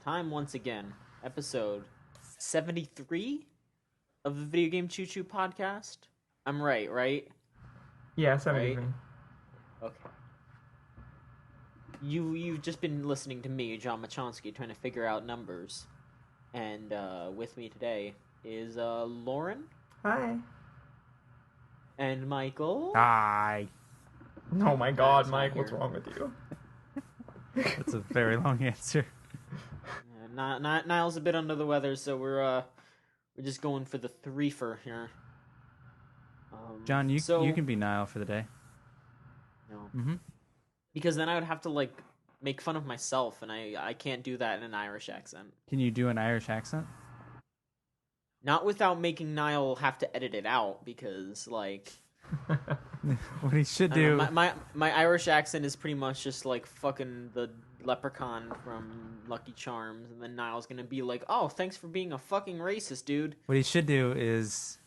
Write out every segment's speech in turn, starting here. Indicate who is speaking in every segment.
Speaker 1: Time once again, episode 73 of the Video Game Choo podcast. I'm right?
Speaker 2: Yeah, 73.
Speaker 1: Right? Okay. You've just been listening to me, John Machonsky, trying to figure out numbers. And with me today is Lauren.
Speaker 2: Hi.
Speaker 1: And Michael.
Speaker 3: Hi.
Speaker 2: Oh my god,
Speaker 1: Niall's
Speaker 2: Mike,
Speaker 1: not
Speaker 2: what's
Speaker 1: here.
Speaker 2: wrong with you?
Speaker 3: That's a very long answer.
Speaker 1: Niall's a bit under the weather, so we're just going for the threefer here.
Speaker 3: John, you can be Niall for the day.
Speaker 1: No.
Speaker 3: Mm-hmm.
Speaker 1: Because then I would have to make fun of myself, and I can't do that in an Irish accent.
Speaker 3: Can you do an Irish accent?
Speaker 1: Not without making Niall have to edit it out, because
Speaker 3: What he should
Speaker 1: I don't
Speaker 3: do.
Speaker 1: know, my Irish accent is pretty much just like fucking the leprechaun from Lucky Charms, and then Niall's gonna be like, "Oh, thanks for being a fucking racist, dude."
Speaker 3: What he should do is,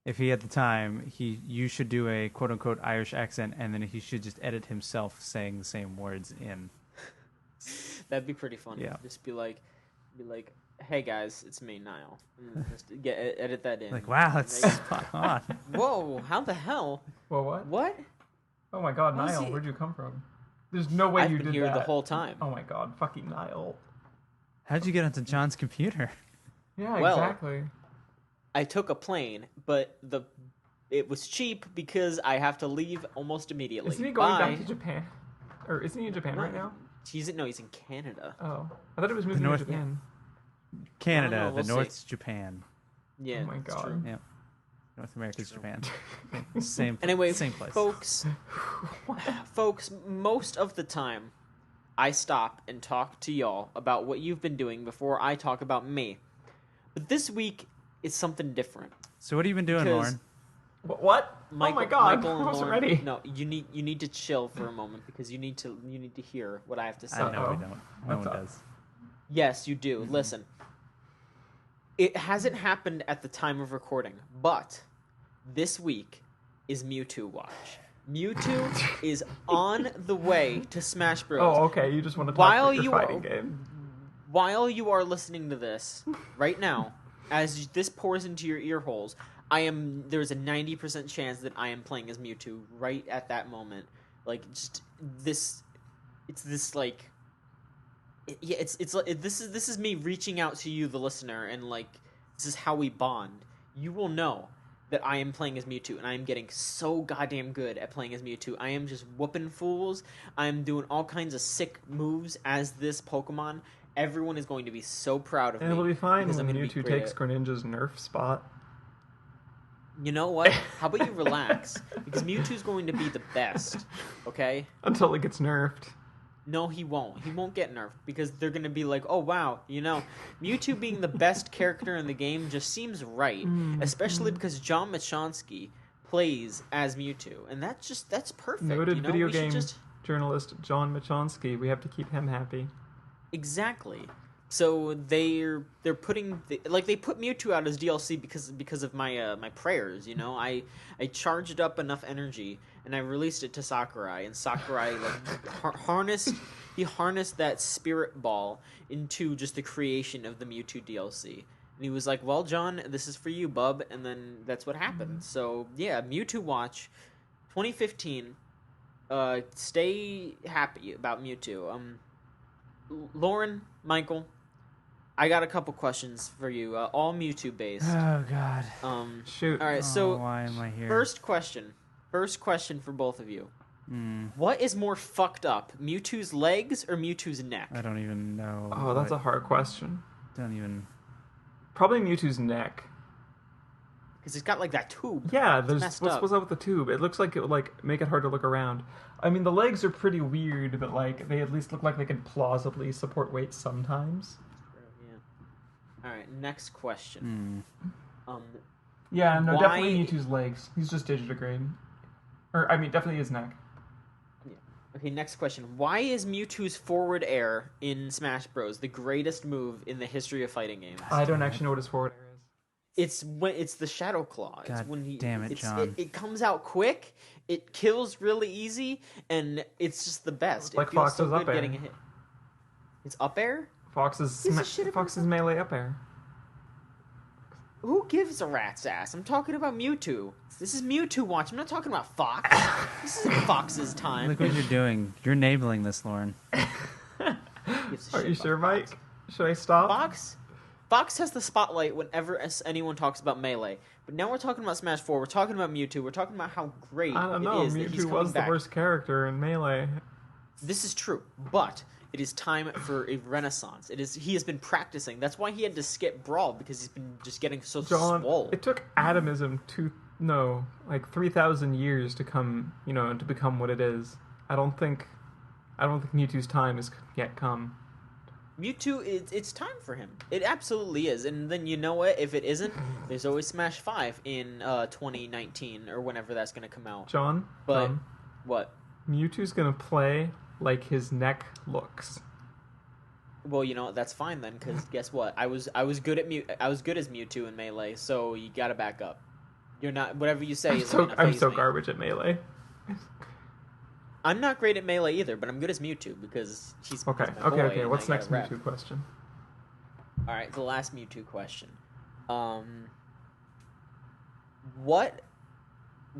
Speaker 3: if he had the time, you should do a quote unquote Irish accent, and then he should just edit himself saying the same words in.
Speaker 1: That'd be pretty funny.
Speaker 3: Yeah.
Speaker 1: Just be like, "Hey guys, it's me, Niall." And just edit that in.
Speaker 3: Like, wow, that's
Speaker 1: Make-
Speaker 3: spot on.
Speaker 1: Whoa! How the hell?
Speaker 2: Well, what?
Speaker 1: What?
Speaker 2: Oh my god,
Speaker 1: How is
Speaker 2: Niall,
Speaker 1: he-
Speaker 2: where'd you come from? There's no way
Speaker 1: I've
Speaker 2: you
Speaker 1: been
Speaker 2: did
Speaker 1: here
Speaker 2: that.
Speaker 1: the whole time.
Speaker 2: Oh my god, fucking Niall.
Speaker 3: How'd you get onto John's computer?
Speaker 2: Yeah,
Speaker 1: Well,
Speaker 2: exactly.
Speaker 1: I took a plane, but it was cheap because I have to leave almost immediately.
Speaker 2: Isn't he going
Speaker 1: Bye.
Speaker 2: back to Japan? Or isn't he in Japan right now?
Speaker 1: He's in Canada.
Speaker 2: Oh. I thought it was moving to
Speaker 3: North-
Speaker 2: Japan.
Speaker 3: Canada,
Speaker 1: No, we'll
Speaker 3: the
Speaker 1: see.
Speaker 3: North's Japan.
Speaker 1: Yeah,
Speaker 2: Oh my
Speaker 1: it's
Speaker 2: God.
Speaker 1: true.
Speaker 3: Yeah. North America's Japan. Same.
Speaker 1: Anyway,
Speaker 3: same place.
Speaker 1: folks, most of the time, I stop and talk to y'all about what you've been doing before I talk about me. But this week is something different.
Speaker 3: So what have you been doing,
Speaker 1: Because-
Speaker 3: Lauren?
Speaker 2: What? Oh my god,
Speaker 1: Michael and
Speaker 2: I wasn't
Speaker 1: Lauren,
Speaker 2: ready.
Speaker 1: No, you need to chill for a moment because you need to hear what I have to say.
Speaker 3: I know
Speaker 2: Uh-oh.
Speaker 3: we don't. No
Speaker 2: What's
Speaker 3: one
Speaker 2: up?
Speaker 3: does.
Speaker 1: Yes, you do. Listen. It hasn't happened at the time of recording, but this week is Mewtwo Watch. Mewtwo is on the way to Smash Bros.
Speaker 2: Oh, okay, you just want to talk
Speaker 1: While
Speaker 2: about your
Speaker 1: you
Speaker 2: fighting
Speaker 1: are-
Speaker 2: game.
Speaker 1: While you are listening to this right now, as this pours into your ear holes, there's a 90% chance that I am playing as Mewtwo right at that moment. This is me reaching out to you, the listener, and this is how we bond. You will know that I am playing as Mewtwo, and I am getting so goddamn good at playing as Mewtwo. I am just whooping fools. I am doing all kinds of sick moves as this Pokemon. Everyone is going to be so proud of
Speaker 2: And
Speaker 1: me.
Speaker 2: it'll be fine
Speaker 1: because
Speaker 2: when
Speaker 1: I'm gonna be
Speaker 2: Mewtwo
Speaker 1: great
Speaker 2: takes
Speaker 1: at-
Speaker 2: Greninja's nerf spot.
Speaker 1: You know what? How about you relax? Because Mewtwo's going to be the best, okay?
Speaker 2: Until it gets nerfed.
Speaker 1: No, he won't. He won't get nerfed because they're going to be like, oh, wow, Mewtwo being the best character in the game just seems right, especially because John Machonsky plays as Mewtwo, and that's perfect.
Speaker 2: Noted video
Speaker 1: We should
Speaker 2: game
Speaker 1: just...
Speaker 2: journalist John Machonsky. We have to keep him happy.
Speaker 1: Exactly. So they're putting they put Mewtwo out as DLC because of my my prayers. I charged up enough energy and I released it to Sakurai, and Sakurai harnessed that spirit ball into just the creation of the Mewtwo DLC. And he was like, "Well, John, this is for you, bub," and then that's what happened. So yeah, Mewtwo Watch, 2015. Stay happy about Mewtwo. Lauren, Michael, I got a couple questions for you, all Mewtwo based.
Speaker 3: Oh God.
Speaker 2: Shoot.
Speaker 1: All right, so
Speaker 3: why am I here?
Speaker 1: first question for both of you. What is more fucked up, Mewtwo's legs or Mewtwo's neck?
Speaker 3: I don't even know.
Speaker 2: Oh, that's a hard question.
Speaker 3: Don't even.
Speaker 2: Probably Mewtwo's neck.
Speaker 1: Because it's got that tube.
Speaker 2: Yeah,
Speaker 1: It's messed up.
Speaker 2: what's up with the tube? It looks like it would make it hard to look around. I mean, the legs are pretty weird, but they at least look like they can plausibly support weight sometimes.
Speaker 1: Yeah. All right, next question.
Speaker 2: Yeah, no,
Speaker 1: Why-
Speaker 2: definitely Mewtwo's legs. He's just digitigrade. Or I mean, definitely his neck.
Speaker 1: Yeah. Okay, next question. Why is Mewtwo's forward air in Smash Bros. The greatest move in the history of fighting games?
Speaker 2: I don't actually know what his forward air is.
Speaker 1: It's the Shadow Claw. It's
Speaker 3: God
Speaker 1: when
Speaker 3: damn it, John.
Speaker 1: It comes out quick. It kills really easy, and it's just the best.
Speaker 2: Like
Speaker 1: it feels
Speaker 2: Fox's
Speaker 1: so
Speaker 2: up
Speaker 1: good
Speaker 2: air.
Speaker 1: getting a hit. It's up air.
Speaker 2: Fox's
Speaker 1: Gives a shit about
Speaker 2: Fox's melee up air.
Speaker 1: Who gives a rat's ass? I'm talking about Mewtwo. This is Mewtwo watch. I'm not talking about Fox. This isn't Fox's time.
Speaker 3: Look what you're doing. You're enabling this, Lauren.
Speaker 1: Gives a
Speaker 2: Are
Speaker 1: shit
Speaker 2: you
Speaker 1: about
Speaker 2: sure,
Speaker 1: Fox.
Speaker 2: Mike? Should I stop?
Speaker 1: Fox has the spotlight whenever anyone talks about Melee. But now we're talking about Smash 4. We're talking about Mewtwo. We're talking about how great
Speaker 2: I don't know.
Speaker 1: it is that he's
Speaker 2: Mewtwo
Speaker 1: coming
Speaker 2: was
Speaker 1: back.
Speaker 2: the worst character in Melee.
Speaker 1: This is true, but it is time for a renaissance. He has been practicing. That's why he had to skip Brawl, because he's been just getting so
Speaker 2: John,
Speaker 1: swole.
Speaker 2: it took atomism 3,000 years to come, to become what it is. I don't think Mewtwo's time has yet come.
Speaker 1: Mewtwo, it's time for him. It absolutely is. And then you know what? If it isn't, there's always Smash 5 in 2019 or whenever that's going to come out.
Speaker 2: John,
Speaker 1: What?
Speaker 2: Mewtwo's gonna play like his neck looks.
Speaker 1: Well, you know what? That's fine then, because guess what? I was good as Mewtwo in Melee, so you gotta back up. You're not whatever you say.
Speaker 2: I'm so garbage at Melee.
Speaker 1: I'm not great at Melee either, but I'm good as Mewtwo because he's
Speaker 2: Okay.
Speaker 1: he's my boy,
Speaker 2: Okay.
Speaker 1: and
Speaker 2: What's
Speaker 1: I
Speaker 2: next
Speaker 1: gotta rep.
Speaker 2: Mewtwo question?
Speaker 1: All right, the last Mewtwo question.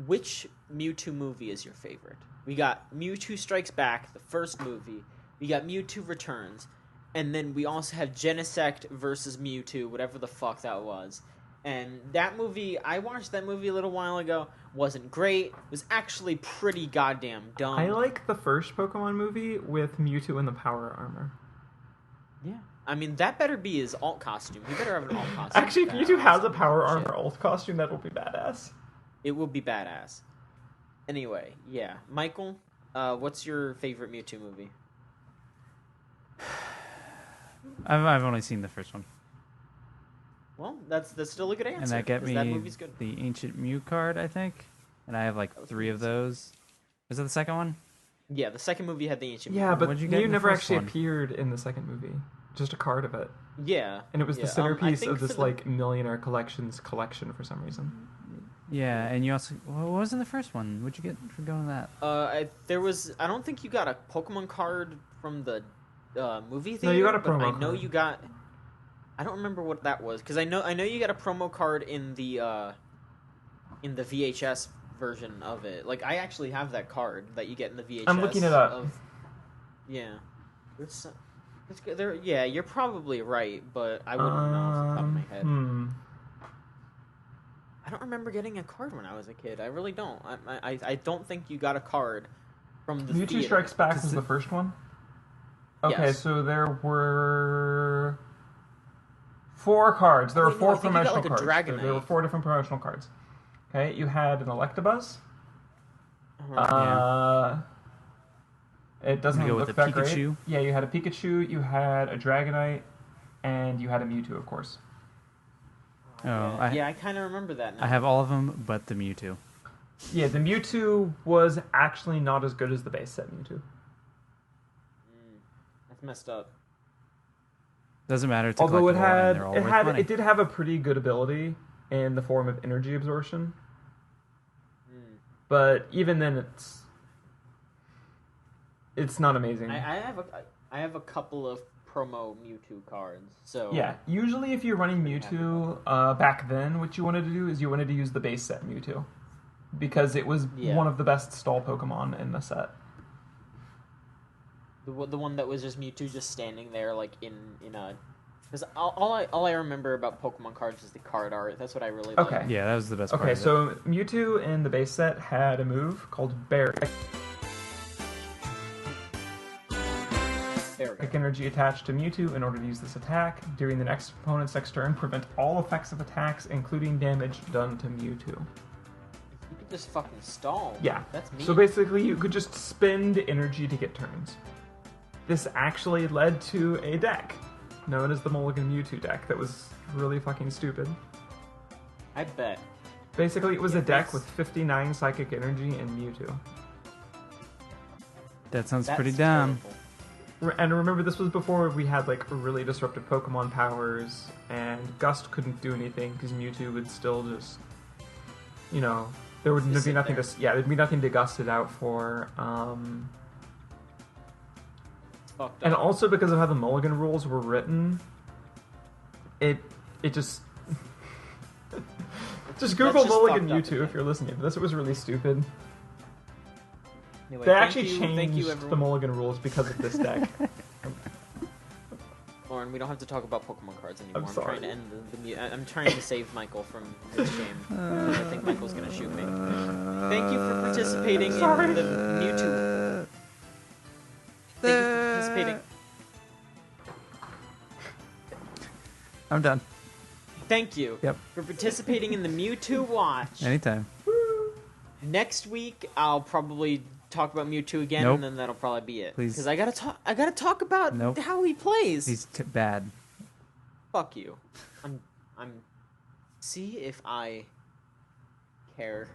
Speaker 1: Which Mewtwo movie is your favorite? We got Mewtwo Strikes Back, the first movie. We got Mewtwo Returns, and then we also have Genesect versus Mewtwo, whatever the fuck that was. And that movie, I watched that movie a little while ago. Wasn't great. It was actually pretty goddamn dumb.
Speaker 2: I like the first Pokemon movie with Mewtwo in the power armor.
Speaker 1: Yeah. I mean, that better be his alt costume. He better have an alt costume.
Speaker 2: Actually, if Mewtwo has a power armor alt costume, that will be badass.
Speaker 1: It will be badass. Anyway, yeah. Michael, what's your favorite Mewtwo movie?
Speaker 3: I've only seen the first one.
Speaker 1: Well, that's still a good answer.
Speaker 3: And that get
Speaker 1: 'cause
Speaker 3: me
Speaker 1: that movie's good.
Speaker 3: the Ancient Mew card, I think. And I have like 3 of those. Was that the second one?
Speaker 1: Yeah, the second movie had the ancient.
Speaker 2: Yeah, but
Speaker 3: What'd you get
Speaker 2: Mew
Speaker 3: in the
Speaker 2: never
Speaker 3: first
Speaker 2: actually
Speaker 3: one?
Speaker 2: appeared in the second movie. Just a card of it.
Speaker 1: Yeah,
Speaker 2: And it was
Speaker 1: yeah.
Speaker 2: the centerpiece
Speaker 1: I think
Speaker 2: of this,
Speaker 1: for
Speaker 2: Millionaire Collections collection for some reason.
Speaker 3: Yeah, and you also... What was in the first one? What'd you get for going to that?
Speaker 1: I don't think you got a Pokemon card from the movie theater.
Speaker 2: No, you got a
Speaker 1: but
Speaker 2: promo
Speaker 1: I know
Speaker 2: card.
Speaker 1: you got. I don't remember what that was because I know you got a promo card in the VHS version of it. Like I actually have that card that you get in the VHS.
Speaker 2: I'm looking it up.
Speaker 1: Yeah, it's there. Yeah, you're probably right, but I wouldn't know off the top of my head. I don't remember getting a card when I was a kid. I really don't. I don't think you got a card from the
Speaker 2: Mewtwo
Speaker 1: theater.
Speaker 2: Strikes Back was the first one? Okay,
Speaker 1: Yes.
Speaker 2: so there were 4 cards. There were
Speaker 1: Wait, no,
Speaker 2: 4
Speaker 1: I think you got,
Speaker 2: promotional
Speaker 1: like, a
Speaker 2: cards.
Speaker 1: Dragonite.
Speaker 2: There were 4 different promotional cards. Okay, you had an Electabuzz. It doesn't
Speaker 3: You go
Speaker 2: look
Speaker 3: with a
Speaker 2: that great.
Speaker 3: Pikachu?
Speaker 2: Yeah, you had a Pikachu, you had a Dragonite, and you had a Mewtwo, of course.
Speaker 3: Oh,
Speaker 1: I kind of remember that now.
Speaker 3: I have all of them but the Mewtwo.
Speaker 2: Yeah, the Mewtwo was actually not as good as the base set Mewtwo.
Speaker 1: That's messed up.
Speaker 3: Doesn't matter. It's a
Speaker 2: Although
Speaker 3: collectible and they're all worth money.
Speaker 2: it did have a pretty good ability in the form of energy absorption. But even then, it's not amazing.
Speaker 1: I have a couple of promo Mewtwo cards. So
Speaker 2: Yeah, usually if you're running Mewtwo, back then, what you wanted to do is you wanted to use the base set Mewtwo. Because it was one of the best stall Pokemon in the set.
Speaker 1: the one that was just Mewtwo just standing there like in a. Because all I remember about Pokemon cards is the card art. That's what I really like.
Speaker 2: Okay.
Speaker 3: Yeah, that was the best part
Speaker 2: Okay,
Speaker 3: of it.
Speaker 2: so Mewtwo in the base set had a move called Berry.
Speaker 1: There we go.
Speaker 2: Kick energy attached to Mewtwo in order to use this attack. During the next opponent's next turn, prevent all effects of attacks, including damage done to Mewtwo.
Speaker 1: You could just fucking stall.
Speaker 2: Yeah.
Speaker 1: That's mean.
Speaker 2: So basically, you could just spend energy to get turns. This actually led to a deck known as the Mulligan Mewtwo deck that was really fucking stupid.
Speaker 1: I bet.
Speaker 2: Basically, it was
Speaker 1: Yeah,
Speaker 2: a deck
Speaker 1: that's-
Speaker 2: with 59 psychic energy and Mewtwo.
Speaker 3: That sounds
Speaker 1: That's
Speaker 3: pretty dumb.
Speaker 1: terrible.
Speaker 2: And remember, this was before we had like really disruptive Pokemon powers, and Gust couldn't do anything because Mewtwo would still just, there would
Speaker 1: Just
Speaker 2: be
Speaker 1: sit
Speaker 2: nothing
Speaker 1: there.
Speaker 2: there'd be nothing to gust it out for.
Speaker 1: fucked
Speaker 2: And
Speaker 1: up.
Speaker 2: also because of how the mulligan rules were written, it just... Just Google
Speaker 1: just
Speaker 2: mulligan
Speaker 1: fucked up
Speaker 2: Mewtwo if
Speaker 1: again.
Speaker 2: you're listening to this. It was really stupid.
Speaker 1: Anyway,
Speaker 2: They
Speaker 1: thank
Speaker 2: actually
Speaker 1: you, thank you,
Speaker 2: changed the
Speaker 1: everyone.
Speaker 2: mulligan rules because of this deck.
Speaker 1: Lauren, we don't have to talk about Pokemon cards anymore.
Speaker 2: I'm sorry.
Speaker 1: Trying to end I'm trying to save Michael from this game. Because I think Michael's gonna shoot me. Thank you for participating in the Mewtwo. Thank you for participating.
Speaker 3: I'm done.
Speaker 1: Thank you
Speaker 3: Yep.
Speaker 1: for participating in the Mewtwo Watch.
Speaker 3: Anytime.
Speaker 1: Next week, I'll probably talk about Mewtwo again,
Speaker 3: Nope.
Speaker 1: and then that'll probably be it.
Speaker 3: Please.
Speaker 1: Because I gotta talk about
Speaker 3: Nope.
Speaker 1: how he plays.
Speaker 3: He's bad.
Speaker 1: Fuck you. I'm. See if I care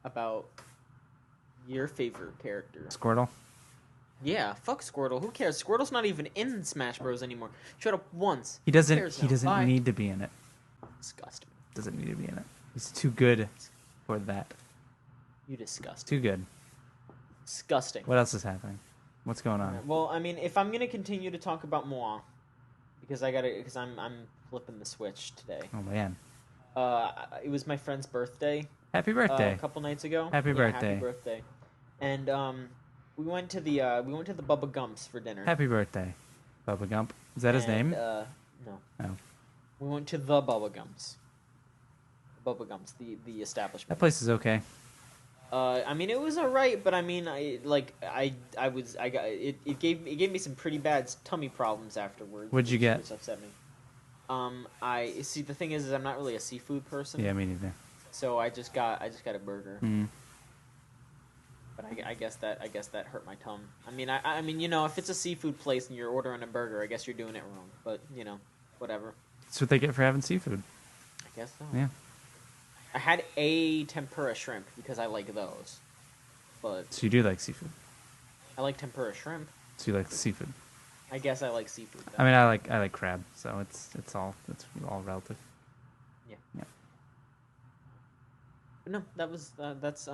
Speaker 1: about your favorite character.
Speaker 3: Squirtle.
Speaker 1: Yeah, fuck Squirtle. Who cares? Squirtle's not even in Smash Bros anymore. Shut up once.
Speaker 3: He
Speaker 1: Who
Speaker 3: doesn't.
Speaker 1: cares
Speaker 3: He
Speaker 1: now?
Speaker 3: doesn't
Speaker 1: Bye.
Speaker 3: need to be in it.
Speaker 1: Disgust me.
Speaker 3: Doesn't need to be in it. He's too good for that.
Speaker 1: You disgust me.
Speaker 3: Too good.
Speaker 1: Disgusting.
Speaker 3: What else is happening? What's going on?
Speaker 1: Alright, well, I mean, if I'm gonna continue to talk about Moi, because I'm flipping the switch today.
Speaker 3: Oh man!
Speaker 1: It was my friend's birthday.
Speaker 3: Happy birthday!
Speaker 1: A couple nights ago.
Speaker 3: Happy
Speaker 1: Yeah,
Speaker 3: birthday.
Speaker 1: Happy birthday. And we went to the Bubba Gumps for dinner.
Speaker 3: Happy birthday, Bubba Gump. Is that his name?
Speaker 1: No.
Speaker 3: Oh.
Speaker 1: We went to the Bubba Gumps. Bubba Gumps, the establishment.
Speaker 3: That place is okay.
Speaker 1: I mean, it was alright, but I mean, it gave me some pretty bad tummy problems afterwards.
Speaker 3: What'd you get?
Speaker 1: Which upset me. I see. The thing is I'm not really a seafood person.
Speaker 3: Yeah, me neither.
Speaker 1: So I just got a burger.
Speaker 3: Mm.
Speaker 1: But I guess that hurt my tongue. I mean, you know, if it's a seafood place and you're ordering a burger, I guess you're doing it wrong. But you know, whatever.
Speaker 3: That's what they get for having seafood.
Speaker 1: I guess so.
Speaker 3: Yeah.
Speaker 1: I had a tempura shrimp because I like those. But
Speaker 3: So you do like seafood.
Speaker 1: I like tempura shrimp.
Speaker 3: So you like the seafood.
Speaker 1: I guess I like seafood.
Speaker 3: I mean, I like crab. So it's all relative.
Speaker 1: Yeah.
Speaker 3: Yeah.
Speaker 1: But no, that's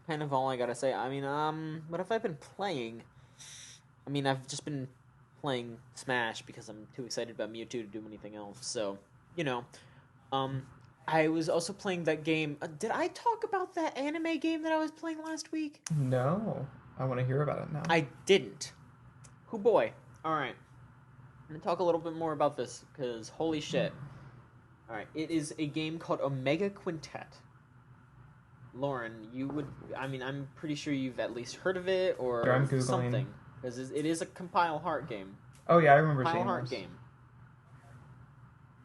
Speaker 1: kind of all I gotta say. I mean, what have I been playing? I mean, I've just been playing Smash because I'm too excited about Mewtwo to do anything else. So, you know, I was also playing that game. Did I talk about that anime game that I was playing last week?
Speaker 2: No. I want to hear about it now.
Speaker 1: I didn't. Oh boy. Alright. I'm gonna talk a little bit more about this, because holy shit. Alright, it is a game called Omega Quintet. Lauren, I'm pretty sure you've at least heard of it, or
Speaker 2: Here, I'm Googling.
Speaker 1: something. Because it is a compile heart game.
Speaker 2: Oh yeah, I remember
Speaker 1: Compile
Speaker 2: seeing
Speaker 1: heart
Speaker 2: this.
Speaker 1: game.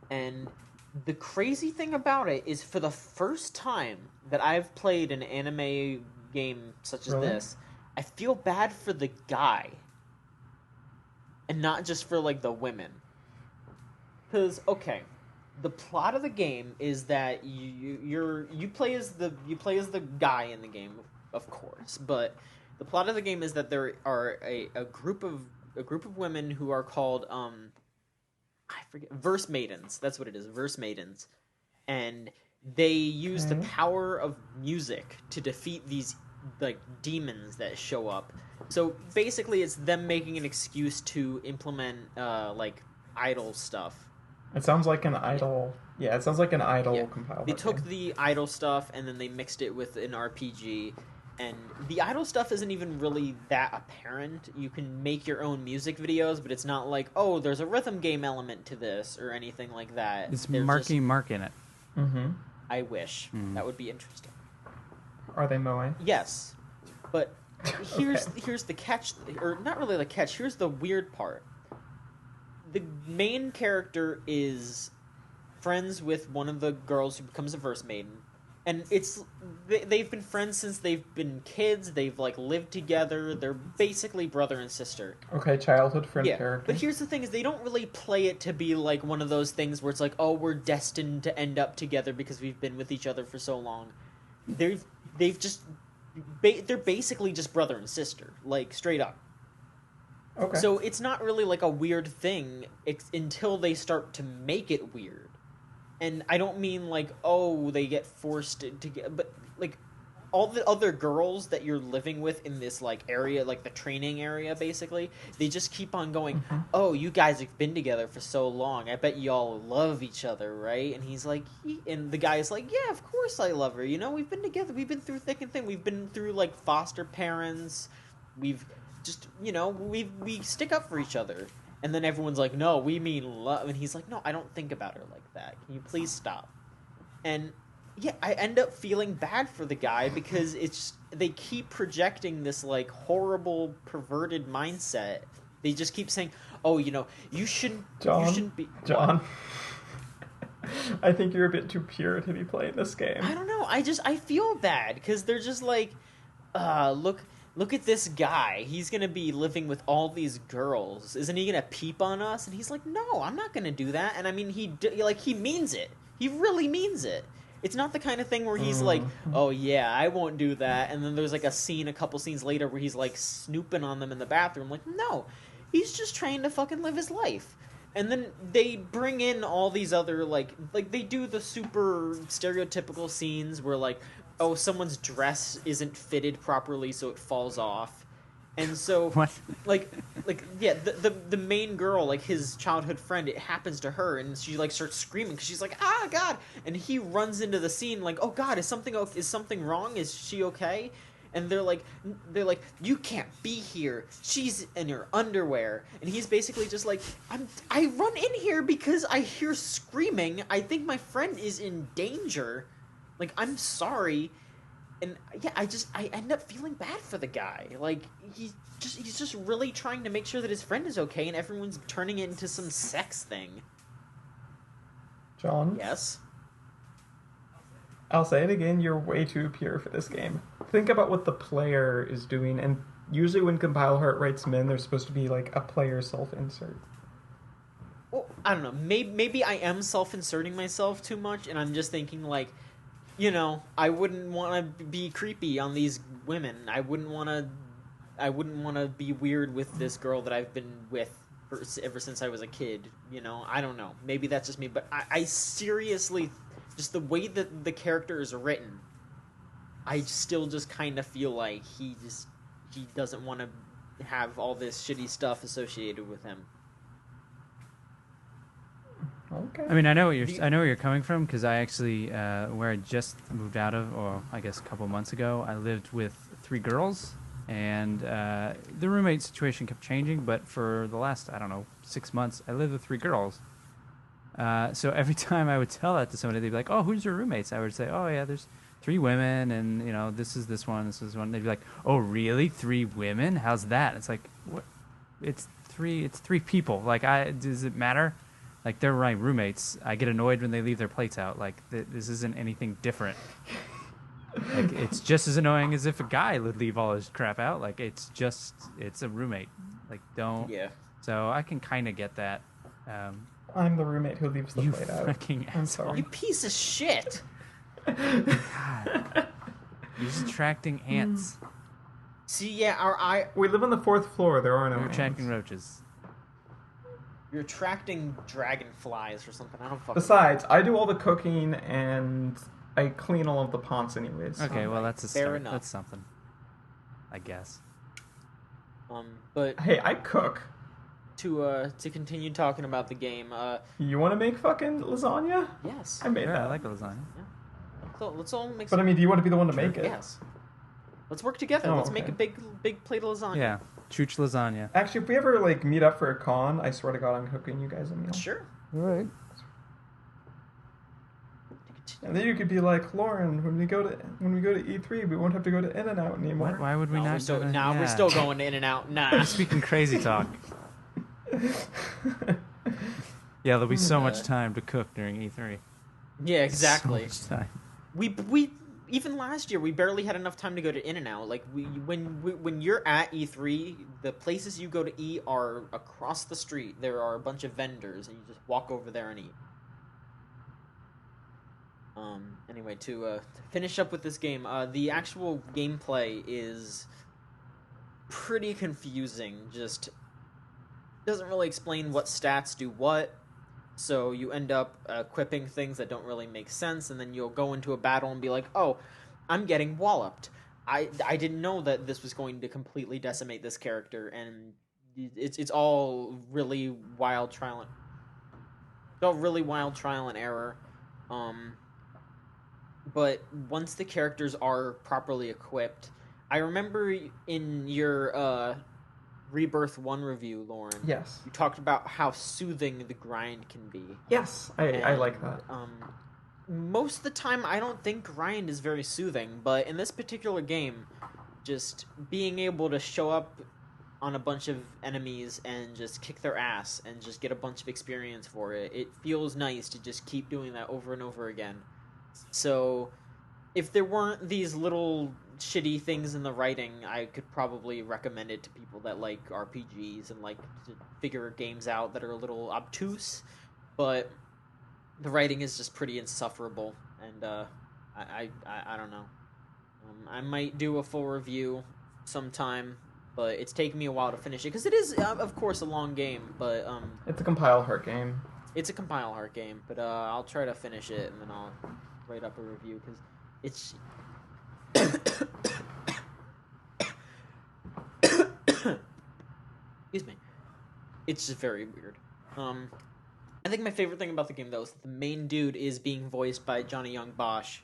Speaker 1: And the crazy thing about it is, for the first time that I've played an anime game such as
Speaker 2: Really?
Speaker 1: this, I feel bad for the guy. And not just for, like, the women. Because, okay, the plot of the game is that you play as the guy in the game, of course, but the plot of the game is that there are a group of women who are called I forget, verse maidens. That's what it is, verse maidens, and they use the power of music to defeat these like demons that show up. So basically, it's them making an excuse to implement like idol stuff.
Speaker 2: It sounds like an idol. Yeah, it sounds like an idol
Speaker 1: Yeah.
Speaker 2: compile.
Speaker 1: They took the idol stuff and then they mixed it with an RPG. And the idol stuff isn't even really that apparent. You can make your own music videos, but it's not like, oh, there's a rhythm game element to this or anything like that.
Speaker 3: It's
Speaker 1: They're
Speaker 3: Marky
Speaker 1: just-
Speaker 3: Mark in it.
Speaker 2: Mm-hmm.
Speaker 1: I wish. That would be interesting.
Speaker 2: Are they Moe?
Speaker 1: Yes. But here's
Speaker 2: Okay.
Speaker 1: here's the catch, or not really the catch, here's the weird part. The main character is friends with one of the girls who becomes a verse maiden. And they've been friends since they've been kids. They've like lived together. They're basically brother and sister.
Speaker 2: Okay, childhood friend
Speaker 1: Yeah,
Speaker 2: character.
Speaker 1: but here's the thing: is they don't really play it to be like one of those things where it's like, oh, we're destined to end up together because we've been with each other for so long. They're basically just brother and sister, like straight up.
Speaker 2: Okay.
Speaker 1: So it's not really like a weird thing until they start to make it weird. And I don't mean like, oh, they get forced to get, but like all the other girls that you're living with in this like area, like the training area, basically, they just keep on going, "Oh, you guys have been together for so long. I bet y'all love each other, right?" And he's like, and the guy's like, "Yeah, of course I love her. You know, we've been together. We've been through thick and thin. We've been through like foster parents. We've just, you know, we stick up for each other." And then everyone's like, "No, we mean love." And he's like, "No, I don't think about her like that. Can you please stop?" And yeah, I end up feeling bad for the guy because they keep projecting this like horrible perverted mindset. They just keep saying, "Oh, you know, you shouldn't be
Speaker 2: John." I think you're a bit too pure to be playing this game.
Speaker 1: I don't know. I feel bad because they're just like, look at this guy. He's gonna be living with all these girls. Isn't he gonna peep on us?" And he's like, "No, I'm not gonna do that." And I mean, he means it. He really means it. It's not the kind of thing where he's like, "Oh yeah, I won't do that," and then there's like a couple scenes later where he's like snooping on them in the bathroom. Like, no, he's just trying to fucking live his life. And then they bring in all these other like they do the super stereotypical scenes where like, oh, someone's dress isn't fitted properly so it falls off. And so
Speaker 3: What?
Speaker 1: like yeah, the main girl, like his childhood friend, it happens to her, and she like starts screaming because she's like, "Ah, God!" And he runs into the scene like, "Oh God, is something wrong? Is she okay?" And they're like, "You can't be here. She's in her underwear." And he's basically just like, I run in here because I hear screaming. I think my friend is in danger. Like, I'm sorry. And yeah, I end up feeling bad for the guy. Like, he's just really trying to make sure that his friend is okay, and everyone's turning it into some sex thing.
Speaker 2: John?
Speaker 1: Yes?
Speaker 2: I'll say it again, you're way too pure for this game. Think about what the player is doing, and usually when Compile Heart writes them in, there's supposed to be like a player self-insert.
Speaker 1: Well, I don't know. Maybe I am self-inserting myself too much, and I'm just thinking like, you know, I wouldn't want to be creepy on these women. I wouldn't want to be weird with this girl that I've been with ever since I was a kid. You know, I don't know. Maybe that's just me, but I seriously, just the way that the character is written, I still just kind of feel like he doesn't want to have all this shitty stuff associated with him.
Speaker 2: Okay.
Speaker 3: I mean, I know where you're coming from, because I actually, where I just moved out of, or I guess a couple months ago, I lived with 3 girls, and the roommate situation kept changing. But for the last, I don't know, 6 months, I lived with 3 girls. So every time I would tell that to somebody, they'd be like, "Oh, who's your roommates?" I would say, "Oh yeah, there's 3 women, and you know, this is this one, this is one." They'd be like, "Oh really? 3 women? How's that?" It's like, what? It's 3 people. Like, does it matter? Like, they're my roommates. I get annoyed when they leave their plates out. Like, this isn't anything different. Like, it's just as annoying as if a guy would leave all his crap out. Like, it's a roommate. Like, don't.
Speaker 1: Yeah.
Speaker 3: So I can kind of get that.
Speaker 2: I'm the roommate who leaves the
Speaker 3: You
Speaker 2: plate out.
Speaker 3: fucking
Speaker 2: I'm
Speaker 3: asshole.
Speaker 2: sorry.
Speaker 1: You piece of shit.
Speaker 3: God. You're just attracting ants.
Speaker 1: See, yeah,
Speaker 2: We live on the 4th floor. There are no
Speaker 3: You're attracting
Speaker 2: ants.
Speaker 3: roaches.
Speaker 1: you're attracting dragonflies or something. I don't fucking.
Speaker 2: Besides, I do all the cooking and I clean all of the pots anyways.
Speaker 3: Okay, well, that's a
Speaker 1: Fair
Speaker 3: start.
Speaker 1: enough.
Speaker 3: That's something. I guess.
Speaker 1: But
Speaker 2: Hey, I cook.
Speaker 1: to continue talking about the game,
Speaker 2: You want to make fucking lasagna?
Speaker 1: yes.
Speaker 2: I made
Speaker 3: Yeah,
Speaker 2: that.
Speaker 3: I like lasagna.
Speaker 1: So let's all make.
Speaker 2: But I mean, do you want to be the one to
Speaker 3: Sure.
Speaker 2: make it?
Speaker 1: Yes. Let's work together.
Speaker 2: Oh,
Speaker 1: Let's make
Speaker 2: okay.
Speaker 1: a big plate of lasagna.
Speaker 3: Yeah, Chooch lasagna.
Speaker 2: Actually, if we ever like meet up for a con, I swear to God, I'm cooking you guys a meal.
Speaker 1: Sure.
Speaker 3: All right.
Speaker 2: And then you could be like, Lauren, when we go to E3, we won't have to go to In-N-Out anymore.
Speaker 3: Why would we
Speaker 1: No,
Speaker 3: not?
Speaker 1: we're still,
Speaker 3: go to-
Speaker 1: nah,
Speaker 3: yeah.
Speaker 1: we're still going in and out. Nah.
Speaker 3: You're speaking crazy talk. Yeah, there'll be so much time to cook during E3.
Speaker 1: Yeah, exactly.
Speaker 3: So much time.
Speaker 1: We even last year we barely had enough time to go to In-N-Out. Like when you're at E3, the places you go to eat are across the street. There are a bunch of vendors, and you just walk over there and eat. Anyway, to finish up with this game, the actual gameplay is pretty confusing. Just doesn't really explain what stats do what. So you end up equipping things that don't really make sense, and then you'll go into a battle and be like, oh, I'm getting walloped. I didn't know that this was going to completely decimate this character, and it's all really wild trial. It's all really wild trial and error. But once the characters are properly equipped, I remember in your Rebirth 1 review, Lauren.
Speaker 2: Yes.
Speaker 1: You talked about how soothing the grind can be.
Speaker 2: Yes, I like that.
Speaker 1: Most of the time, I don't think grind is very soothing, but in this particular game, just being able to show up on a bunch of enemies and just kick their ass and just get a bunch of experience for it, it feels nice to just keep doing that over and over again. So, if there weren't these little shitty things in the writing, I could probably recommend it to people that like RPGs and like to figure games out that are a little obtuse, but the writing is just pretty insufferable, and I don't know. I might do a full review sometime, but it's taken me a while to finish it, because it is, of course, a long game, but
Speaker 2: it's a compile heart game.
Speaker 1: It's a compile heart game, but I'll try to finish it, and then I'll write up a review, because it's... Excuse me. It's just very weird. I think my favorite thing about the game, though, is that the main dude is being voiced by Johnny Young Bosch,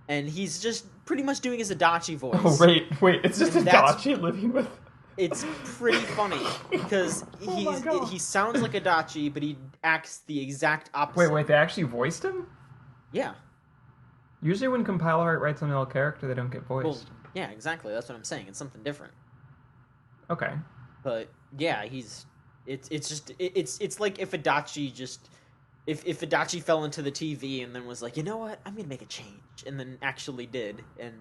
Speaker 1: and he's just pretty much doing his Adachi voice.
Speaker 2: Oh, wait, it's just Adachi living with...
Speaker 1: It's pretty funny, because he sounds like Adachi, but he acts the exact opposite.
Speaker 2: Wait, they actually voiced him?
Speaker 1: Yeah.
Speaker 2: Usually when compile art writes a male character, they don't get voiced. Well,
Speaker 1: yeah, exactly, that's what I'm saying. It's something different.
Speaker 2: Okay.
Speaker 1: But, yeah, It's like if Adachi if Adachi fell into the TV and then was like, you know what, I'm gonna make a change, and then actually did, and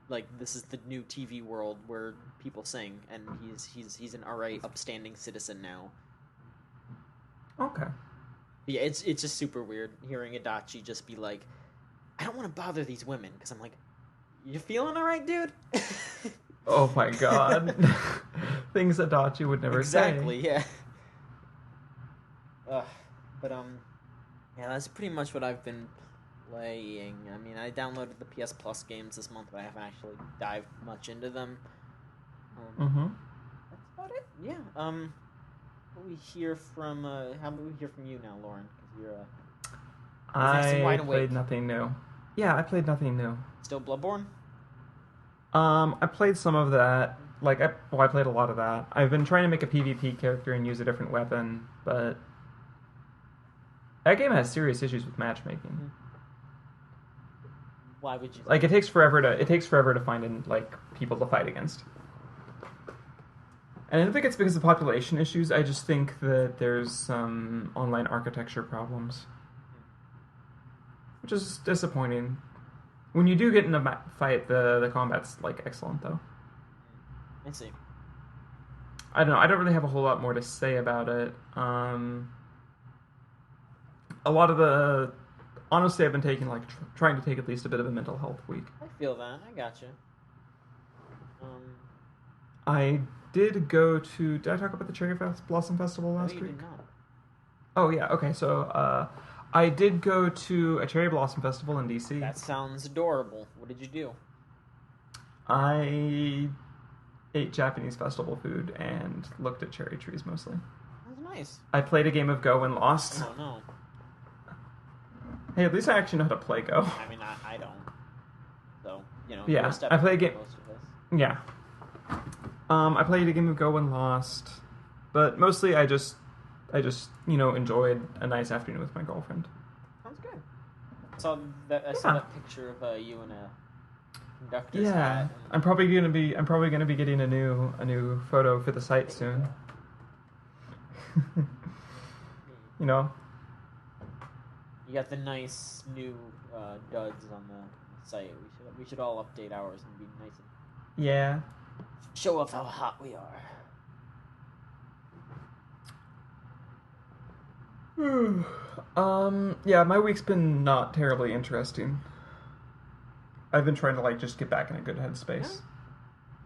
Speaker 1: like this is the new TV world where people sing, and he's an alright, upstanding citizen now.
Speaker 2: Okay.
Speaker 1: But yeah, it's just super weird hearing Adachi just be like, I don't want to bother these women, because I'm like, you feeling alright, dude?
Speaker 2: Oh my god. Things Adachi would never say.
Speaker 1: Exactly, yeah. But yeah, that's pretty much what I've been playing. I mean, I downloaded the PS Plus games this month, but I haven't actually dived much into them. That's about it. Yeah. How about we hear from you now, Lauren? Because you're
Speaker 2: I played nothing new. Yeah, I played nothing new.
Speaker 1: Still Bloodborne?
Speaker 2: I played some of that. I played a lot of that. I've been trying to make a PvP character and use a different weapon, but that game has serious issues with matchmaking.
Speaker 1: Why would you?
Speaker 2: It takes forever to find people to fight against. And I don't think it's because of population issues. I just think that there's some online architecture problems, which is disappointing. When you do get in a fight, the combat's excellent though.
Speaker 1: I see.
Speaker 2: I don't know. I don't really have a whole lot more to say about it. Honestly, I've been taking trying to take at least a bit of a mental health week.
Speaker 1: I feel that. I gotcha.
Speaker 2: I did go to... Did I talk about the Cherry Blossom Festival last week?
Speaker 1: No, you did not.
Speaker 2: Oh, yeah. Okay, so I did go to a Cherry Blossom Festival in D.C.
Speaker 1: That sounds adorable. What did you do?
Speaker 2: I ate Japanese festival food and looked at cherry trees mostly.
Speaker 1: That's nice.
Speaker 2: I played a game of Go and lost.
Speaker 1: Oh, no.
Speaker 2: Hey, at least I actually know how to play Go.
Speaker 1: I mean, I don't. So,
Speaker 2: Yeah, I play a game... Yeah. I played a game of Go and lost, but mostly I just enjoyed a nice afternoon with my girlfriend.
Speaker 1: Sounds good. I saw that picture of you in a conductor's hat.
Speaker 2: I'm probably gonna be getting a new photo for the site soon.
Speaker 1: You got the nice new duds on the site. We should all update ours and be nice and
Speaker 2: Yeah.
Speaker 1: show off how hot we
Speaker 2: are. Yeah, my week's been not terribly interesting. I've been trying to just get back in a good headspace.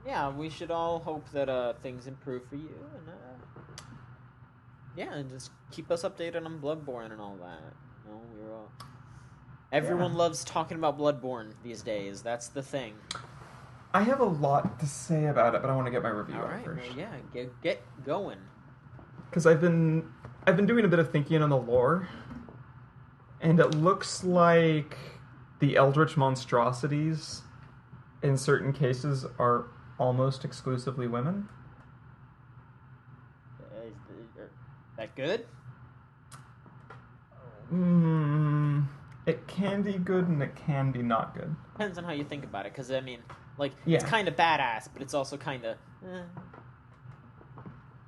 Speaker 1: Yeah, we should all hope that things improve for you, and and just keep us updated on Bloodborne and all that. Everyone loves talking about Bloodborne these days. That's the thing.
Speaker 2: I have a lot to say about it, but I want to get my review
Speaker 1: All
Speaker 2: out
Speaker 1: right,
Speaker 2: first.
Speaker 1: well, yeah, get going.
Speaker 2: Because I've been doing a bit of thinking on the lore, and it looks like the Eldritch monstrosities, in certain cases, are almost exclusively women.
Speaker 1: Is that good?
Speaker 2: It can be good and it can be not good.
Speaker 1: Depends on how you think about it, because, I mean, like,
Speaker 2: Yeah.
Speaker 1: it's kind of badass, but it's also kind of...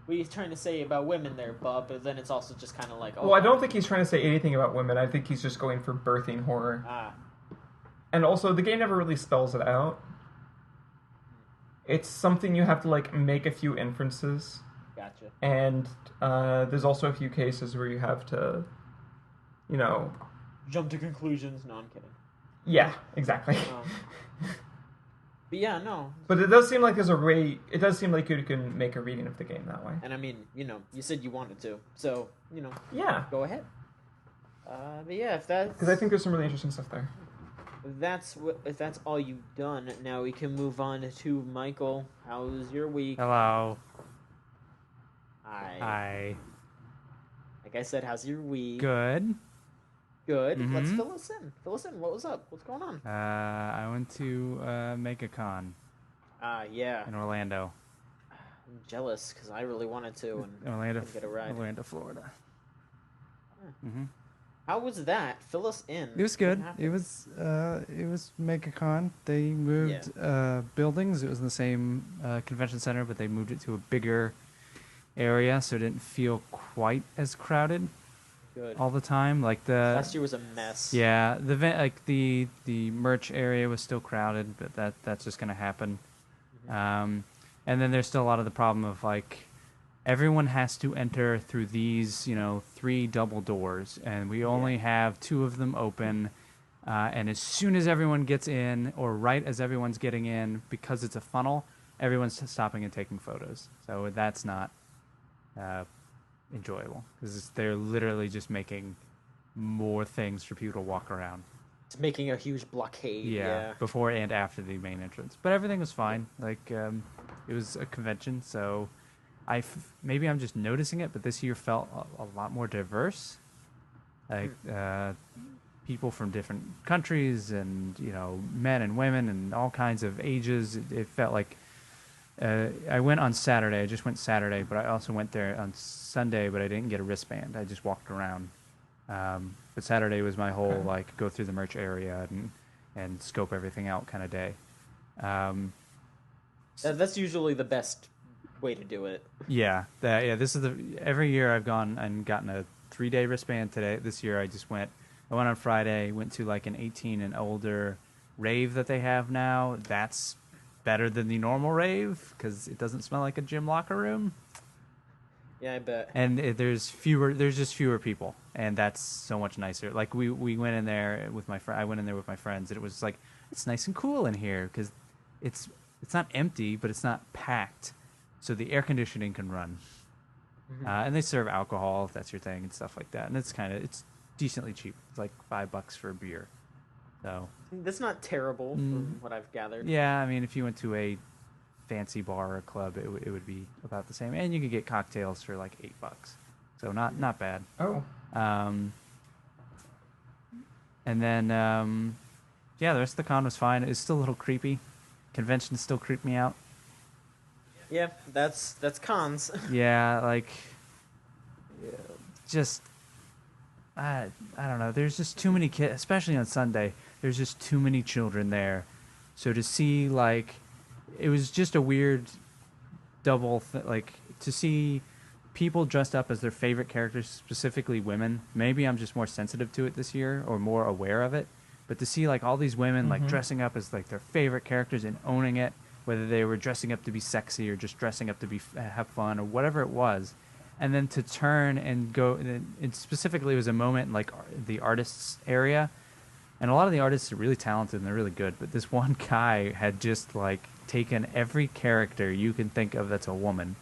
Speaker 1: What are you trying to say about women there, Bub? But then it's also just kind of like... Oh,
Speaker 2: Well, I don't think he's trying to say anything about women. I think he's just going for birthing horror. And also, the game never really spells it out. It's something you have to, like, make a few inferences.
Speaker 1: Gotcha.
Speaker 2: And there's also a few cases where you have to, you know...
Speaker 1: Jump to conclusions. No, I'm kidding.
Speaker 2: Yeah, exactly.
Speaker 1: But yeah, no.
Speaker 2: But it does seem like there's a way... It does seem like you can make a reading of the game that way.
Speaker 1: And I mean, you know, you said you wanted to. So, you know.
Speaker 2: Yeah.
Speaker 1: Go ahead. But yeah, if that's...
Speaker 2: Because I think there's some really interesting stuff there.
Speaker 1: If that's all you've done, now we can move on to Michael. How's your week?
Speaker 3: Hello.
Speaker 1: Hi.
Speaker 3: Hi.
Speaker 1: Like I said, how's your week?
Speaker 3: Good.
Speaker 1: Good.
Speaker 3: Mhm.
Speaker 1: Let's fill us in. Fill us in. What was up? What's going on?
Speaker 3: I went to Megacon
Speaker 1: Yeah.
Speaker 3: in Orlando.
Speaker 1: I'm jealous because I really wanted to and
Speaker 3: Orlando,
Speaker 1: couldn't get a ride.
Speaker 3: Orlando, Florida. Hmm.
Speaker 1: How was that? Fill us in.
Speaker 3: It was
Speaker 1: What
Speaker 3: good.
Speaker 1: happened?
Speaker 3: It was Megacon. They moved buildings. It was in the same convention center, but they moved it to a bigger area, so it didn't feel quite as crowded
Speaker 1: Good.
Speaker 3: all the time. Like the
Speaker 1: Last year was a mess.
Speaker 3: yeah, the merch area was still crowded, but that's just gonna happen. And then there's still a lot of the problem of like everyone has to enter through these 3 double doors, and we only have 2 of them open. And as soon as everyone gets in, or right as everyone's getting in, because it's a funnel, everyone's stopping and taking photos. So that's not enjoyable, because they're literally just making more things for people to walk around.
Speaker 1: It's making a huge blockade. Yeah.
Speaker 3: Before and after the main entrance. But everything was fine. Like, it was a convention, so maybe I'm just noticing it, but this year felt a lot more diverse. Like, people from different countries and, men and women and all kinds of ages. It felt like I went on Saturday. I just went Saturday, but I also went there on Sunday, but I didn't get a wristband. I just walked around. But Saturday was my whole, like, go through the merch area and scope everything out kind of day.
Speaker 1: That's usually the best way to do it.
Speaker 3: Yeah. This is every year I've gone and gotten a 3-day wristband. This year I went on Friday, went to, like, an 18 and older rave that they have now. That's better than the normal rave, because it doesn't smell like a gym locker room.
Speaker 1: Yeah, I bet.
Speaker 3: And there's just fewer people, and that's so much nicer. Like, we went in there with I went in there with my friends, and it was like, it's nice and cool in here, because it's not empty, but it's not packed, so the air conditioning can run. And they serve alcohol if that's your thing and stuff like that, and it's decently cheap. It's like $5 for a beer. So
Speaker 1: That's not terrible from what I've gathered.
Speaker 3: yeah, I mean, if you went to a fancy bar or club, it would be about the same, and you could get cocktails for like $8, so not bad.
Speaker 2: Oh.
Speaker 3: And then the rest of the con was fine. It's still a little creepy. Conventions still creep me out.
Speaker 1: Yeah, that's cons.
Speaker 3: Yeah, like, just I don't know. There's just too many kids, especially on Sunday. There's just too many children there. So to see, like, it was just a weird double like, to see people dressed up as their favorite characters, specifically women. Maybe I'm just more sensitive to it this year, or more aware of it. But to see, like, all these women like dressing up as, like, their favorite characters and owning it, whether they were dressing up to be sexy or just dressing up to be have fun or whatever it was, and then to turn and go. It specifically was a moment in, like, the artists area. And a lot of the artists are really talented and they're really good, but this one guy had just, like, taken every character you can think of that's a woman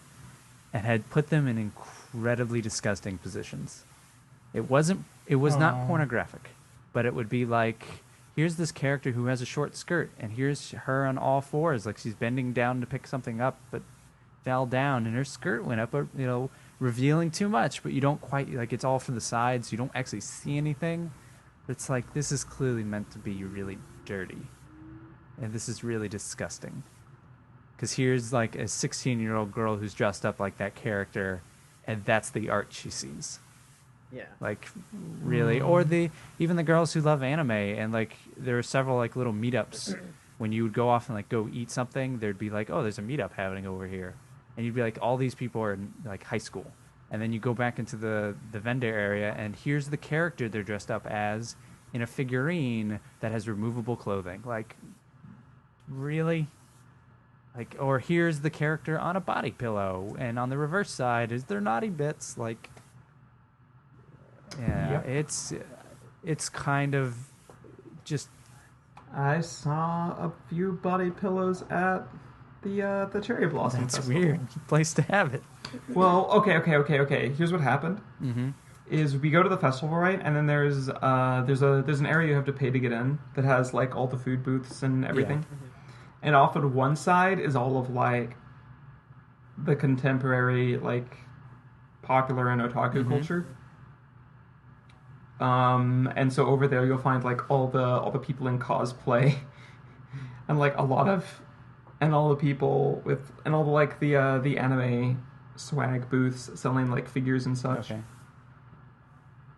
Speaker 3: and had put them in incredibly disgusting positions. It was not pornographic. but it would be like, here's this character who has a short skirt, and here's her on all fours, like she's bending down to pick something up, but fell down, and her skirt went up, revealing too much, but you don't quite, like, it's all from the sides, you don't actually see anything. It's like, this is clearly meant to be really dirty, and this is really disgusting. Because here's, like, a 16-year-old girl who's dressed up like that character, and that's the art she sees.
Speaker 1: Yeah.
Speaker 3: Like, really. Or even the girls who love anime, and, like, there are several, like, little meetups. When you would go off and, like, go eat something, there'd be like, oh, there's a meetup happening over here. And you'd be like, all these people are in, like, high school. And then you go back into the vendor area, and here's the character they're dressed up as in a figurine that has removable clothing. Like, really? Like, or here's the character on a body pillow, and on the reverse side is their naughty bits. Like, yeah,
Speaker 2: Yep.
Speaker 3: it's kind of just...
Speaker 2: I saw a few body pillows at the Cherry Blossom
Speaker 3: That's
Speaker 2: Festival.
Speaker 3: weird. Place to have it.
Speaker 2: Well, okay. Here's what happened.
Speaker 3: Mm-hmm.
Speaker 2: Is we go to the festival, right? And then there's an area you have to pay to get in that has like all the food booths and everything.
Speaker 3: Yeah.
Speaker 2: And off of one side is all of like the contemporary like popular and otaku culture. And so over there you'll find like all the people in cosplay and like all the people with and all the like the anime swag booths selling like figures and such.
Speaker 3: Okay.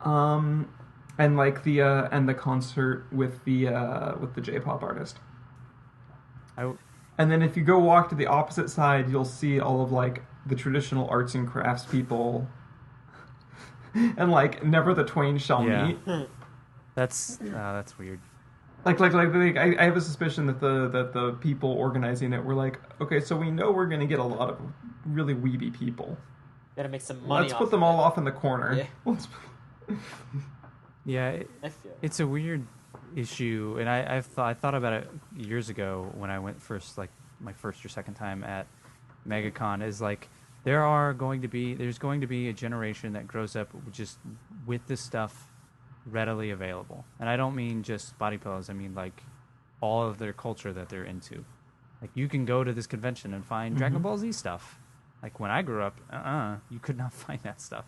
Speaker 2: And like the concert with the J-pop artist. And then if you go walk to the opposite side, you'll see all of like the traditional arts and crafts people. And like never the twain shall meet.
Speaker 3: That's weird.
Speaker 2: Like I have a suspicion that the people organizing it were like, okay, so we know we're gonna get a lot of really weeby people.
Speaker 1: Gotta make some money.
Speaker 2: Let's put them all off in the corner.
Speaker 3: Yeah, it's a weird issue, and I thought about it years ago when I went like my first or second time at Megacon. Is like there's going to be a generation that grows up just with this stuff readily available, and I don't mean just body pillows. I mean like all of their culture that they're into. Like you can go to this convention and find Dragon Ball Z stuff. Like when I grew up, you could not find that stuff.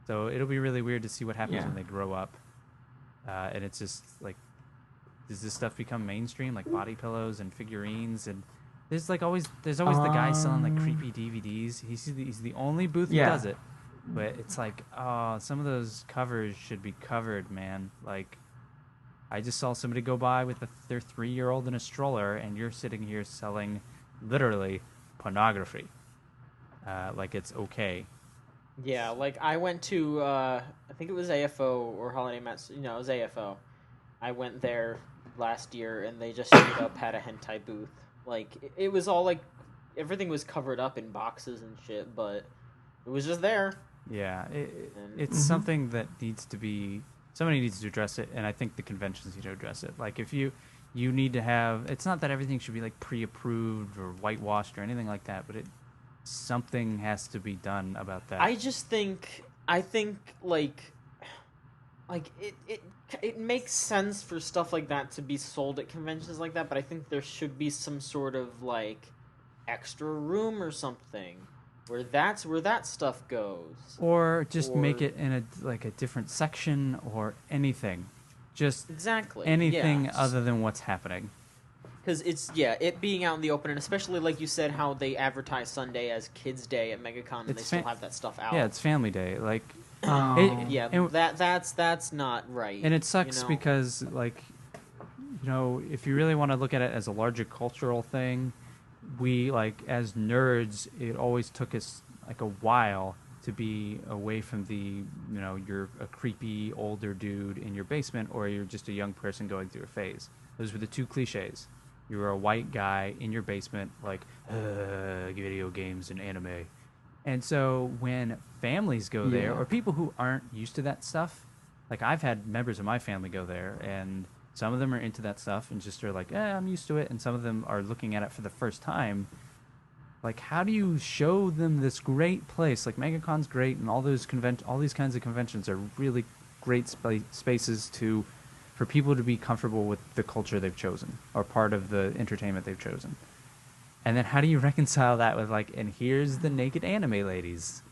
Speaker 3: So it'll be really weird to see what happens when they grow up. And it's just like, does this stuff become mainstream, like body pillows and figurines? And there's always the guy selling like creepy DVDs. He's the only booth who does it. But it's like, some of those covers should be covered, man. Like, I just saw somebody go by with their 3-year-old in a stroller, and you're sitting here selling literally pornography. Like it's okay.
Speaker 1: Yeah, like I went to, I think it was AFO or Holiday Mats. It was AFO. I went there last year, and they just straight up had a hentai booth. Like, it was all like, everything was covered up in boxes and shit, but it was just there.
Speaker 3: Yeah, it's something that somebody needs to address it, and I think the conventions need to address it. Like, if you need to have, it's not that everything should be like pre-approved or whitewashed or anything like that, but something has to be done about that.
Speaker 1: I think it makes sense for stuff like that to be sold at conventions like that, but I think there should be some sort of like extra room or something where that stuff goes.
Speaker 3: Or just make it in a different section or anything. Just
Speaker 1: exactly
Speaker 3: anything other than what's happening.
Speaker 1: Because it being out in the open, and especially like you said, how they advertise Sunday as Kids Day at Megacon, and they still have that stuff out.
Speaker 3: Yeah, it's Family Day. Like,
Speaker 1: that's not right.
Speaker 3: And it sucks because, like, if you really want to look at it as a larger cultural thing, we, like, as nerds, it always took us like a while to be away from you're a creepy older dude in your basement, or you're just a young person going through a phase. Those were the two cliches. You were a white guy in your basement, like, video games and anime. And so when families go there, or people who aren't used to that stuff, like I've had members of my family go there, and some of them are into that stuff and just are like, I'm used to it. And some of them are looking at it for the first time. Like, how do you show them this great place? Like, MegaCon's great, and all these kinds of conventions are really great spaces to for people to be comfortable with the culture they've chosen or part of the entertainment they've chosen. And then how do you reconcile that with like, and here's the naked anime ladies,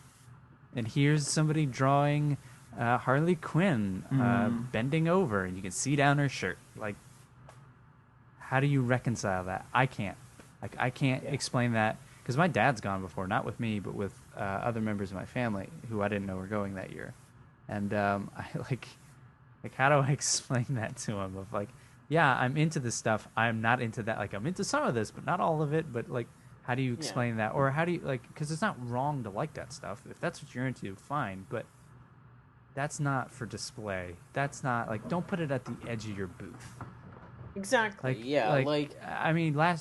Speaker 3: and here's somebody drawing Harley Quinn bending over, and you can see down her shirt. Like, how do you reconcile that? I can't. Like, I can't explain that because my dad's gone before, not with me, but with other members of my family who I didn't know were going that year, and I like how do I explain that to him? Of like, yeah, I'm into this stuff. I'm not into that. Like, I'm into some of this, but not all of it. But like, how do you explain that? Or how do you like? Because it's not wrong to like that stuff. If that's what you're into, fine. But that's not for display. That's not like. Don't put it at the edge of your booth.
Speaker 1: Exactly.
Speaker 3: Like,
Speaker 1: yeah. Like
Speaker 3: I mean, I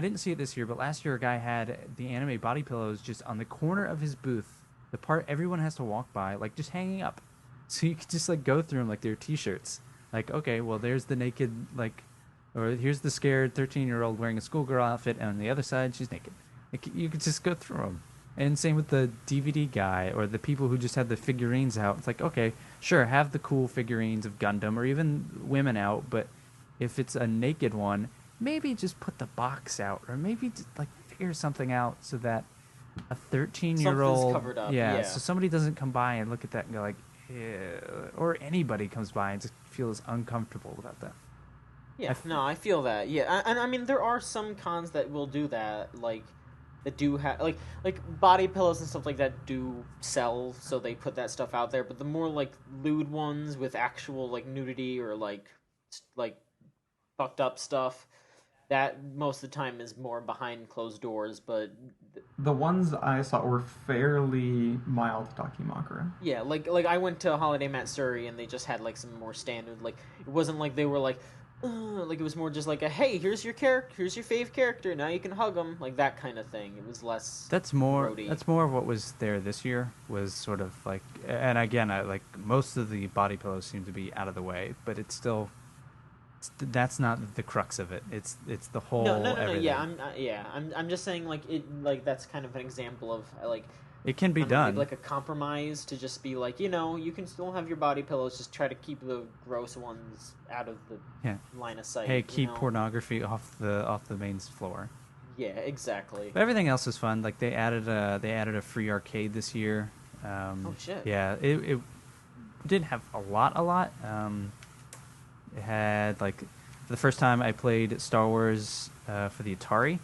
Speaker 3: didn't see it this year, but last year a guy had the anime body pillows just on the corner of his booth, the part everyone has to walk by, like just hanging up, so you could just like go through them like they're t-shirts. Like, okay, well, there's the naked, like, or here's the scared 13-year-old wearing a schoolgirl outfit, and on the other side she's naked. Like, you could just go through them. And same with the DVD guy or the people who just have the figurines out. It's like, okay, sure, have the cool figurines of Gundam or even women out, but if it's a naked one, maybe just put the box out, or maybe just like figure something out so that a 13-year-old
Speaker 1: something's covered up. Yeah.
Speaker 3: so somebody doesn't come by and look at that and go like, or anybody comes by and just feels uncomfortable about that.
Speaker 1: Yeah, no, I feel that. Yeah, and I mean, there are some cons that will do that, like that do have like body pillows and stuff like that do sell, so they put that stuff out there. But the more like lewd ones with actual like nudity or like fucked up stuff, that most of the time is more behind closed doors. But
Speaker 2: The ones I saw were fairly mild Dakimakura.
Speaker 1: yeah, like I went to Holiday Matsuri and they just had like some more standard, like it wasn't like they were like it was more just like a hey, here's your fave character, now you can hug them, like that kind of thing. It was less
Speaker 3: That's more
Speaker 1: roady.
Speaker 3: That's more of what was there this year, was sort of like, and again, I like most of the body pillows seem to be out of the way, but it's still that's not the crux of it. It's the whole
Speaker 1: no.
Speaker 3: everything.
Speaker 1: Yeah, I'm just saying like it, like that's kind of an example of like
Speaker 3: It can be done.
Speaker 1: like a compromise to just be like, you know, you can still have your body pillows, just try to keep the gross ones out of the line of sight.
Speaker 3: Hey, keep
Speaker 1: you know?
Speaker 3: pornography off the main floor.
Speaker 1: Yeah, exactly.
Speaker 3: But everything else is fun. Like they added a free arcade this year.
Speaker 1: Oh shit.
Speaker 3: Yeah, it didn't have a lot. It had like, for the first time I played Star Wars for the Atari,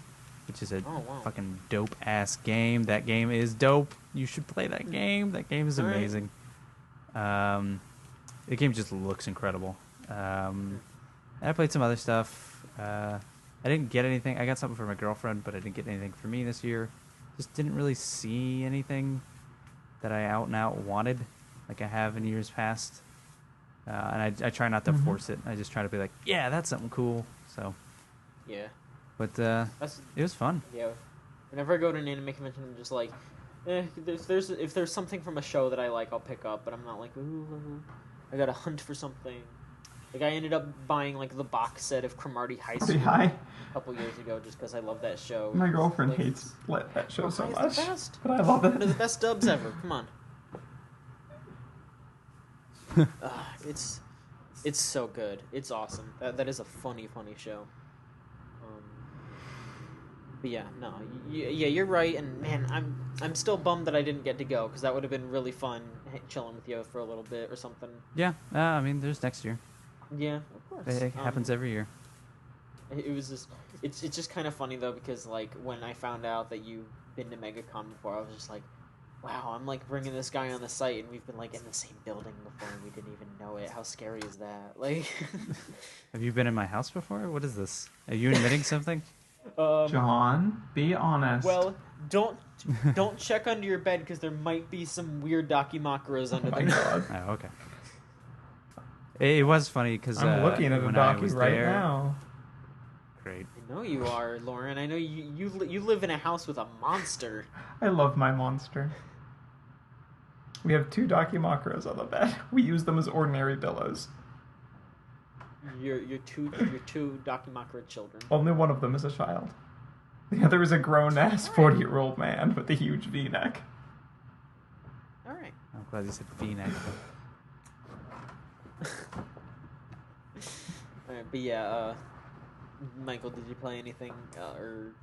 Speaker 3: which is a fucking dope ass game. That game is dope. You should play that game. That game is amazing. The game just looks incredible. And I played some other stuff. I didn't get anything. I got something for my girlfriend, but I didn't get anything for me this year. Just didn't really see anything that I out and out wanted, like I have in years past. And I try not to force it. I just try to be like, yeah, that's something cool. So.
Speaker 1: Yeah.
Speaker 3: But it was fun.
Speaker 1: Yeah. Whenever I go to an anime convention, I'm just like, if there's something from a show that I like, I'll pick up. But I'm not like, ooh, I gotta hunt for something. Like I ended up buying like the box set of Cromartie High School a couple years ago just because I love that show.
Speaker 2: My girlfriend hates that show so much,
Speaker 1: it's the best.
Speaker 2: but I love it.
Speaker 1: One of the best dubs ever. Come on. It's so good. It's awesome. That is a funny show. But yeah, no, yeah, you're right. And man, I'm still bummed that I didn't get to go because that would have been really fun, chilling with you for a little bit or something.
Speaker 3: Yeah, I mean, there's next year.
Speaker 1: Yeah, of course.
Speaker 3: It happens every year.
Speaker 1: It was just, it's just kind of funny though because like when I found out that you've been to Megacon before, I was just like, wow, I'm like bringing this guy on the site and we've been like in the same building before and we didn't even know it. How scary is that? Like,
Speaker 3: have you been in my house before? What is this? Are you admitting something?
Speaker 2: John, be honest.
Speaker 1: Well, don't check under your bed because there might be some weird Dakimakuras under there.
Speaker 2: God.
Speaker 3: Oh, okay. It was funny because
Speaker 2: I'm looking at a Daki right
Speaker 3: there,
Speaker 2: now.
Speaker 3: Great.
Speaker 1: I know you are, Lauren. I know you live in a house with a monster.
Speaker 2: I love my monster. We have 2 Dakimakuras on the bed. We use them as ordinary pillows.
Speaker 1: Your two Dakimakura children.
Speaker 2: Only one of them is a child. The other is a grown-ass 40-year-old man with a huge V-neck.
Speaker 1: All right.
Speaker 3: I'm glad you said V-neck.
Speaker 1: Alright, but yeah, Michael, did you play anything or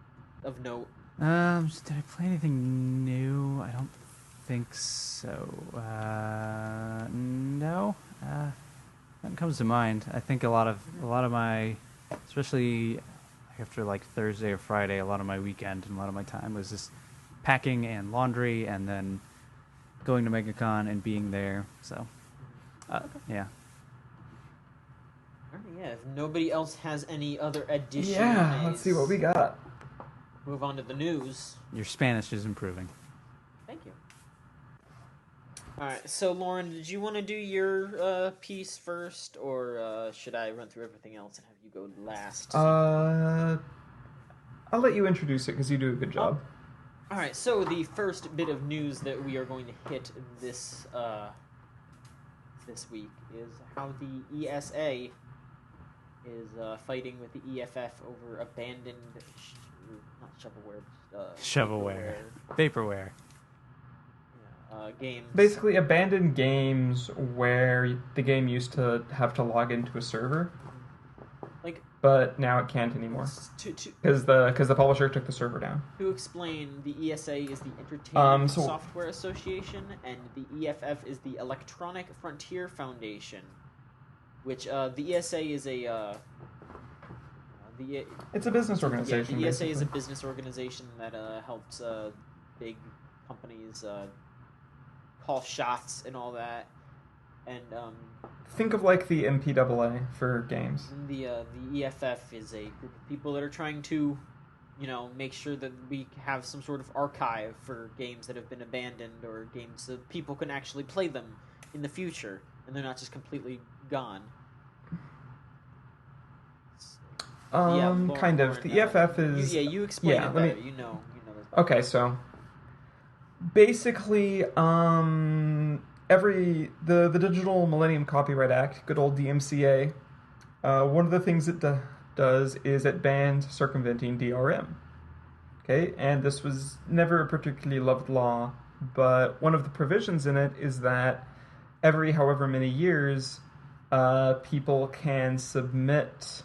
Speaker 1: of note?
Speaker 3: Did I play anything new? I don't think so. No. Nothing comes to mind. I think a lot of my, especially after like Thursday or Friday, a lot of my weekend and a lot of my time was just packing and laundry, and then going to Megacon and being there. So, yeah.
Speaker 1: Alright, yeah, if nobody else has any other additions,
Speaker 2: Yeah, let's see what we got.
Speaker 1: move on to the news.
Speaker 3: Your Spanish is improving.
Speaker 1: Thank you. Alright, so Lauren, did you want to do your piece first, or should I run through everything else and have you go last?
Speaker 2: I'll let you introduce it because you do a good job.
Speaker 1: Alright, so the first bit of news that we are going to hit this week is how the ESA is fighting with the EFF over abandoned, not shovelware,
Speaker 3: Shovelware. Vaporware.
Speaker 1: Games.
Speaker 2: Basically, abandoned games where the game used to have to log into a server,
Speaker 1: Like,
Speaker 2: but now it can't anymore
Speaker 1: to
Speaker 2: because the publisher took the server down.
Speaker 1: To explain, the ESA is the Entertainment
Speaker 2: So-
Speaker 1: Software Association, and the EFF is the Electronic Frontier Foundation, which the ESA is a
Speaker 2: It's a business organization.
Speaker 1: Yeah, the ESA is a
Speaker 2: basically.
Speaker 1: business organization that helps big companies call shots and all that, and
Speaker 2: Think of like the MPAA for games.
Speaker 1: the EFF is a group of people that are trying to, make sure that we have some sort of archive for games that have been abandoned or games that people can actually play them in the future, and they're not just completely gone.
Speaker 2: Kind of. The EFF is.
Speaker 1: You explain
Speaker 2: yeah,
Speaker 1: it
Speaker 2: let me-
Speaker 1: better. You know.
Speaker 2: Okay, so basically, the Digital Millennium Copyright Act, good old DMCA, one of the things it does is it bans circumventing DRM. Okay, and this was never a particularly loved law, but one of the provisions in it is that every however many years, people can submit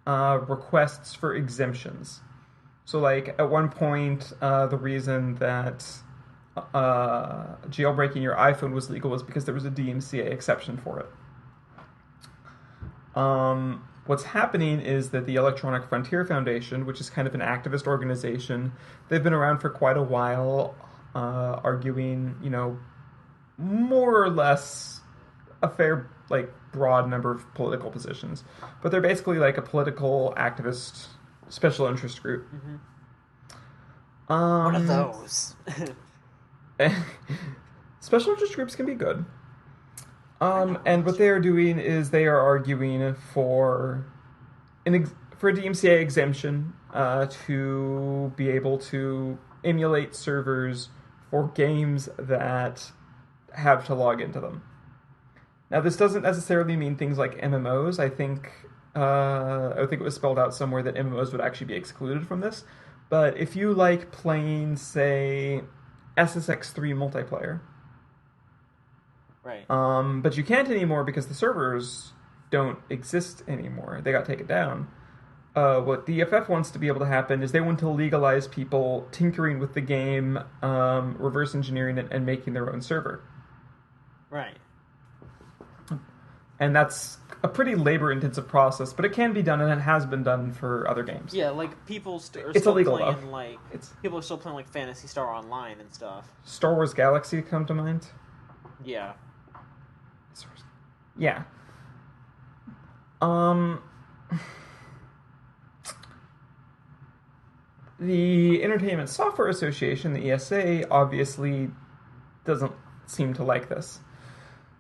Speaker 2: requests for exemptions. So, like, at one point, the reason that jailbreaking your iPhone was legal was because there was a DMCA exception for it. What's happening is that the Electronic Frontier Foundation, which is kind of an activist organization, they've been around for quite a while, arguing, more or less a fair, broad number of political positions. But they're basically like a political activist special interest group.
Speaker 1: Mm-hmm. One of those.
Speaker 2: Special interest groups can be good. And what they are doing is they are arguing for a DMCA exemption to be able to emulate servers for games that have to log into them. Now, this doesn't necessarily mean things like MMOs. I think it was spelled out somewhere that MMOs would actually be excluded from this. But if you like playing, say, SSX3 multiplayer,
Speaker 1: Right.
Speaker 2: but you can't anymore because the servers don't exist anymore. They got taken down. What the EFF wants to be able to happen is they want to legalize people tinkering with the game, reverse engineering it, and making their own server.
Speaker 1: Right.
Speaker 2: And that's a pretty labor-intensive process, but it can be done, and it has been done for other games.
Speaker 1: Yeah, like people are
Speaker 2: It's
Speaker 1: still
Speaker 2: illegal,
Speaker 1: playing
Speaker 2: though.
Speaker 1: people are still playing like Phantasy Star Online and stuff.
Speaker 2: Star Wars Galaxy come to mind?
Speaker 1: Yeah.
Speaker 2: Yeah. The Entertainment Software Association, the ESA, obviously doesn't seem to like this.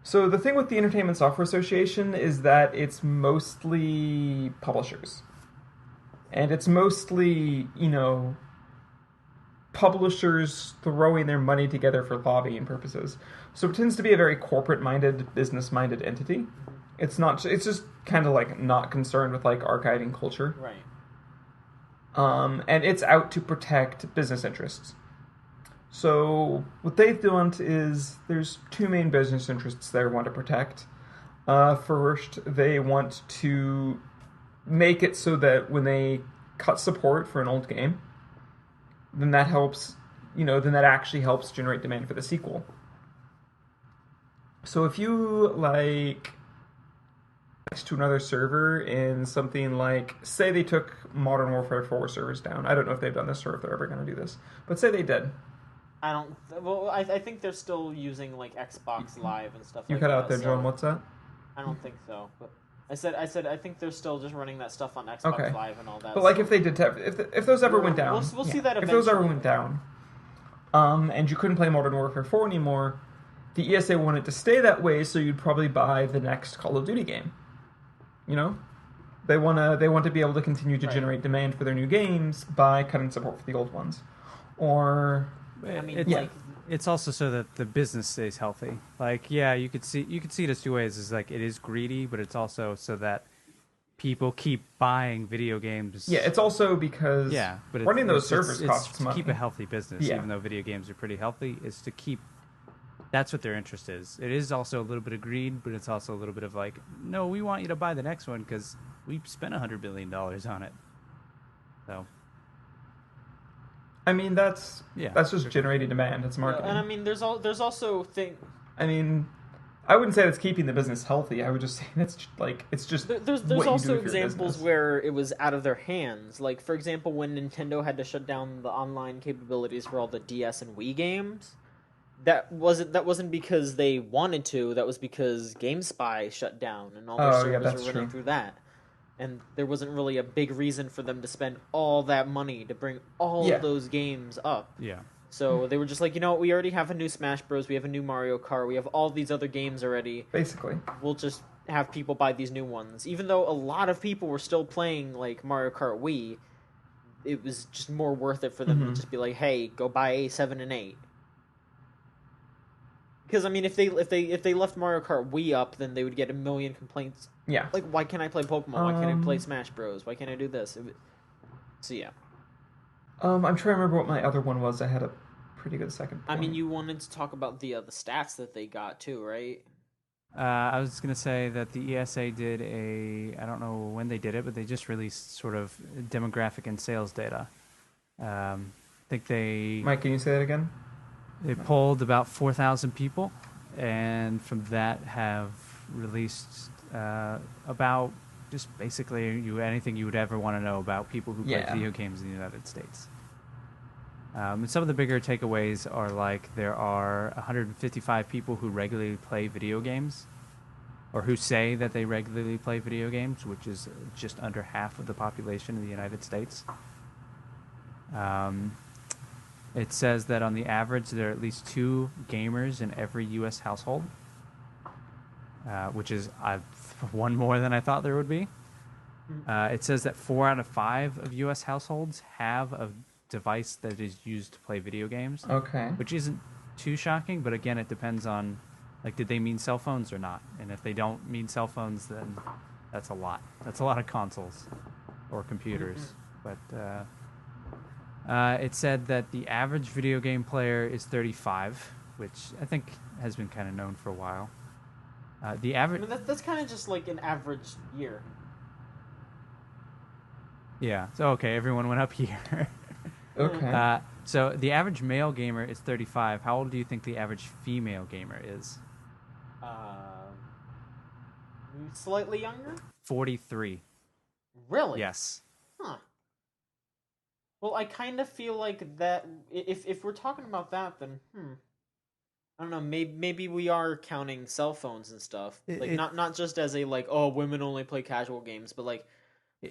Speaker 2: So the thing with the Entertainment Software Association is that it's mostly publishers. And it's mostly, publishers throwing their money together for lobbying purposes. So it tends to be a very corporate-minded, business-minded entity. It's just kind of like not concerned with like archiving culture.
Speaker 1: Right.
Speaker 2: And it's out to protect business interests. So what they've done is there's two main business interests they want to protect. First, they want to make it so that when they cut support for an old game, then that helps, then that actually helps generate demand for the sequel. So if you, next to another server in something like, say they took Modern Warfare 4 servers down. I don't know if they've done this or if they're ever going to do this, but say they did.
Speaker 1: I think they're still using like Xbox Live and stuff.
Speaker 2: You
Speaker 1: like
Speaker 2: cut
Speaker 1: that,
Speaker 2: out there,
Speaker 1: so
Speaker 2: John. What's that?
Speaker 1: I don't think so. But I said I think they're still just running that stuff on Xbox Live and all that.
Speaker 2: But like if they did, if those ever went down,
Speaker 1: we'll see that
Speaker 2: if
Speaker 1: eventually.
Speaker 2: those ever went down, and you couldn't play Modern Warfare 4 anymore, the ESA wanted to stay that way, so you'd probably buy the next Call of Duty game. They want to be able to continue to generate demand for their new games by cutting support for the old ones, or
Speaker 3: it's also so that the business stays healthy. Like, you could see it as two ways. It's like it is greedy, but it's also so that people keep buying video games.
Speaker 2: Yeah, it's also because
Speaker 3: but
Speaker 2: running those servers costs
Speaker 3: to
Speaker 2: money.
Speaker 3: Keep a healthy business, even though video games are pretty healthy, is to keep. That's what their interest is. It is also a little bit of greed, but it's also a little bit of like, no, we want you to buy the next one because we spent $100 billion on it. So.
Speaker 2: I mean, that's just generating demand. It's marketing.
Speaker 1: And I mean, there's also thing.
Speaker 2: I mean, I wouldn't say that's keeping the business healthy. I would just say that's it's just.
Speaker 1: There's also examples where it was out of their hands. Like, for example, when Nintendo had to shut down the online capabilities for all the DS and Wii games. That wasn't because they wanted to. That was because GameSpy shut down and all their servers were running through that. And there wasn't really a big reason for them to spend all that money to bring all of those games up.
Speaker 3: Yeah.
Speaker 1: So they were just like, we already have a new Smash Bros. We have a new Mario Kart. We have all these other games already.
Speaker 2: Basically.
Speaker 1: We'll just have people buy these new ones. Even though a lot of people were still playing like Mario Kart Wii, it was just more worth it for them to just be like, hey, go buy A7 and 8. Because I mean, if they left Mario Kart Wii up, then they would get a million complaints.
Speaker 2: Yeah.
Speaker 1: Like, why can't I play Pokemon? Why can't I play Smash Bros? Why can't I do this? So yeah.
Speaker 2: I'm trying to remember what my other one was. I had a pretty good second point.
Speaker 1: I mean, you wanted to talk about the stats that they got too, right?
Speaker 3: I was gonna say that the ESA did I don't know when they did it, but they just released sort of demographic and sales data. I think they.
Speaker 2: Mike, can you say that again?
Speaker 3: They polled about 4,000 people, and from that have released about just basically anything you would ever want to know about people who play video games in the United States. And some of the bigger takeaways are like there are 155 people who regularly play video games, or who say that they regularly play video games, which is just under half of the population in the United States. It says that on the average, there are at least 2 gamers in every U.S. household, which is one more than I thought there would be. It says that 4 out of 5 of U.S. households have a device that is used to play video games.
Speaker 2: Okay.
Speaker 3: Which isn't too shocking, but again, it depends on, like, did they mean cell phones or not? And if they don't mean cell phones, then that's a lot. That's a lot of consoles or computers. But it said that the average video game player is 35, which I think has been kind of known for a while. The average.
Speaker 1: I mean, that's kind of just like an average year.
Speaker 3: Yeah. So okay, everyone went up here.
Speaker 2: Okay.
Speaker 3: So the average male gamer is 35. How old do you think the average female gamer is?
Speaker 1: Slightly younger?
Speaker 3: 43.
Speaker 1: Really?
Speaker 3: Yes.
Speaker 1: Huh. Well, I kind of feel like that. If we're talking about that, then I don't know. Maybe we are counting cell phones and stuff. Like not just as a like, oh, women only play casual games, but like.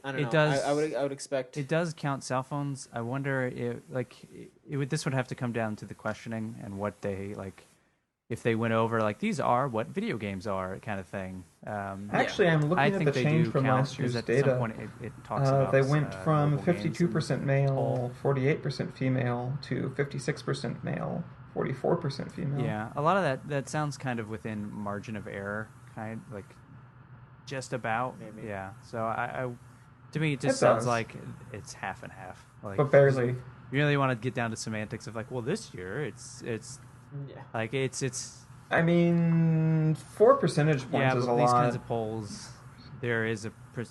Speaker 1: I don't know.
Speaker 3: Does,
Speaker 1: I would expect
Speaker 3: it does count cell phones. I wonder if this would have to come down to the questioning and what they like, if they went over like these are what video games are kind of thing.
Speaker 2: Actually, I'm looking at the change from last year's data.
Speaker 3: Some point it talks about
Speaker 2: they went from 52% male, 48% female to 56% male, 44% female.
Speaker 3: Yeah, a lot of that sounds kind of within margin of error, kind of like just about. Maybe. Yeah. So I to me, it just sounds like it's half and half. Like,
Speaker 2: but barely.
Speaker 3: You really want to get down to semantics of like, well, this year it's like it's
Speaker 2: I mean, 4 percentage points
Speaker 3: Yeah,
Speaker 2: is
Speaker 3: but
Speaker 2: a
Speaker 3: these
Speaker 2: lot.
Speaker 3: kinds of polls, there is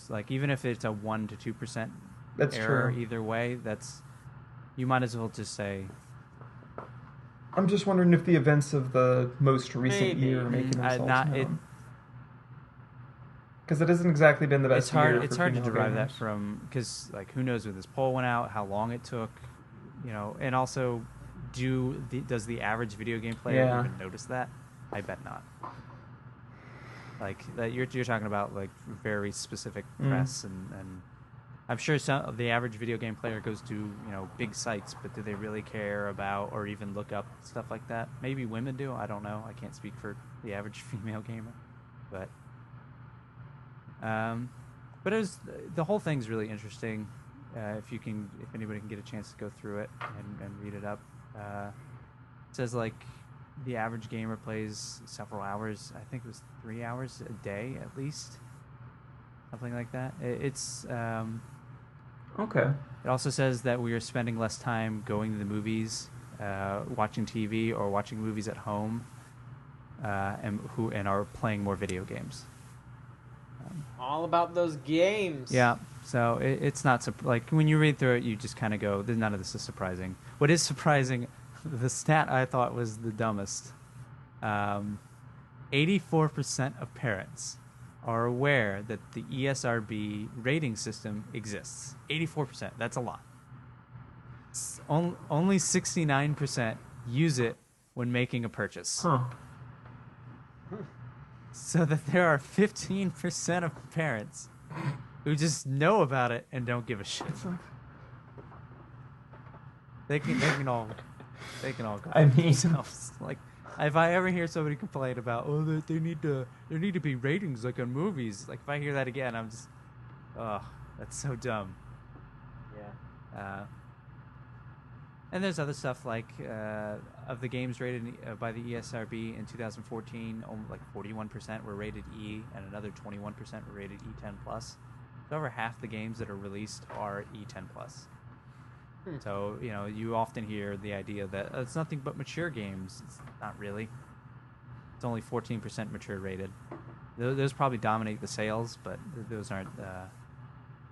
Speaker 3: like even if it's a 1 to 2%
Speaker 2: That's
Speaker 3: error
Speaker 2: true.
Speaker 3: either way, you might as well just say
Speaker 2: I'm just wondering if the events of the most recent
Speaker 1: Maybe.
Speaker 2: year are making themselves
Speaker 3: not it.
Speaker 2: known. Because it hasn't exactly been the best
Speaker 3: It's hard.
Speaker 2: year
Speaker 3: It's
Speaker 2: for
Speaker 3: hard to
Speaker 2: female
Speaker 3: derive
Speaker 2: gamers.
Speaker 3: that from because like who knows when this poll went out, how long it took, and also does the average video game player
Speaker 2: Yeah.
Speaker 3: even notice that? I bet not. Like that you're talking about like very specific press and I'm sure the average video game player goes to big sites, but do they really care about or even look up stuff like that? Maybe women do. I don't know. I can't speak for the average female gamer, but the whole thing's really interesting. If anybody can get a chance to go through it and read it up, it says like the average gamer plays several hours. I think it was 3 hours a day at least, something like that. It's
Speaker 2: Okay.
Speaker 3: It also says that we are spending less time going to the movies, watching TV, or watching movies at home, and are playing more video games.
Speaker 1: All about those games.
Speaker 3: Yeah, so it's not like when you read through it, you just kind of go, none of this is surprising. What is surprising, the stat I thought was the dumbest. 84% of parents are aware that the ESRB rating system exists. 84%. That's a lot. Only 69% use it when making a purchase.
Speaker 2: Huh.
Speaker 3: So that there are 15% of parents who just know about it and don't give a shit. They can all go
Speaker 2: I mean-
Speaker 3: themselves. Like if I ever hear somebody complain about there need to be ratings like on movies, like if I hear that again, I'm just that's so dumb.
Speaker 1: Yeah.
Speaker 3: And there's other stuff like of the games rated by the ESRB in 2014, only like 41% were rated E, and another 21% were rated E10 plus. So over half the games that are released are E10 plus. So you often hear the idea that it's nothing but mature games. It's not really. It's only 14% mature rated. Those probably dominate the sales, but those aren't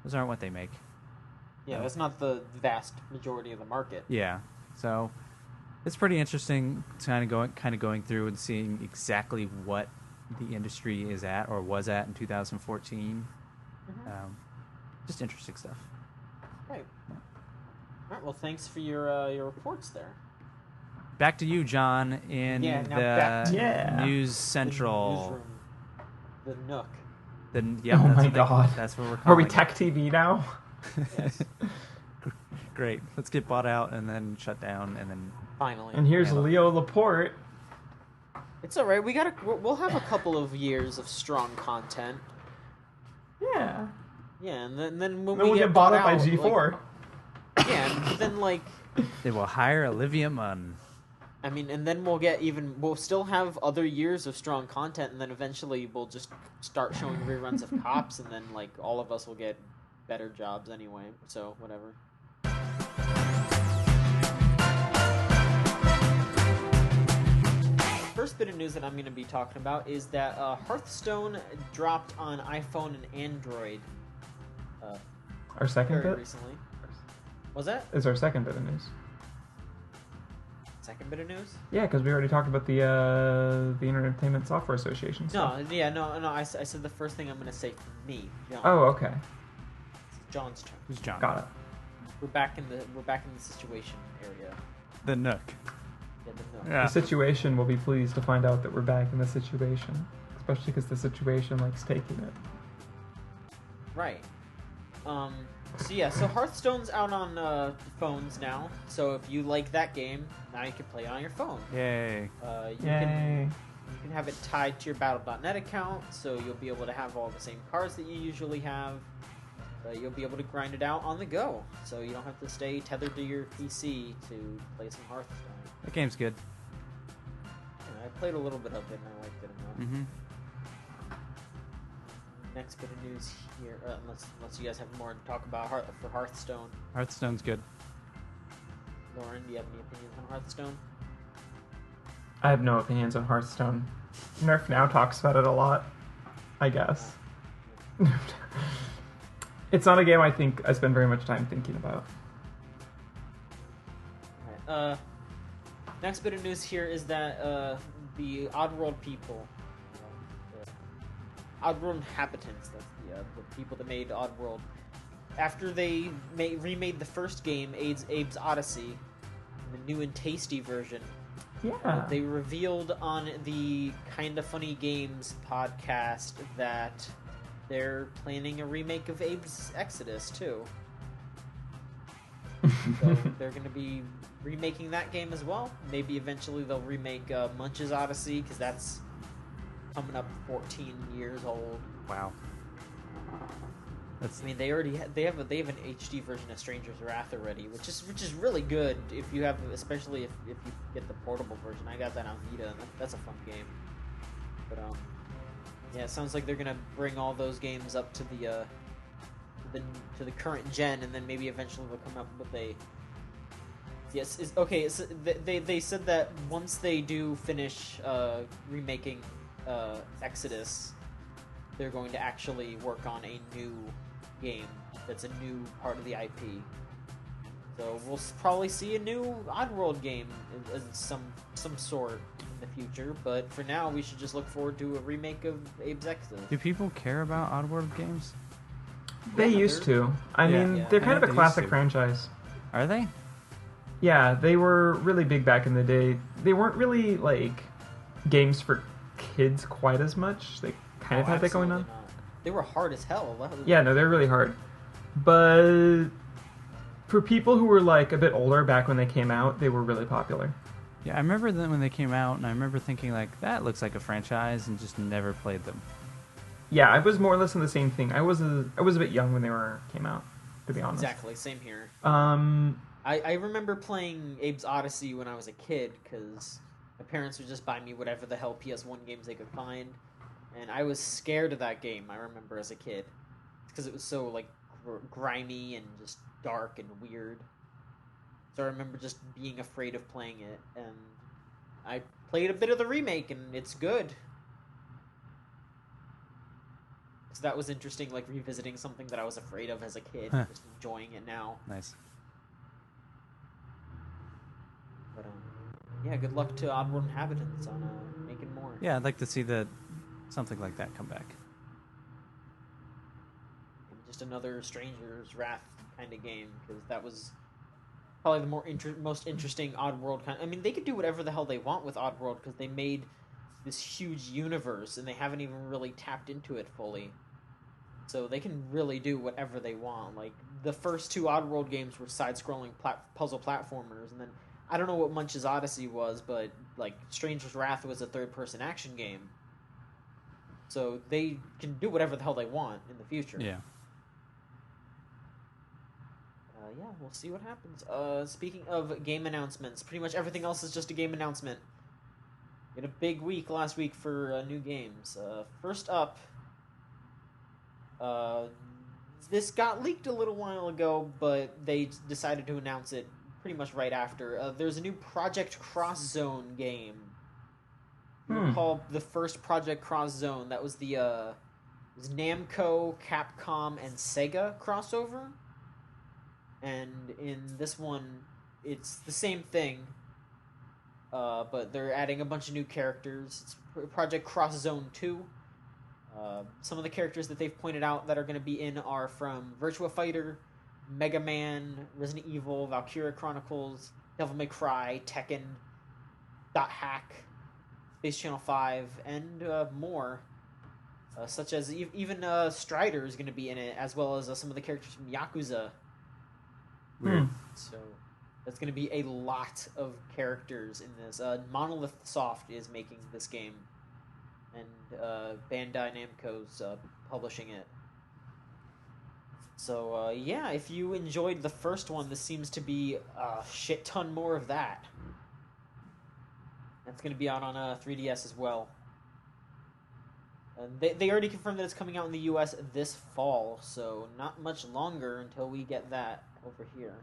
Speaker 3: what they make.
Speaker 1: Yeah, that's not the vast majority of the market.
Speaker 3: Yeah, so it's pretty interesting kind of going through and seeing exactly what the industry is at or was at in 2014. Just interesting stuff.
Speaker 1: Right. All right. Well, thanks for your reports there.
Speaker 3: Back to you, John, in
Speaker 2: Yeah.
Speaker 3: News Central.
Speaker 1: The newsroom. The Nook.
Speaker 2: Oh my God.
Speaker 3: That's what we're
Speaker 2: Are
Speaker 3: calling
Speaker 2: we
Speaker 3: it.
Speaker 2: Tech TV now?
Speaker 1: Yes.
Speaker 3: Great. Let's get bought out and then shut down and then.
Speaker 1: Finally.
Speaker 2: And here's
Speaker 3: Yeah.
Speaker 2: Leo Laporte.
Speaker 1: It's all right. We'll have a couple of years of strong content.
Speaker 2: Yeah.
Speaker 1: Yeah, and then when
Speaker 2: Then
Speaker 1: we
Speaker 2: we'll
Speaker 1: get
Speaker 2: get bought up by
Speaker 1: out,
Speaker 2: G4.
Speaker 1: Yeah, and then
Speaker 3: They will hire Olivia Munn.
Speaker 1: I mean, and then we'll still have other years of strong content, and then eventually we'll just start showing reruns of Cops, and then all of us will get better jobs anyway. So whatever. First bit of news that I'm going to be talking about is that Hearthstone dropped on iPhone and Android
Speaker 2: Our second
Speaker 1: very
Speaker 2: bit
Speaker 1: recently. Was that
Speaker 2: is our second bit of news.
Speaker 1: second bit of news?
Speaker 2: Yeah, because we already talked about the Entertainment Software Association stuff.
Speaker 1: No. I said the first thing I'm going to say for me, John.
Speaker 2: Oh, okay.
Speaker 1: It's John's turn.
Speaker 3: Who's John?
Speaker 2: Got it.
Speaker 1: We're back in the situation area.
Speaker 3: The Nook.
Speaker 1: Yeah, the Nook.
Speaker 3: Yeah.
Speaker 2: The situation will be pleased to find out that we're back in the situation, especially because the situation likes taking it.
Speaker 1: Right. So Hearthstone's out on phones now. So if you like that game, now you can play it on your phone.
Speaker 3: Yay.
Speaker 1: You
Speaker 2: Yay.
Speaker 1: can have it tied to your Battle.net account, so you'll be able to have all the same cards that you usually have. You'll be able to grind it out on the go, so you don't have to stay tethered to your PC to play some Hearthstone.
Speaker 3: That game's good.
Speaker 1: I played a little bit of it and I liked it enough.
Speaker 3: Mm-hmm.
Speaker 1: Next bit of news here, unless you guys have more to talk about for Hearthstone.
Speaker 3: Hearthstone's good.
Speaker 1: Lauren, do you have any opinions on Hearthstone?
Speaker 2: I have no opinions on Hearthstone. Nerf now talks about it a lot, I guess. It's not a game I think I spend very much time thinking about.
Speaker 1: Alright, next bit of news here is that the Oddworld people, the Oddworld inhabitants, that's the people that made Oddworld, after they remade the first game, Abe's Odyssey, the new and tasty version, they revealed on the Kinda Funny Games podcast that they're planning a remake of Abe's Exodus too. So they're going to be remaking that game as well. Maybe eventually they'll remake Munch's Odyssey, because that's coming up 14 years old.
Speaker 3: Wow.
Speaker 1: I mean, they have an HD version of Stranger's Wrath already, which is really good if you have, especially if you get the portable version. I got that on Vita, and that's a fun game. But yeah, it sounds like they're gonna bring all those games up to the current gen, and then maybe eventually they'll come up with a. Yes, okay. So they said that once they do finish remaking Exodus, they're going to actually work on a new game that's a new part of the IP. So we'll probably see a new Oddworld game in some sort in the future. But for now, we should just look forward to a remake of Abe's Exodus.
Speaker 3: Do people care about Oddworld games?
Speaker 2: They used to. I mean, they're kind of a classic franchise.
Speaker 3: Are they?
Speaker 2: Yeah, they were really big back in the day. They weren't really, like, games for kids quite as much. They kind of had that going on.
Speaker 1: Not. They were hard as hell.
Speaker 2: Yeah, no, they're really hard. But for people who were, like, a bit older back when they came out, they were really popular.
Speaker 3: Yeah, I remember them when they came out, and I remember thinking, like, that looks like a franchise, and just never played them.
Speaker 2: Yeah, I was more or less in the same thing. I was a bit young when they came out, to be honest.
Speaker 1: Exactly, same here. I remember playing Abe's Odyssey when I was a kid, because my parents would just buy me whatever the hell PS1 games they could find, and I was scared of that game, I remember, as a kid, because it was so, like, grimy and just dark and weird. So I remember just being afraid of playing it, and I played a bit of the remake, and it's good. So that was interesting, like, revisiting something that I was afraid of as a kid, just enjoying it now.
Speaker 3: Nice.
Speaker 1: But, yeah, good luck to Oddworld inhabitants on making more.
Speaker 3: Yeah, I'd like to see something like that come back.
Speaker 1: And just another Stranger's Wrath kind of game, because that was probably the most interesting Oddworld kind. I mean, they could do whatever the hell they want with Oddworld, because they made this huge universe, and they haven't even really tapped into it fully. So they can really do whatever they want. Like, the first two Oddworld games were side-scrolling puzzle platformers, and then I don't know what Munch's Odyssey was, but, like, Stranger's Wrath was a third-person action game. So they can do whatever the hell they want in the future.
Speaker 3: Yeah.
Speaker 1: Yeah, we'll see what happens. Speaking of game announcements, pretty much everything else is just a game announcement. We had a big week last week for new games. First up, this got leaked a little while ago, but they decided to announce it pretty much right after. There's a new Project Cross Zone game. You recall the first Project Cross Zone? That was the was Namco, Capcom, and Sega crossover. And in this one, it's the same thing, but they're adding a bunch of new characters. It's Project Cross Zone 2. Some of the characters that they've pointed out that are going to be in are from Virtua Fighter, Mega Man, Resident Evil, Valkyria Chronicles, Devil May Cry, Tekken, Dot Hack, Space Channel 5, and more. Such as even Strider is going to be in it, as well as some of the characters from Yakuza.
Speaker 3: Weird.
Speaker 1: So that's going to be a lot of characters in this. Monolith Soft is making this game, and Bandai Namco's publishing it. So yeah, if you enjoyed the first one, this seems to be a shit ton more of that. That's going to be out on 3DS as well. They already confirmed that it's coming out in the US this fall, so not much longer until we get that over here.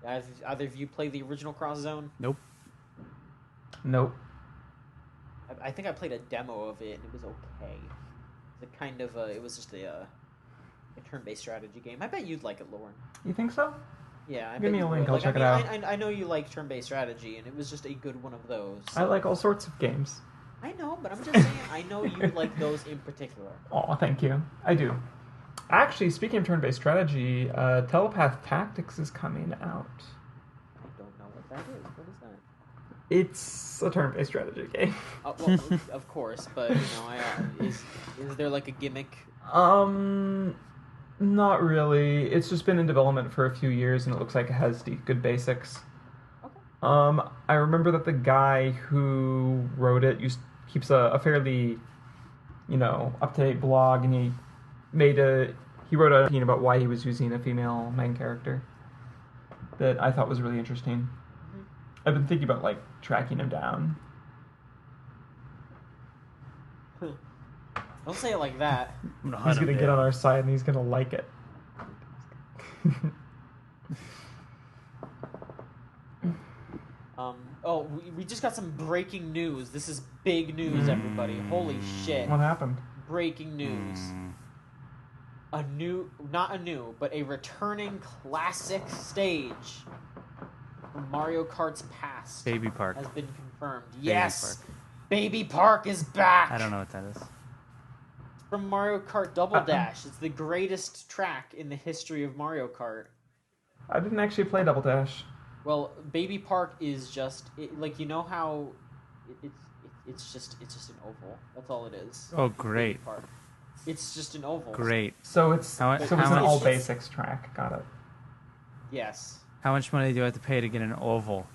Speaker 1: Have either of you played the original Cross Zone?
Speaker 3: Nope.
Speaker 2: Nope.
Speaker 1: I think I played a demo of it and it was okay. It kind of it was just a turn-based strategy game. I bet you'd like it, Lauren.
Speaker 2: You think so?
Speaker 1: Yeah, I
Speaker 2: Give
Speaker 1: bet
Speaker 2: me
Speaker 1: you
Speaker 2: a link,
Speaker 1: would.
Speaker 2: I'll check it out.
Speaker 1: I know you like turn-based strategy, and it was just a good one of those.
Speaker 2: I like all sorts of games.
Speaker 1: I know, but I'm just saying, I know you like those in particular.
Speaker 2: Oh, thank you. I do. Actually, speaking of turn-based strategy, Telepath Tactics is coming out.
Speaker 1: I don't know what that is. What is that?
Speaker 2: It's a turn-based strategy game.
Speaker 1: Well, of course, but is there like a gimmick?
Speaker 2: Not really. It's just been in development for a few years, and it looks like it has good basics.
Speaker 1: Okay.
Speaker 2: I remember that the guy who wrote it keeps a fairly, up-to-date blog, and he wrote a opinion about why he was using a female main character that I thought was really interesting.
Speaker 1: Mm-hmm.
Speaker 2: I've been thinking about tracking him down.
Speaker 1: Don't say it like that.
Speaker 2: He's gonna get on our side and he's gonna like it.
Speaker 1: We just got some breaking news. This is big news, everybody. Holy shit.
Speaker 2: What happened?
Speaker 1: Breaking news. But a returning classic stage from Mario Kart's past.
Speaker 3: Baby Park.
Speaker 1: Has been confirmed.
Speaker 3: Baby
Speaker 1: Yes!
Speaker 3: Park.
Speaker 1: Baby Park is back!
Speaker 3: I don't know what that is.
Speaker 1: It's from Mario Kart Double Dash. It's the greatest track in the history of Mario Kart.
Speaker 2: I didn't actually play Double Dash.
Speaker 1: Well, Baby Park is just how it's just an oval. That's all it is.
Speaker 3: Oh, great!
Speaker 1: Baby Park. It's just an oval.
Speaker 3: Great.
Speaker 2: So it's
Speaker 3: much-
Speaker 2: an all basics track. Got it.
Speaker 1: Yes.
Speaker 3: How much money do I have to pay to get an oval?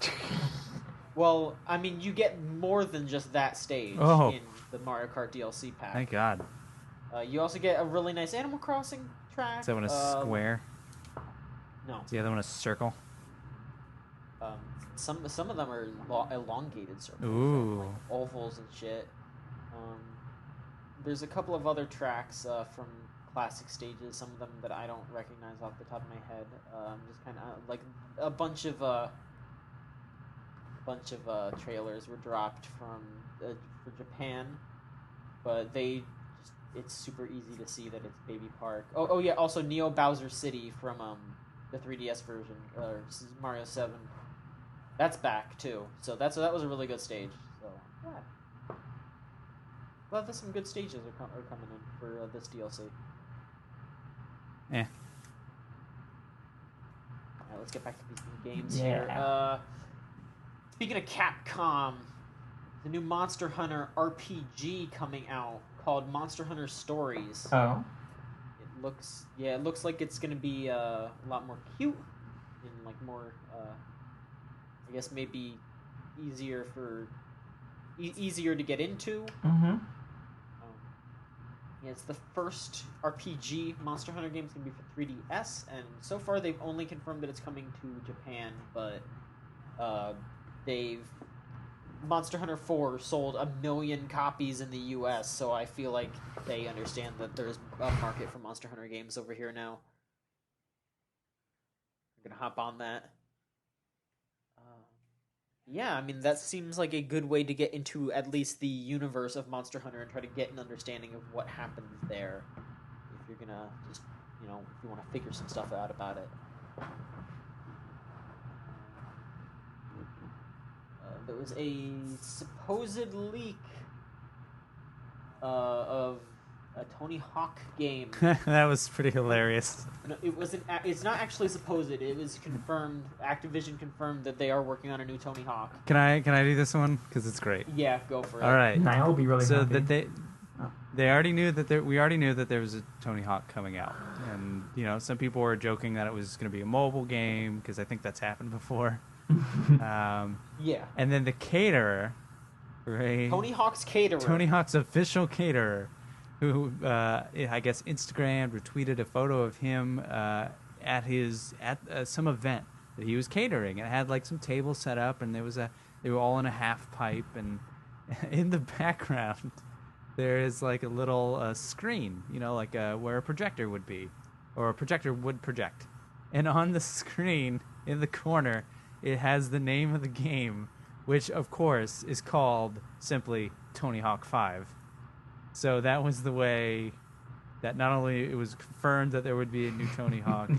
Speaker 1: Well, I mean, you get more than just that stage in the Mario Kart DLC pack.
Speaker 3: Thank God.
Speaker 1: You also get a really nice Animal Crossing track.
Speaker 3: Is that one a square?
Speaker 1: No.
Speaker 3: Is the other one a circle?
Speaker 1: Some of them are elongated circles.
Speaker 3: Ooh.
Speaker 1: Like ovals and shit. There's a couple of other tracks from classic stages. Some of them that I don't recognize off the top of my head. Just kind of like a bunch of trailers were dropped for Japan, but it's super easy to see that it's Baby Park. Oh yeah, also Neo Bowser City from the 3DS version, Mario 7. That's back too. So that was a really good stage. So yeah, glad that some good stages are coming in for this DLC.
Speaker 3: Eh.
Speaker 1: Alright, let's get back to these new games
Speaker 2: Yeah.
Speaker 1: here. Speaking of Capcom, the new Monster Hunter RPG coming out called Monster Hunter Stories.
Speaker 2: Oh.
Speaker 1: It looks like it's gonna be a lot more cute and more I guess maybe easier to get into.
Speaker 2: Mm-hmm.
Speaker 1: Yeah, it's the first RPG Monster Hunter game. It's gonna be for 3DS, and so far they've only confirmed that it's coming to Japan, but Monster Hunter 4 sold 1 million copies in the US, so I feel like they understand that there's a market for Monster Hunter games over here now. I'm gonna hop on that. Yeah, I mean, that seems like a good way to get into at least the universe of Monster Hunter and try to get an understanding of what happens there. If you're gonna just, if you want to figure some stuff out about it. There was a supposed leak of a Tony Hawk game.
Speaker 3: That was pretty hilarious.
Speaker 1: No, it wasn't. It's not actually supposed. It was confirmed. Activision confirmed that they are working on a new Tony Hawk.
Speaker 3: Can I do this one? Because it's great.
Speaker 1: Yeah, go for it.
Speaker 3: All right.
Speaker 2: Niall will be really
Speaker 3: So
Speaker 2: happy.
Speaker 3: that they already knew that we already knew that there was a Tony Hawk coming out, and some people were joking that it was going to be a mobile game because I think that's happened before.
Speaker 1: Yeah.
Speaker 3: And then the caterer, right?
Speaker 1: Tony Hawk's caterer.
Speaker 3: Tony Hawk's official caterer, who I guess Instagrammed or tweeted a photo of him at some event that he was catering, and it had some tables set up, and they were all in a half pipe, and in the background there is a little screen, where a projector would be, or a projector would project, and on the screen in the corner it has the name of the game, which of course is called simply Tony Hawk 5. So that was the way that not only it was confirmed that there would be a new Tony Hawk,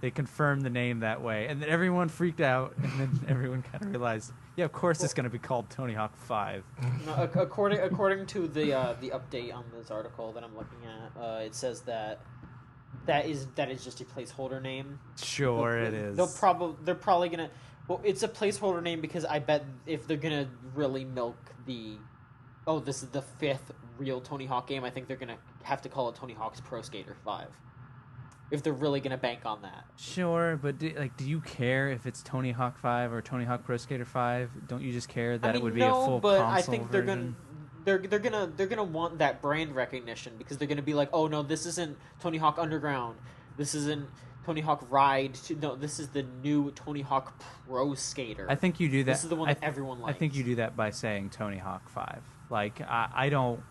Speaker 3: they confirmed the name that way, and then everyone freaked out, and then everyone kind of realized, yeah, of course it's going to be called Tony Hawk 5.
Speaker 1: No, according to the update on this article that I'm looking at, it says that is just a placeholder name.
Speaker 3: Sure, it is.
Speaker 1: They're probably gonna. Well, it's a placeholder name because I bet if they're gonna really milk this is the 5th real Tony Hawk game, I think they're gonna have to call it Tony Hawk's Pro Skater 5. If they're really gonna bank on that.
Speaker 3: Sure, but do you care if it's Tony Hawk 5 or Tony Hawk Pro Skater 5? Don't you just care that it would be a full
Speaker 1: but
Speaker 3: console
Speaker 1: I think
Speaker 3: version?
Speaker 1: they're gonna want that brand recognition because they're gonna be like, oh no, this isn't Tony Hawk Underground, this isn't Tony Hawk Ride. No, this is the new Tony Hawk Pro Skater.
Speaker 3: I think you do that.
Speaker 1: This is the one that everyone likes.
Speaker 3: I think you do that by saying Tony Hawk 5. Like I don't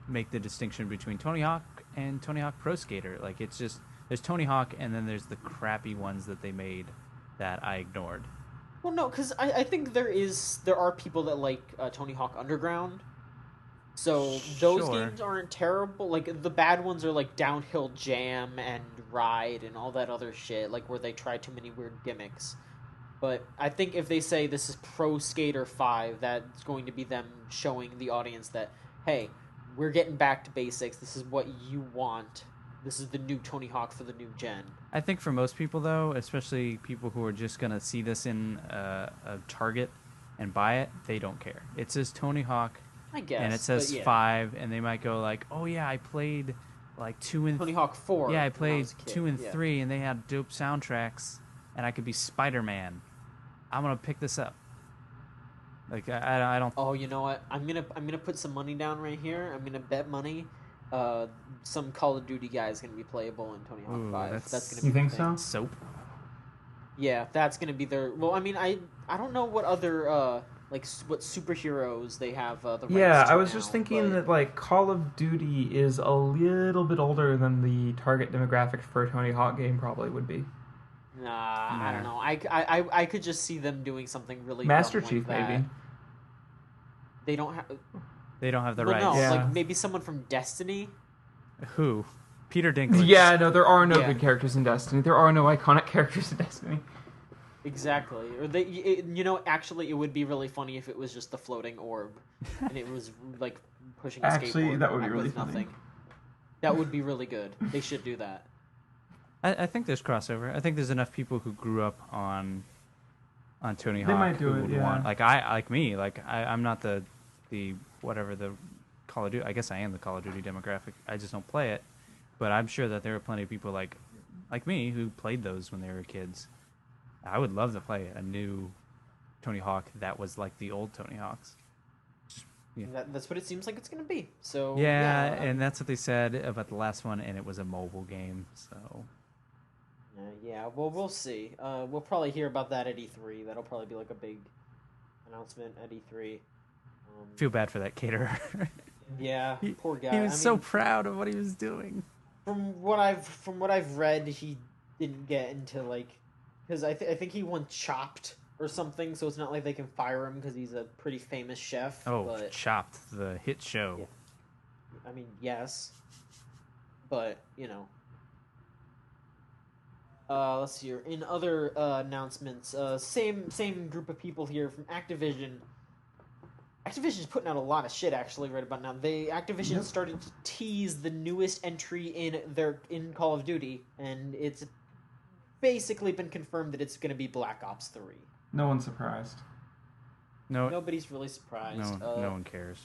Speaker 3: make the distinction between Tony Hawk and Tony Hawk Pro Skater. Like it's just. There's Tony Hawk, and then there's the crappy ones that they made that I ignored.
Speaker 1: Well, no, because I think there are people that like Tony Hawk Underground, so those games aren't terrible. Like the bad ones are like Downhill Jam and Ride and all that other shit, like where they try too many weird gimmicks. But I think if they say this is Pro Skater 5, that's going to be them showing the audience that, hey, we're getting back to basics. This is what you want. This is the new Tony Hawk for the new gen.
Speaker 3: I think for most people, though, especially people who are just going to see this in a Target and buy it, they don't care. It says Tony Hawk,
Speaker 1: I guess,
Speaker 3: and it says 5, and they might go like, oh, yeah, I played like 2 and...
Speaker 1: Tony Hawk 4.
Speaker 3: Yeah, I played 2 and 3, and they had dope soundtracks, and I could be Spider-Man. I'm going to pick this up. Like, I don't...
Speaker 1: Oh, you know what? I'm gonna put some money down right here. I'm going to bet money... some Call of Duty guy is going to be playable in Tony Hawk 5. That's going to be.
Speaker 2: You think so?
Speaker 3: Soap.
Speaker 1: Yeah, that's going to be their. Well, I mean, I don't know what other what superheroes they have. The rights to
Speaker 2: I was
Speaker 1: now,
Speaker 2: just thinking that like Call of Duty is a little bit older than the target demographic for a Tony Hawk game probably would be.
Speaker 1: Nah, I don't know. I could just see them doing something really.
Speaker 2: Master
Speaker 1: dumb
Speaker 2: Chief
Speaker 1: like that.
Speaker 2: maybe.
Speaker 1: They don't have.
Speaker 3: They don't have the
Speaker 1: Well,
Speaker 3: rights.
Speaker 1: no,
Speaker 2: Yeah.
Speaker 1: like maybe someone from Destiny.
Speaker 3: Who? Peter Dinklage.
Speaker 2: Yeah, no, there are no
Speaker 1: Yeah.
Speaker 2: good characters in Destiny. There are no iconic characters in Destiny.
Speaker 1: Exactly. Or actually, it would be really funny if it was just the floating orb, and it was like pushing a
Speaker 2: Actually,
Speaker 1: skateboard
Speaker 2: that would be
Speaker 1: with
Speaker 2: really funny.
Speaker 1: nothing. That would be really good. They should do that.
Speaker 3: I think there's crossover. I think there's enough people who grew up on Tony Hawk.
Speaker 2: They might do
Speaker 3: who
Speaker 2: it,
Speaker 3: would
Speaker 2: yeah.
Speaker 3: want, I'm not the whatever the Call of Duty. I guess I am the Call of Duty demographic. I just don't play it. But I'm sure that there are plenty of people like me who played those when they were kids. I would love to play a new Tony Hawk that was like the old Tony Hawks. Yeah.
Speaker 1: That's what it seems like it's going to be. So
Speaker 3: Yeah, and that's what they said about the last one, and it was a mobile game. So
Speaker 1: yeah. Well, we'll see. We'll probably hear about that at E3. That'll probably be like a big announcement at E3.
Speaker 3: feel bad for that caterer.
Speaker 1: Yeah, poor guy.
Speaker 3: He was so proud of what he was doing.
Speaker 1: From what I've read, he didn't get into because I think he won Chopped or something. So it's not like they can fire him because he's a pretty famous chef.
Speaker 3: Oh,
Speaker 1: but,
Speaker 3: Chopped, the hit show.
Speaker 1: Yeah. I mean, yes, but let's see here. In other announcements, same group of people here from Activision. Activision's putting out a lot of shit actually right about now. Activision started to tease the newest entry in Call of Duty, and it's basically been confirmed that it's going to be Black Ops 3.
Speaker 2: No one's surprised.
Speaker 3: No,
Speaker 1: Nobody's really surprised.
Speaker 3: no one cares.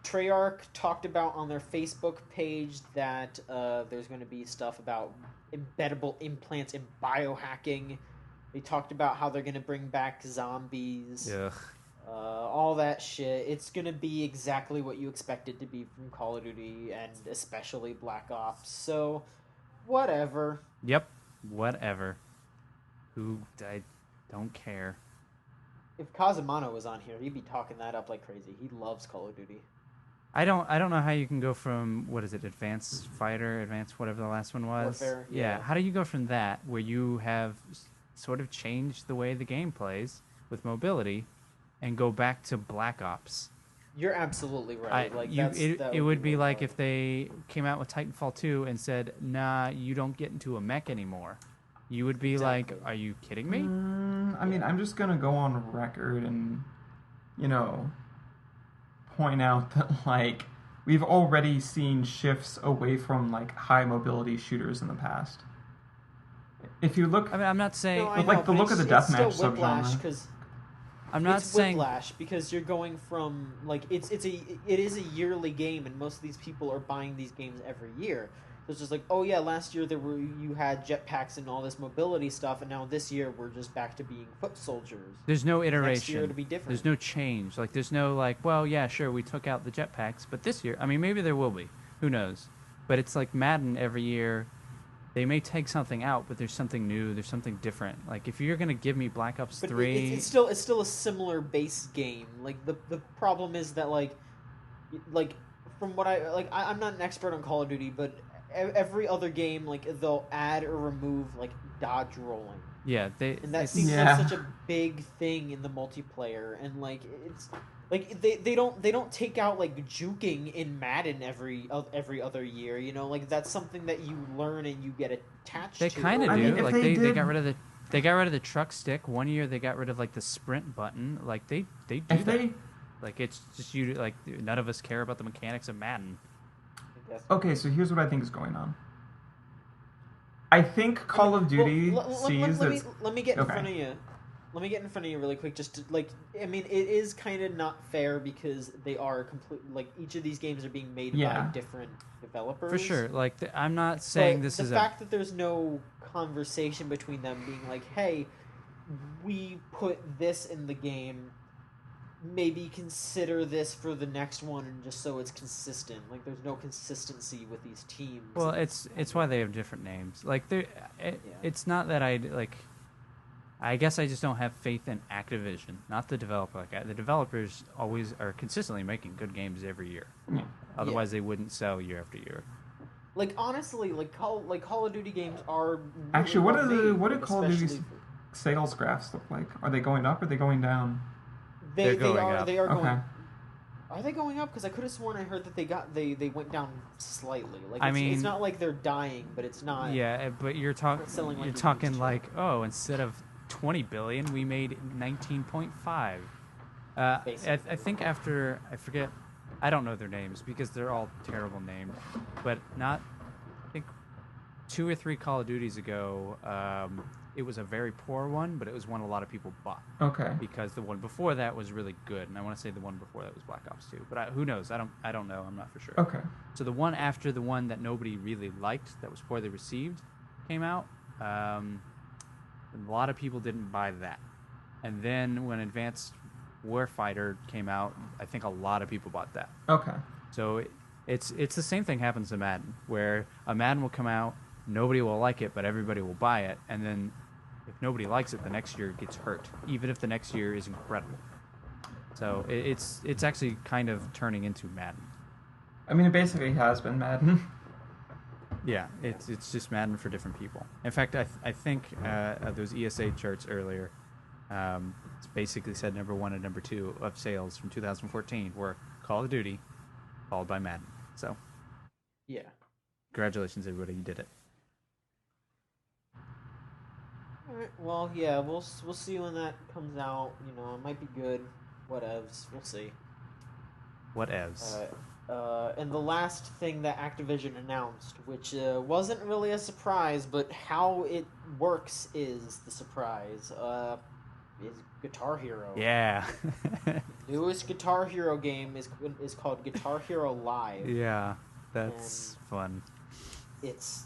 Speaker 1: Treyarch talked about on their Facebook page that there's going to be stuff about embeddable implants and biohacking. They talked about how they're going to bring back zombies.
Speaker 3: Ugh.
Speaker 1: All that shit. It's going to be exactly what you expected to be from Call of Duty and especially Black Ops. So, whatever.
Speaker 3: Yep, whatever. I don't care.
Speaker 1: If Kazumano was on here, he'd be talking that up like crazy. He loves Call of Duty.
Speaker 3: I don't know how you can go from Advanced Fighter, Advanced whatever the last one was.
Speaker 1: Warfare,
Speaker 3: Yeah.
Speaker 1: yeah.
Speaker 3: How do you go from that where you have sort of changed the way the game plays with mobility and go back to Black Ops.
Speaker 1: You're absolutely right.
Speaker 3: It would be like if they came out with Titanfall 2 and said, "Nah, you don't get into a mech anymore." You would be like, "Are you kidding me?"
Speaker 2: I mean, I'm just gonna go on record and, point out that like we've already seen shifts away from like high mobility shooters in the past. If you look,
Speaker 3: I mean, I'm not saying
Speaker 2: the look of the deathmatch subgenre.
Speaker 3: I'm not saying
Speaker 1: whiplash because you're going from like it is a yearly game, and most of these people are buying these games every year. So it's just like, oh yeah, last year you had jetpacks and all this mobility stuff, and now this year we're just back to being foot soldiers.
Speaker 3: There's no iteration.
Speaker 1: Next year it'll be different.
Speaker 3: There's no change. Like there's no like, well, yeah, sure, we took out the jetpacks, but this year, I mean, maybe there will be. Who knows? But it's like Madden every year. They may take something out, but there's something new. There's something different. Like if you're gonna give me Black Ops 3,
Speaker 1: it's still a similar base game. Like the problem is that like from what I'm not an expert on Call of Duty, but every other game like they'll add or remove like dodge rolling.
Speaker 3: Yeah,
Speaker 1: and that seems like such a big thing in the multiplayer, and like it's. Like they don't take out like juking in Madden every other year, like that's something that you learn and you get attached to.
Speaker 3: They kind of do.
Speaker 2: mean,
Speaker 3: like they got rid of the truck stick. One year they got rid of like the sprint button. Like they do that. Like it's just like none of us care about the mechanics of Madden.
Speaker 2: Okay, so here's what I think is going on. I think Call of Duty sees that.
Speaker 1: Let me get in front of you. Let me get in front of you really quick. Just to, I mean, it is kind of not fair because they are each of these games are being made by different developers.
Speaker 3: For sure. Like, I'm not saying this is
Speaker 1: the fact that there's no conversation between them being like, hey, we put this in the game, maybe consider this for the next one, and just so it's consistent. Like, there's no consistency with these teams.
Speaker 3: Well, it's why they have different names. Like, it's not that I guess I just don't have faith in Activision, not the developer. Like the developers always are consistently making good games every year.
Speaker 2: Yeah.
Speaker 3: Otherwise, they wouldn't sell year after year.
Speaker 1: Like honestly, Call of Duty games are really
Speaker 2: actually what do Call of Duty's
Speaker 1: for...
Speaker 2: sales graphs look like? Are they going up or are they going down?
Speaker 3: They're going up.
Speaker 1: They are going.
Speaker 2: Okay.
Speaker 1: Are they going up? Because I could have sworn I heard that they went down slightly. Like
Speaker 3: it's
Speaker 1: not like they're dying, but it's not.
Speaker 3: Yeah, but you're talking like instead of 20 billion, we made 19.5. I think after I forget, I don't know their names because they're all terrible named, but I think 2 or 3 Call of Duties ago, it was a very poor one, but it was one a lot of people bought.
Speaker 2: Okay.
Speaker 3: Because the one before that was really good, and I want to say the one before that was Black Ops 2, but who knows? I don't know. I'm not for sure.
Speaker 2: Okay.
Speaker 3: So the one after the one that nobody really liked, that was poorly received, came out. A lot of people didn't buy that. And then when Advanced Warfighter came out, I think a lot of people bought that.
Speaker 2: Okay.
Speaker 3: So it's the same thing happens to Madden, where a Madden will come out, nobody will like it, but everybody will buy it, and then if nobody likes it, the next year it gets hurt, even if the next year is incredible. So it's actually kind of turning into Madden.
Speaker 2: I mean, it basically has been Madden.
Speaker 3: Yeah, it's just Madden for different people. In fact, I think those ESA charts earlier, it's basically said number 1 and number 2 of sales from 2014 were Call of Duty, followed by Madden. So,
Speaker 1: yeah,
Speaker 3: congratulations, everybody, you did it.
Speaker 1: All right, well, yeah, we'll see when that comes out. It might be good. Whatevs, we'll see.
Speaker 3: Whatevs.
Speaker 1: And the last thing that Activision announced, which wasn't really a surprise, but how it works is the surprise, is Guitar Hero.
Speaker 3: Yeah.
Speaker 1: Newest Guitar Hero game is called Guitar Hero Live.
Speaker 3: Yeah, that's fun.
Speaker 1: It's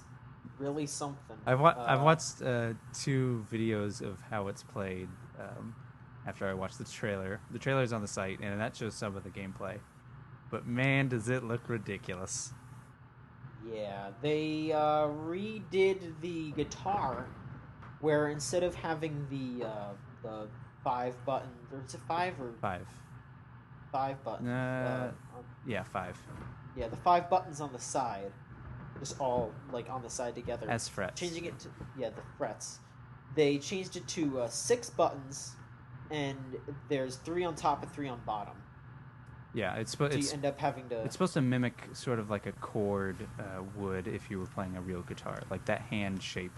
Speaker 1: really something.
Speaker 3: I've watched 2 videos of how it's played after I watched the trailer. The trailer's on the site, and that shows some of the gameplay. But man, does it look ridiculous.
Speaker 1: Yeah, they redid the guitar, where instead of having the 5 buttons, or is it 5 or
Speaker 3: 5? 5
Speaker 1: buttons.
Speaker 3: Yeah, 5.
Speaker 1: Yeah, the 5 buttons on the side, just all on the side together.
Speaker 3: As frets.
Speaker 1: Changing it to the frets. They changed it to 6 buttons and there's 3 on top and 3 on bottom.
Speaker 3: Yeah,
Speaker 1: So you end up having to.
Speaker 3: It's supposed to mimic sort of like a chord would if you were playing a real guitar, like that hand shape.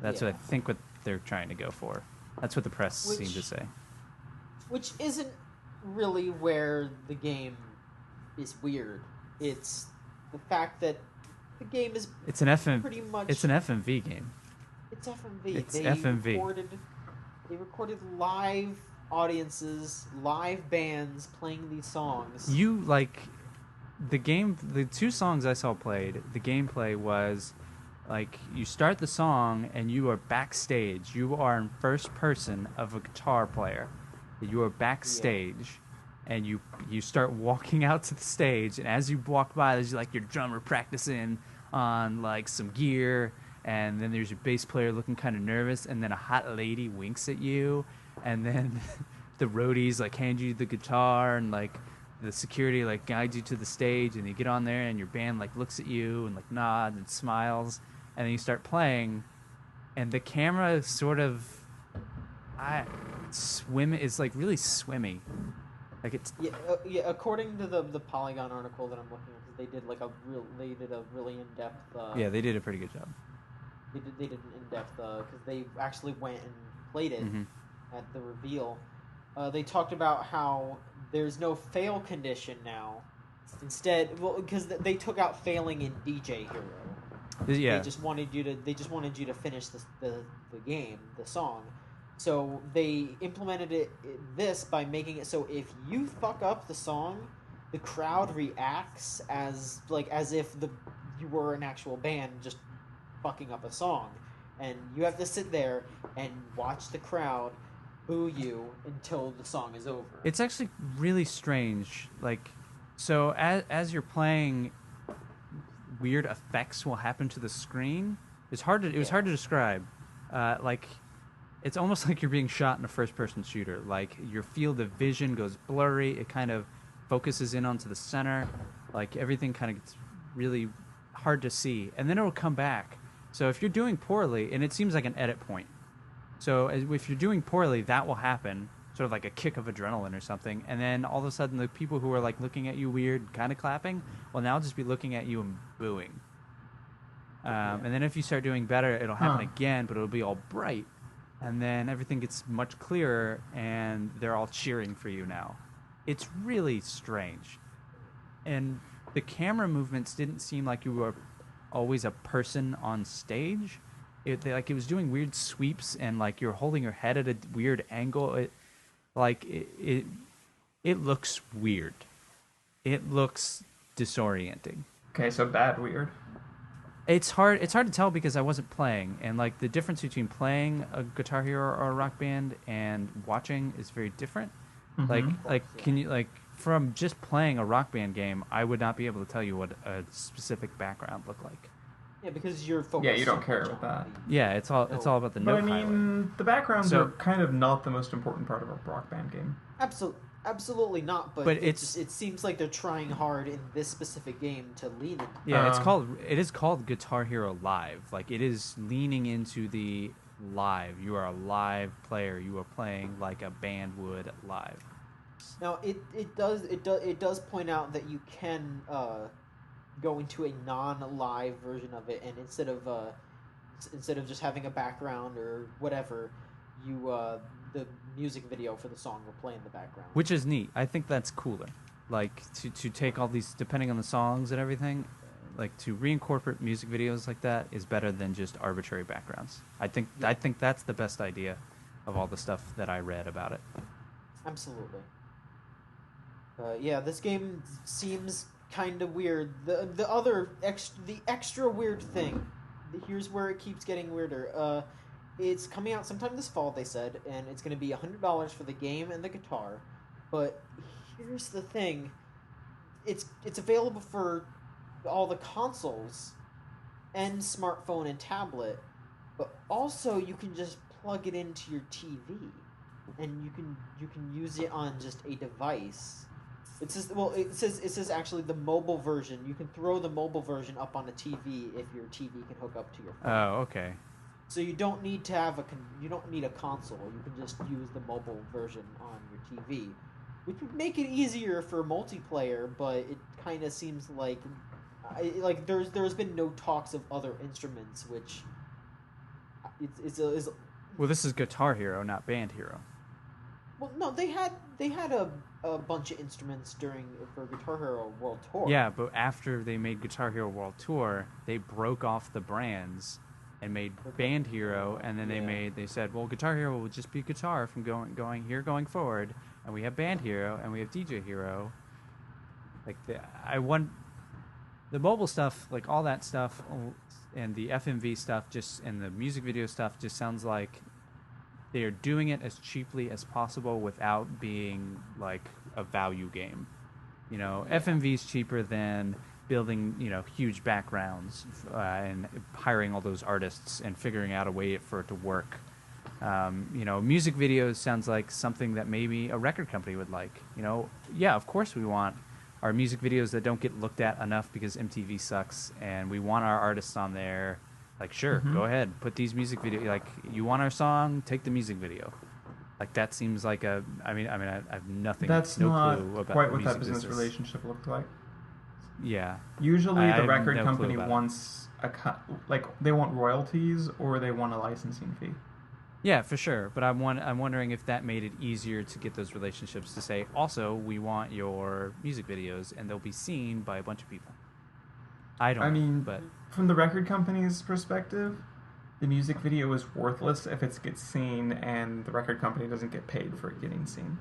Speaker 3: That's what I think what they're trying to go for. That's what the press seemed to say.
Speaker 1: Which isn't really where the game is weird. It's the fact that the game is
Speaker 3: it's an
Speaker 1: pretty much...
Speaker 3: It's an FMV game.
Speaker 1: It's FMV.
Speaker 3: It's FMV.
Speaker 1: They recorded live audiences, live bands playing these songs.
Speaker 3: The 2 songs I saw played, the gameplay was like you start the song and you are backstage. You are in first person of a guitar player. You are backstage and you start walking out to the stage, and as you walk by there's like your drummer practicing on like some gear, and then there's your bass player looking kind of nervous, and then a hot lady winks at you, and then the roadies like hand you the guitar, and like the security like guides you to the stage, and you get on there and your band like looks at you and like nods and smiles, and then you start playing, and the camera is sort of it's like really swimmy, like it's
Speaker 1: according to the Polygon article that I'm looking at, they did a really in-depth
Speaker 3: they did a pretty good job.
Speaker 1: They did an in-depth because they actually went and played it at the reveal. They talked about how there's no fail condition now. Instead, because they took out failing in DJ Hero.
Speaker 3: Yeah.
Speaker 1: They just wanted you to finish the game, the song. So they implemented this by making it so if you fuck up the song, the crowd reacts as if you were an actual band just fucking up a song, and you have to sit there and watch the crowd boo you until the song is over.
Speaker 3: It's actually really strange. Like, so as you're playing, weird effects will happen to the screen. It was hard to describe. Like, it's almost like you're being shot in a first-person shooter. Like, your field of vision goes blurry. It kind of focuses in onto the center. Like, everything kind of gets really hard to see, and then it'll come back. So if you're doing poorly, and it seems like an edit point. So if you're doing poorly, that will happen, sort of like a kick of adrenaline or something, and then all of a sudden the people who are like looking at you weird, kind of clapping, will now just be looking at you and booing. And then if you start doing better, it'll happen again, but it'll be all bright, and then everything gets much clearer, and they're all cheering for you now. It's really strange. And the camera movements didn't seem like you were always a person on stage. It was doing weird sweeps, and like you're holding your head at a weird angle. It looks weird. It looks disorienting.
Speaker 2: Okay, so bad weird.
Speaker 3: It's hard to tell because I wasn't playing, and like the difference between playing a Guitar Hero or a Rock Band and watching is very different. Can you from just playing a Rock Band game, I would not be able to tell you what a specific background looked like.
Speaker 1: Yeah, because you're focused.
Speaker 2: Yeah, you don't care about that.
Speaker 3: Yeah, it's all about the note
Speaker 2: highlight. But I mean, the backgrounds are kind of not the most important part of a Rock Band game.
Speaker 1: Absolutely not. But it seems like they're trying hard in this specific game to lean in.
Speaker 3: Yeah, it is called Guitar Hero Live. Like, it is leaning into the live. You are a live player. You are playing like a band would live.
Speaker 1: Now it does point out that you can go into a non-live version of it, and instead of just having a background or whatever, the music video for the song will play in the background,
Speaker 3: which is neat. I think that's cooler. Like to take all these, depending on the songs and everything, like to reincorporate music videos like that is better than just arbitrary backgrounds. I think that's the best idea of all the stuff that I read about it.
Speaker 1: Absolutely. This game seems kind of weird. The extra weird thing. Here's where it keeps getting weirder. It's coming out sometime this fall, they said, and it's going to be $100 for the game and the guitar. But here's the thing: it's available for all the consoles and smartphone and tablet, but also you can just plug it into your TV, and you can use it on just a device. It says actually the mobile version. You can throw the mobile version up on a TV if your TV can hook up to your phone.
Speaker 3: Oh, okay.
Speaker 1: So you don't need to have you don't need a console. You can just use the mobile version on your TV, which would make it easier for multiplayer. But it kind of seems like, there's been no talks of other instruments, which is
Speaker 3: Well, this is Guitar Hero, not Band Hero.
Speaker 1: well, no, they had a bunch of instruments for Guitar Hero World Tour.
Speaker 3: Yeah, but after they made Guitar Hero World Tour, they broke off the brands and made Band Hero, and then they said, well, Guitar Hero will just be guitar from going forward, and we have Band Hero and we have DJ Hero. Like the mobile stuff, like all that stuff, and the FMV stuff, and the music video stuff, just sounds like they are doing it as cheaply as possible without being like a value game. FMV is cheaper than building, huge backgrounds and hiring all those artists and figuring out a way for it to work. Music videos sounds like something that maybe a record company would like. Yeah, of course we want our music videos that don't get looked at enough because MTV sucks, and we want our artists on there. Like, sure, go ahead, put these music videos. Like, you want our song, take the music video. Like, that seems like I have nothing.
Speaker 2: That's
Speaker 3: no
Speaker 2: not
Speaker 3: clue about
Speaker 2: quite what
Speaker 3: music
Speaker 2: that business
Speaker 3: business.
Speaker 2: relationship looked like.
Speaker 3: Yeah.
Speaker 2: Usually,
Speaker 3: I
Speaker 2: the
Speaker 3: have
Speaker 2: record
Speaker 3: no clue
Speaker 2: company
Speaker 3: about it.
Speaker 2: wants they want royalties or they want a licensing fee.
Speaker 3: Yeah, for sure. But I'm wondering if that made it easier to get those relationships to say, also, we want your music videos, and they'll be seen by a bunch of people. I mean, but
Speaker 2: from the record company's perspective, the music video is worthless if it gets seen and the record company doesn't get paid for it getting seen.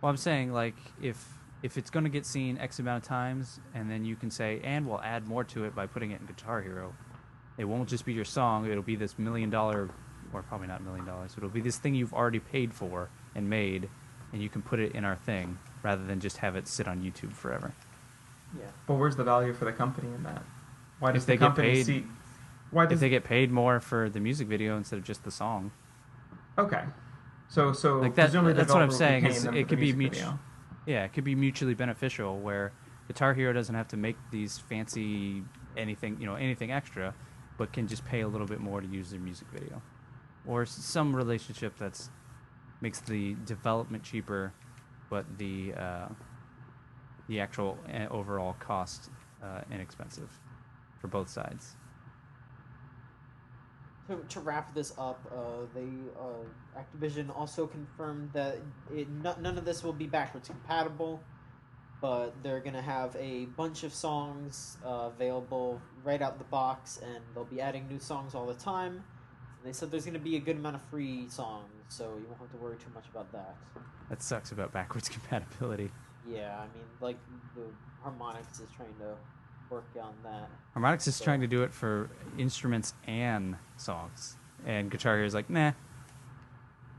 Speaker 3: well, I'm saying, like, if it's going to get seen X amount of times, and then you can say, and we'll add more to it by putting it in Guitar Hero, it won't just be your song, it'll be this $1 million, or probably not $1 million, it'll be this thing you've already paid for and made, and you can put it in our thing, rather than just have it sit on YouTube forever.
Speaker 1: Yeah.
Speaker 2: But where's the value for the company in that? Why does
Speaker 3: If they
Speaker 2: the
Speaker 3: get
Speaker 2: company
Speaker 3: paid-
Speaker 2: see? Why does
Speaker 3: If they get paid more for the music video instead of just the song.
Speaker 2: okay? So
Speaker 3: Like that,
Speaker 2: presumably the
Speaker 3: that's what I'm
Speaker 2: developer will be
Speaker 3: saying.
Speaker 2: paying
Speaker 3: Is
Speaker 2: them
Speaker 3: it
Speaker 2: for
Speaker 3: could
Speaker 2: the
Speaker 3: be
Speaker 2: music video.
Speaker 3: Yeah, it could be mutually beneficial where Guitar Hero doesn't have to make these fancy anything extra, but can just pay a little bit more to use their music video, or some relationship that's makes the development cheaper, but the actual overall cost inexpensive for both sides.
Speaker 1: To wrap this up, Activision also confirmed that none of this will be backwards compatible, but they're gonna have a bunch of songs available right out the box, and they'll be adding new songs all the time. And they said there's gonna be a good amount of free songs, so you won't have to worry too much about that.
Speaker 3: That sucks about backwards compatibility.
Speaker 1: Yeah, I mean, like, the Harmonix is trying to work on that.
Speaker 3: Harmonix is trying to do it for instruments and songs, and Guitar Hero is like, nah,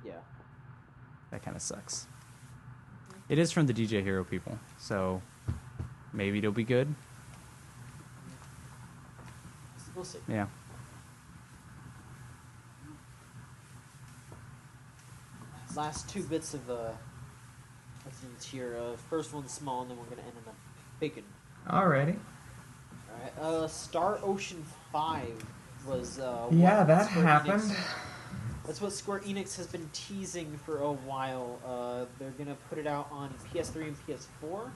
Speaker 1: Yeah.
Speaker 3: that kind of sucks. It is from the DJ Hero people, so maybe it'll be good.
Speaker 1: We'll see.
Speaker 3: Yeah.
Speaker 1: Last two bits of things here. First one's small, and then we're gonna end on a big one.
Speaker 2: Alrighty.
Speaker 1: Alright. Star Ocean 5 was
Speaker 2: Yeah,
Speaker 1: what
Speaker 2: that
Speaker 1: Square
Speaker 2: happened.
Speaker 1: That's what Square Enix has been teasing for a while. They're gonna put it out on PS3 and PS4.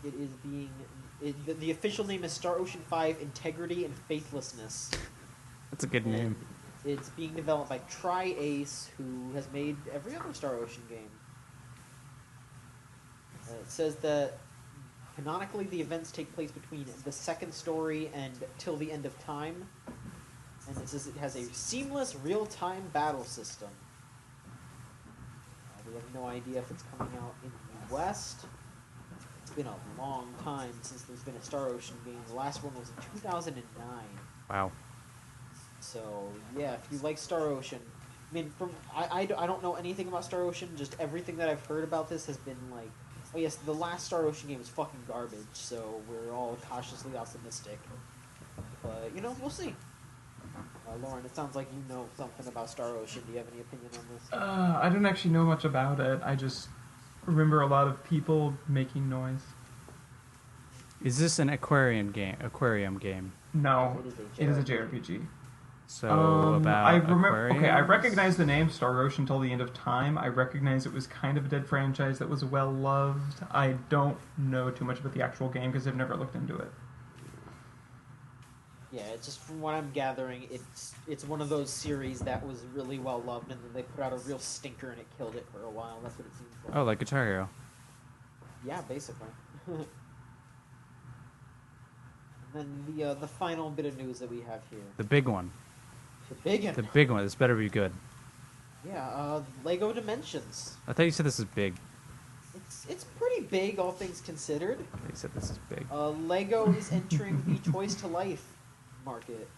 Speaker 1: It is being the official name is Star Ocean 5: Integrity and Faithlessness.
Speaker 3: That's a good name.
Speaker 1: It's being developed by Tri-Ace, who has made every other Star Ocean game. It says that canonically the events take place between the second story and till the end of time. And it says it has a seamless real-time battle system. We have no idea if it's coming out in the West. It's been a long time since there's been a Star Ocean game. The last one was in 2009.
Speaker 3: Wow.
Speaker 1: So, yeah, if you like Star Ocean... I mean, I don't know anything about Star Ocean, just everything that I've heard about this has been like... Oh yes, the last Star Ocean game was fucking garbage, so we're all cautiously optimistic. But, we'll see. Lauren, it sounds like you know something about Star Ocean. Do you have any opinion on this?
Speaker 2: I don't actually know much about it. I just remember a lot of people making noise.
Speaker 3: Is this an aquarium game?
Speaker 2: No,
Speaker 1: It is a
Speaker 2: it is a
Speaker 1: JRPG.
Speaker 2: JRPG.
Speaker 3: So
Speaker 2: I
Speaker 3: about
Speaker 2: remember. Okay, I
Speaker 3: aquariums?
Speaker 2: recognize the name Star Ocean Till the End of Time. I recognize it was kind of a dead franchise that was well loved. I don't know too much about the actual game because I've never looked into it.
Speaker 1: Yeah, it's just from what I'm gathering, it's one of those series that was really well loved, and then they put out a real stinker and it killed it for a while. That's what it seems like.
Speaker 3: Oh, like Guitar Hero.
Speaker 1: Yeah, basically. And then the final bit of news that we have here,
Speaker 3: The big one.
Speaker 1: the big one.
Speaker 3: The big one. This better be good.
Speaker 1: Yeah, Lego Dimensions.
Speaker 3: I thought you said this is big.
Speaker 1: It's pretty big, all things considered.
Speaker 3: I thought you said this is big.
Speaker 1: Lego is entering the Toys to Life market.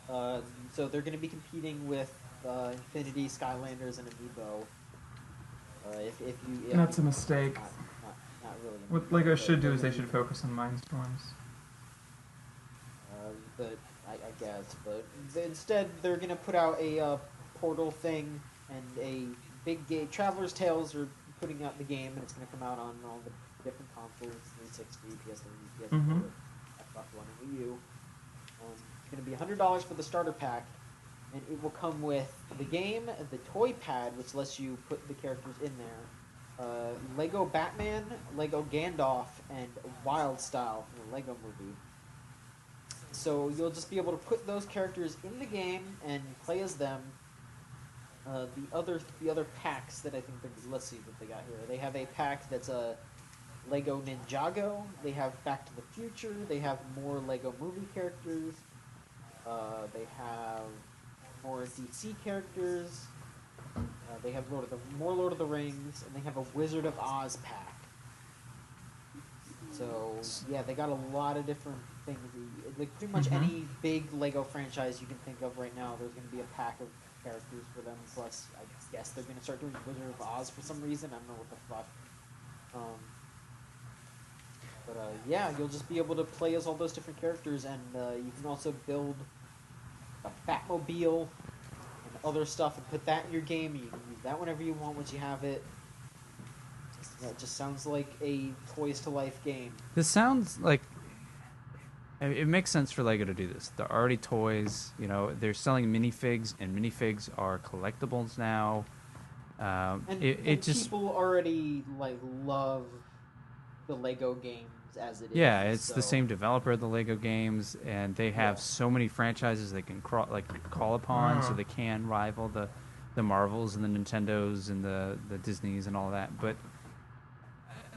Speaker 1: So they're going to be competing with Infinity, Skylanders, and Amiibo. If you,
Speaker 2: That's a mistake.
Speaker 1: not really.
Speaker 2: What Lego should do is they should focus on Mindstorms.
Speaker 1: But I guess, but instead they're going to put out a Portal thing and a big game. Traveler's Tales are putting out the game, and it's going to come out on all the different consoles: 360, PS3, PS4,
Speaker 2: Mhm.
Speaker 1: Xbox One, and Wii U. It's going to be $100 for the starter pack, and it will come with the game, the toy pad, which lets you put the characters in there, Lego Batman, Lego Gandalf, and Wild Style from the Lego Movie. So you'll just be able to put those characters in the game and play as them. The other packs that I think let's see what they got here. They have a pack that's a Lego Ninjago. They have Back to the Future. They have more Lego Movie characters. They have more DC characters. They have more Lord of the Rings, and they have a Wizard of Oz pack. So yeah, they got a lot of different things. Like pretty much any big Lego franchise you can think of right now, there's going to be a pack of characters for them. Plus, I guess they're going to start doing Wizard of Oz for some reason. I don't know what the fuck. Yeah, you'll just be able to play as all those different characters, and you can also build a Batmobile and other stuff and put that in your game. You can use that whenever you want once you have it. Yeah, it just sounds like a Toys to Life game.
Speaker 3: This sounds like it makes sense for Lego to do this. They're already toys, you know. They're selling minifigs, and minifigs are collectibles now.
Speaker 1: And
Speaker 3: just
Speaker 1: people already love the Lego games as it is.
Speaker 3: yeah, it's
Speaker 1: so.
Speaker 3: the same developer of the Lego games, and they have so many franchises they can call upon, so they can rival the Marvels and the Nintendos and the Disneys and all that. But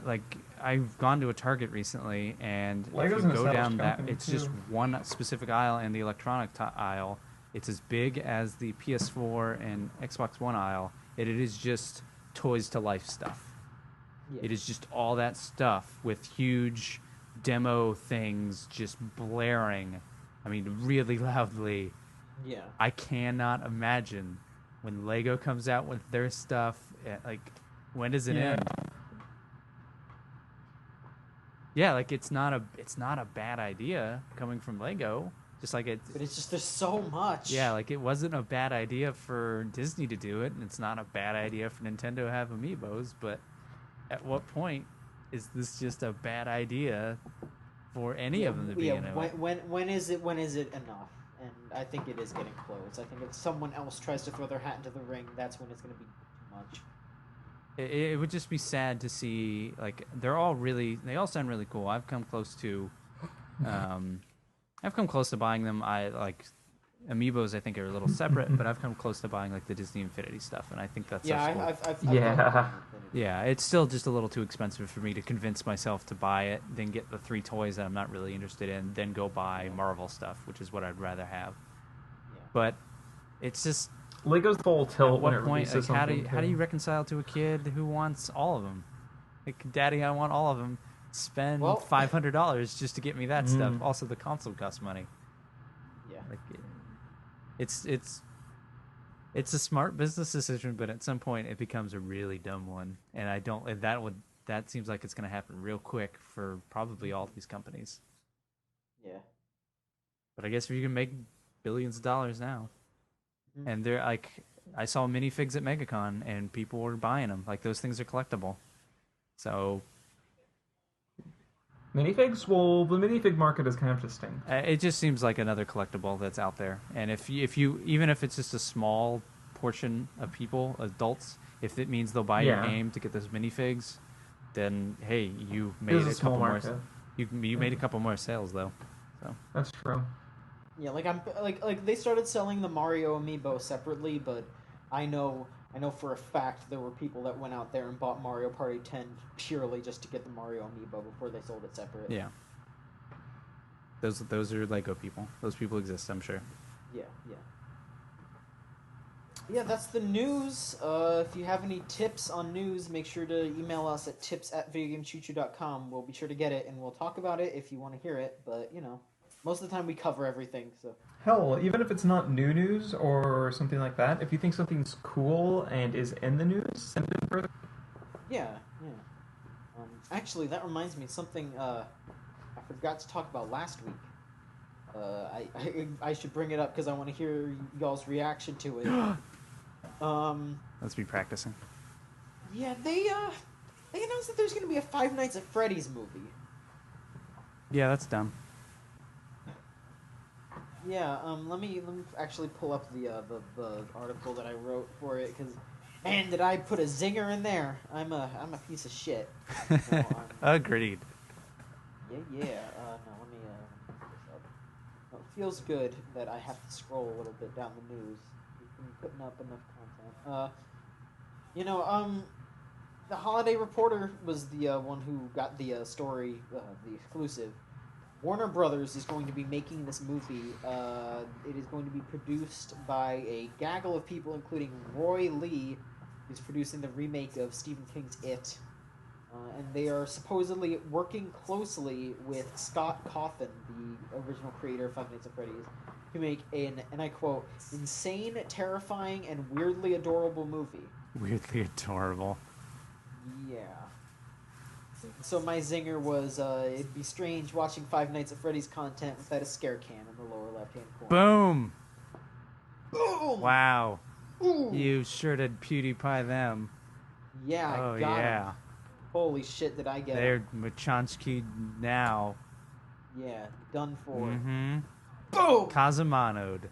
Speaker 3: like, I've gone to a Target recently, and
Speaker 2: Lego's
Speaker 3: if
Speaker 2: an
Speaker 3: you go
Speaker 2: established
Speaker 3: down that,
Speaker 2: company,
Speaker 3: it's just
Speaker 2: too.
Speaker 3: one specific aisle, and the electronic aisle, it's as big as the PS4 and Xbox One aisle. It is just Toys to Life stuff.
Speaker 1: Yeah.
Speaker 3: It is just all that stuff with huge demo things just blaring. I mean, really loudly.
Speaker 1: Yeah.
Speaker 3: I cannot imagine when Lego comes out with their stuff. Like, when does it end? Yeah, like it's not a bad idea coming from Lego. Just like
Speaker 1: But it's just there's so much.
Speaker 3: yeah, like it wasn't a bad idea for Disney to do it, and it's not a bad idea for Nintendo to have amiibos. But at what point is this just a bad idea for any of them to be in it?
Speaker 1: When is it enough? And I think it is getting close. I think if someone else tries to throw their hat into the ring, that's when it's going to be too much.
Speaker 3: It would just be sad to see, like, they all sound really cool. I've come close to buying them. I like amiibos. I think are a little separate, but I've come close to buying like the Disney Infinity stuff, and I think that's
Speaker 1: Yeah,
Speaker 3: cool.
Speaker 1: I've
Speaker 3: Yeah, it's still just a little too expensive for me to convince myself to buy it, then get the 3 toys that I'm not really interested in, then go buy Marvel stuff, which is what I'd rather have.
Speaker 1: Yeah.
Speaker 3: But it's just,
Speaker 2: Lego's full tilt.
Speaker 3: at what
Speaker 2: when it
Speaker 3: point,
Speaker 2: releases
Speaker 3: like, how do
Speaker 2: something,
Speaker 3: you reconcile to a kid who wants all of them? Like, Daddy, I want all of them. Spend $500 just to get me that stuff. Also, the console costs money.
Speaker 1: Yeah.
Speaker 3: Like, it's a smart business decision, but at some point it becomes a really dumb one, and that seems like it's going to happen real quick for probably all these companies.
Speaker 1: Yeah.
Speaker 3: But I guess if you can make billions of dollars now, and they're like, I saw minifigs at Megacon, and people were buying them. Like, those things are collectible. So,
Speaker 2: Minifigs? Well, the minifig market is kind of distinct.
Speaker 3: It just seems like another collectible that's out there, and if you even if it's just a small portion of people, adults, if it means they'll buy your
Speaker 2: Yeah.
Speaker 3: game to get those minifigs, then hey, you
Speaker 2: It
Speaker 3: made
Speaker 2: is
Speaker 3: a
Speaker 2: a small
Speaker 3: couple more.
Speaker 2: market.
Speaker 3: You made a couple more sales though. So
Speaker 2: That's true.
Speaker 1: Yeah, like I'm like they started selling the Mario amiibo separately, but I know for a fact there were people that went out there and bought Mario Party 10 purely just to get the Mario amiibo before they sold it separate.
Speaker 3: yeah, those are Lego people. Those people exist, I'm sure.
Speaker 1: Yeah, yeah. Yeah, that's the news. If you have any tips on news, make sure to email us at tips@videogamechoochoo.com. We'll be sure to get it, and we'll talk about it if you want to hear it. But, you know, most of the time we cover everything, so...
Speaker 2: Hell, even if it's not new news or something like that, if you think something's cool and is in the news, send it in further.
Speaker 1: Yeah, yeah. Actually, that reminds me of something I forgot to talk about last week. I should bring it up because I want to hear y'all's reaction to it.
Speaker 3: Let's be practicing.
Speaker 1: Yeah, they announced that there's going to be a Five Nights at Freddy's movie.
Speaker 3: Yeah, that's dumb.
Speaker 1: Yeah, let me actually pull up the article that I wrote for it because, man, did I put a zinger in there? I'm a piece of shit. No,
Speaker 3: Agreed.
Speaker 1: yeah. No, let me put this up. No, it feels good that I have to scroll a little bit down the news. We've been putting up enough content. The Holiday Reporter was the one who got the story, the exclusive. Warner Brothers is going to be making this movie. It is going to be produced by a gaggle of people, including Roy Lee, who's producing the remake of Stephen King's It. And they are supposedly working closely with Scott Cawthon, the original creator of Five Nights at Freddy's, to make an, and I quote, insane, terrifying, and weirdly adorable movie.
Speaker 3: Weirdly adorable.
Speaker 1: Yeah. So my zinger was, it'd be strange watching Five Nights at Freddy's content without a scare cam in the lower left-hand corner.
Speaker 3: Boom!
Speaker 1: Boom!
Speaker 3: Wow.
Speaker 1: Ooh.
Speaker 3: You sure did PewDiePie them.
Speaker 1: Yeah, I
Speaker 3: Oh,
Speaker 1: got
Speaker 3: yeah.
Speaker 1: him. Holy shit, did I get
Speaker 3: They're
Speaker 1: him.
Speaker 3: Machanski now.
Speaker 1: Yeah, done for.
Speaker 3: Mm-hmm.
Speaker 1: Boom!
Speaker 3: Kazamano'd.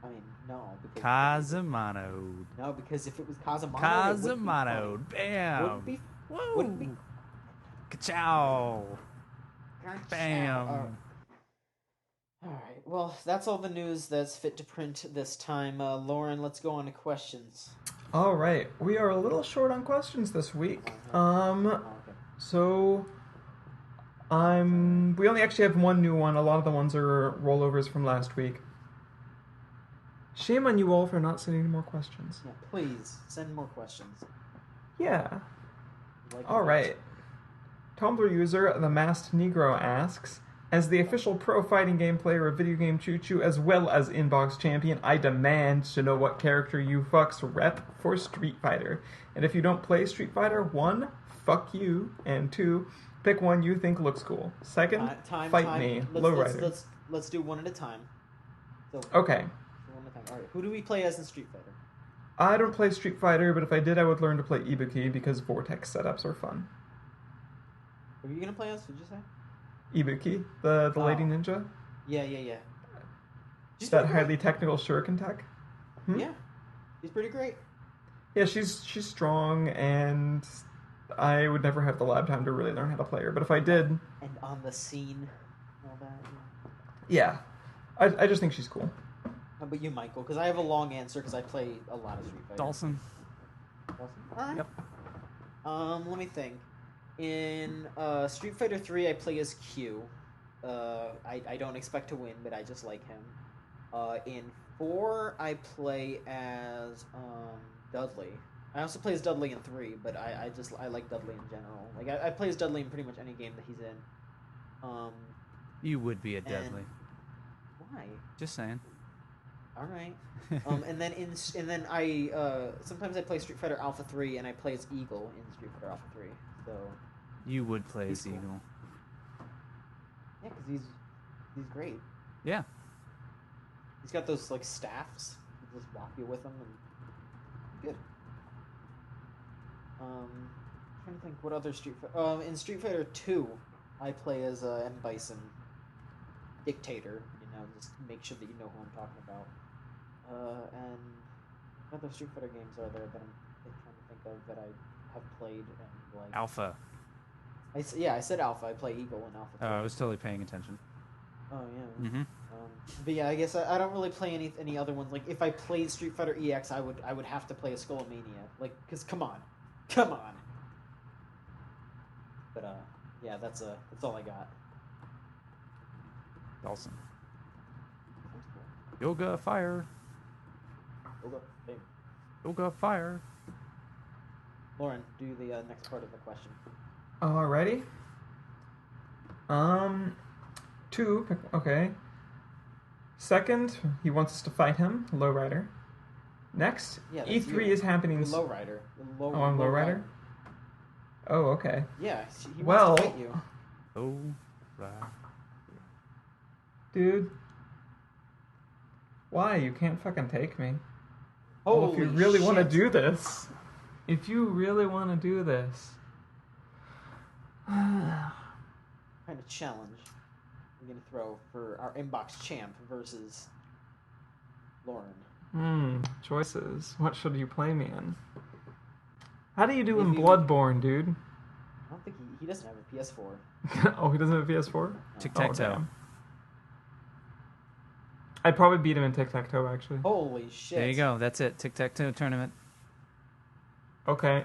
Speaker 1: I mean, no.
Speaker 3: Kazamano'd.
Speaker 1: No, because if it was Kazamano,
Speaker 3: Kazamano'd.
Speaker 1: Wouldn't
Speaker 3: Bam!
Speaker 1: be.
Speaker 3: Whoa!
Speaker 1: Wouldn't be.
Speaker 3: Ka-chow! Bam!
Speaker 1: Alright, well, that's all the news that's fit to print this time. Lauren, let's go on to questions.
Speaker 2: All right, we are a little short on questions this week.
Speaker 1: Okay.
Speaker 2: So we only actually have one new one. A lot of the ones are rollovers from last week. Shame on you all for not sending any more questions.
Speaker 1: Yeah, please, send more questions.
Speaker 2: Yeah.
Speaker 1: Like
Speaker 2: All right. Tumblr user The Masked Negro asks, as the official pro fighting game player of Video Game Choo-Choo as well as Inbox Champion, I demand to know what character you fucks rep for Street Fighter. And if you don't play Street Fighter, 1, fuck you, and 2, pick one you think looks cool. Second, fight me, Lowrider.
Speaker 1: Let's do one at a time. So,
Speaker 2: Okay.
Speaker 1: one at a time. All right, who do we play as in Street Fighter?
Speaker 2: I don't play Street Fighter, but if I did, I would learn to play Ibuki because Vortex setups are fun.
Speaker 1: Who are you gonna play as? What'd you say?
Speaker 2: Ibuki, the lady
Speaker 1: Oh.
Speaker 2: ninja.
Speaker 1: Yeah. She's
Speaker 2: That
Speaker 1: pretty great.
Speaker 2: highly technical shuriken tech.
Speaker 1: Yeah, she's pretty great.
Speaker 2: Yeah, she's strong, and I would never have the lab time to really learn how to play her. But if I did,
Speaker 1: And on the scene, and all that.
Speaker 2: yeah, I just think she's cool.
Speaker 1: How about you, Michael? Because I have a long answer because I play a lot of Street Fighter.
Speaker 3: Dawson.
Speaker 1: All right.
Speaker 3: Yep.
Speaker 1: Let me think. In Street Fighter 3, I play as Q. I don't expect to win, but I just like him. In 4, I play as Dudley. I also play as Dudley in 3, but I like Dudley in general. Like I play as Dudley in pretty much any game that he's in.
Speaker 3: You would be a Deadly.
Speaker 1: Why?
Speaker 3: Just saying.
Speaker 1: All right. And then I sometimes I play Street Fighter Alpha 3 and I play as Eagle in Street Fighter Alpha 3. So
Speaker 3: You would play
Speaker 1: He's
Speaker 3: as
Speaker 1: cool.
Speaker 3: Eagle.
Speaker 1: yeah, because he's great.
Speaker 3: Yeah.
Speaker 1: He's got those like staffs. You just whop you with them and good. Trying to think what other Street Fighter. In Street Fighter 2, I play as M. Bison, dictator. Just make sure that you know who I'm talking about. And what other Street Fighter games are there that I'm trying to think of that I have played and like?
Speaker 3: Alpha.
Speaker 1: I said Alpha. I play Eagle in Alpha.
Speaker 3: Oh, I was totally paying attention.
Speaker 1: Oh yeah.
Speaker 3: Mm-hmm.
Speaker 1: But yeah, I guess I don't really play any other ones. Like if I played Street Fighter EX, I would have to play a Skullomania. Like, cause come on. But yeah, that's all I got.
Speaker 3: Awesome. Yoga fire.
Speaker 1: Hey.
Speaker 3: Yoga fire.
Speaker 1: Lauren, do the next part of the question.
Speaker 2: Alrighty. 2. Okay. Second, he wants us to fight him. Lowrider. Next,
Speaker 1: Yeah,
Speaker 2: E3 is happening.
Speaker 1: You're Lowrider.
Speaker 2: I'm Lowrider? Oh, okay.
Speaker 1: Yeah, he wants to fight you.
Speaker 3: Oh, right.
Speaker 2: Dude. Why? You can't fucking take me.
Speaker 1: Holy
Speaker 2: If you really want to
Speaker 1: shit.
Speaker 2: do this. If you really want to do this.
Speaker 1: Kind of challenge I'm gonna throw for our inbox champ versus Lauren.
Speaker 2: Choices. What should you play me in? How do you do in
Speaker 1: Maybe-
Speaker 2: Bloodborne, dude?
Speaker 1: I don't think he doesn't have a PS4.
Speaker 2: Oh, he doesn't have a PS4?
Speaker 3: Tic-tac-toe.
Speaker 2: damn. I'd probably beat him in tic-tac-toe, actually.
Speaker 1: Holy shit!
Speaker 3: There you go. That's it. Tic-tac-toe tournament.
Speaker 2: Okay.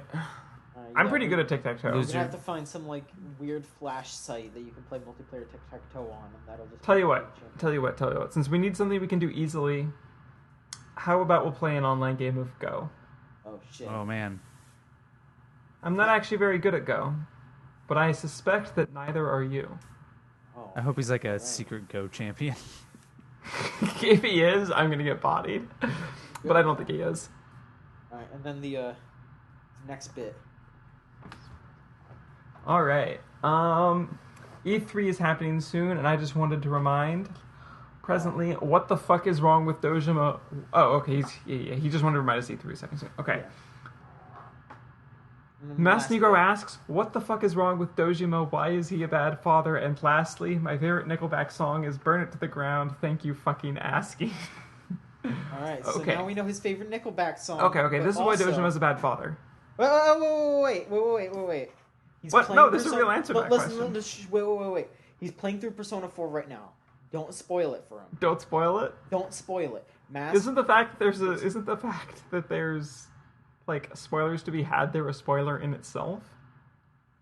Speaker 2: I'm pretty good at tic-tac-toe.
Speaker 1: You're
Speaker 3: Loser.
Speaker 1: gonna have to find some like weird flash site that you can play multiplayer tic-tac-toe on, and that'll just.
Speaker 2: Tell you what.
Speaker 1: champion.
Speaker 2: Tell you what. Since we need something we can do easily, how about we'll play an online game of Go?
Speaker 1: Oh shit!
Speaker 3: Oh man.
Speaker 2: I'm not actually very good at Go, but I suspect that neither are you.
Speaker 1: Oh,
Speaker 3: I hope he's like a
Speaker 1: right.
Speaker 3: secret Go champion.
Speaker 2: If he is, I'm gonna get bodied. But I don't think he is.
Speaker 1: All right, and then the next bit.
Speaker 2: All right. E3 is happening soon, and I just wanted to remind, presently, what the fuck is wrong with Dojima? Oh, okay. He just wanted to remind us E3 is happening soon. Okay.
Speaker 1: Yeah. And then the
Speaker 2: Mass
Speaker 1: last
Speaker 2: Negro
Speaker 1: bit.
Speaker 2: asks, what the fuck is wrong with Dojima? Why is he a bad father? And lastly, my favorite Nickelback song is Burn It to the Ground. Thank you fucking asking.
Speaker 1: All right, so
Speaker 2: Okay.
Speaker 1: now we know his favorite Nickelback song.
Speaker 2: Okay.
Speaker 1: but
Speaker 2: This is why
Speaker 1: also-
Speaker 2: Dojima's a bad father.
Speaker 1: Wait. He's
Speaker 2: What?
Speaker 1: playing
Speaker 2: No, this is a
Speaker 1: Persona-
Speaker 2: real answer to that
Speaker 1: listen,
Speaker 2: question.
Speaker 1: Wait. He's playing through Persona 4 right now. Don't spoil it for him.
Speaker 2: Don't spoil it.
Speaker 1: Don't spoil it.
Speaker 2: Isn't the fact that there's like spoilers to be had there a spoiler in itself?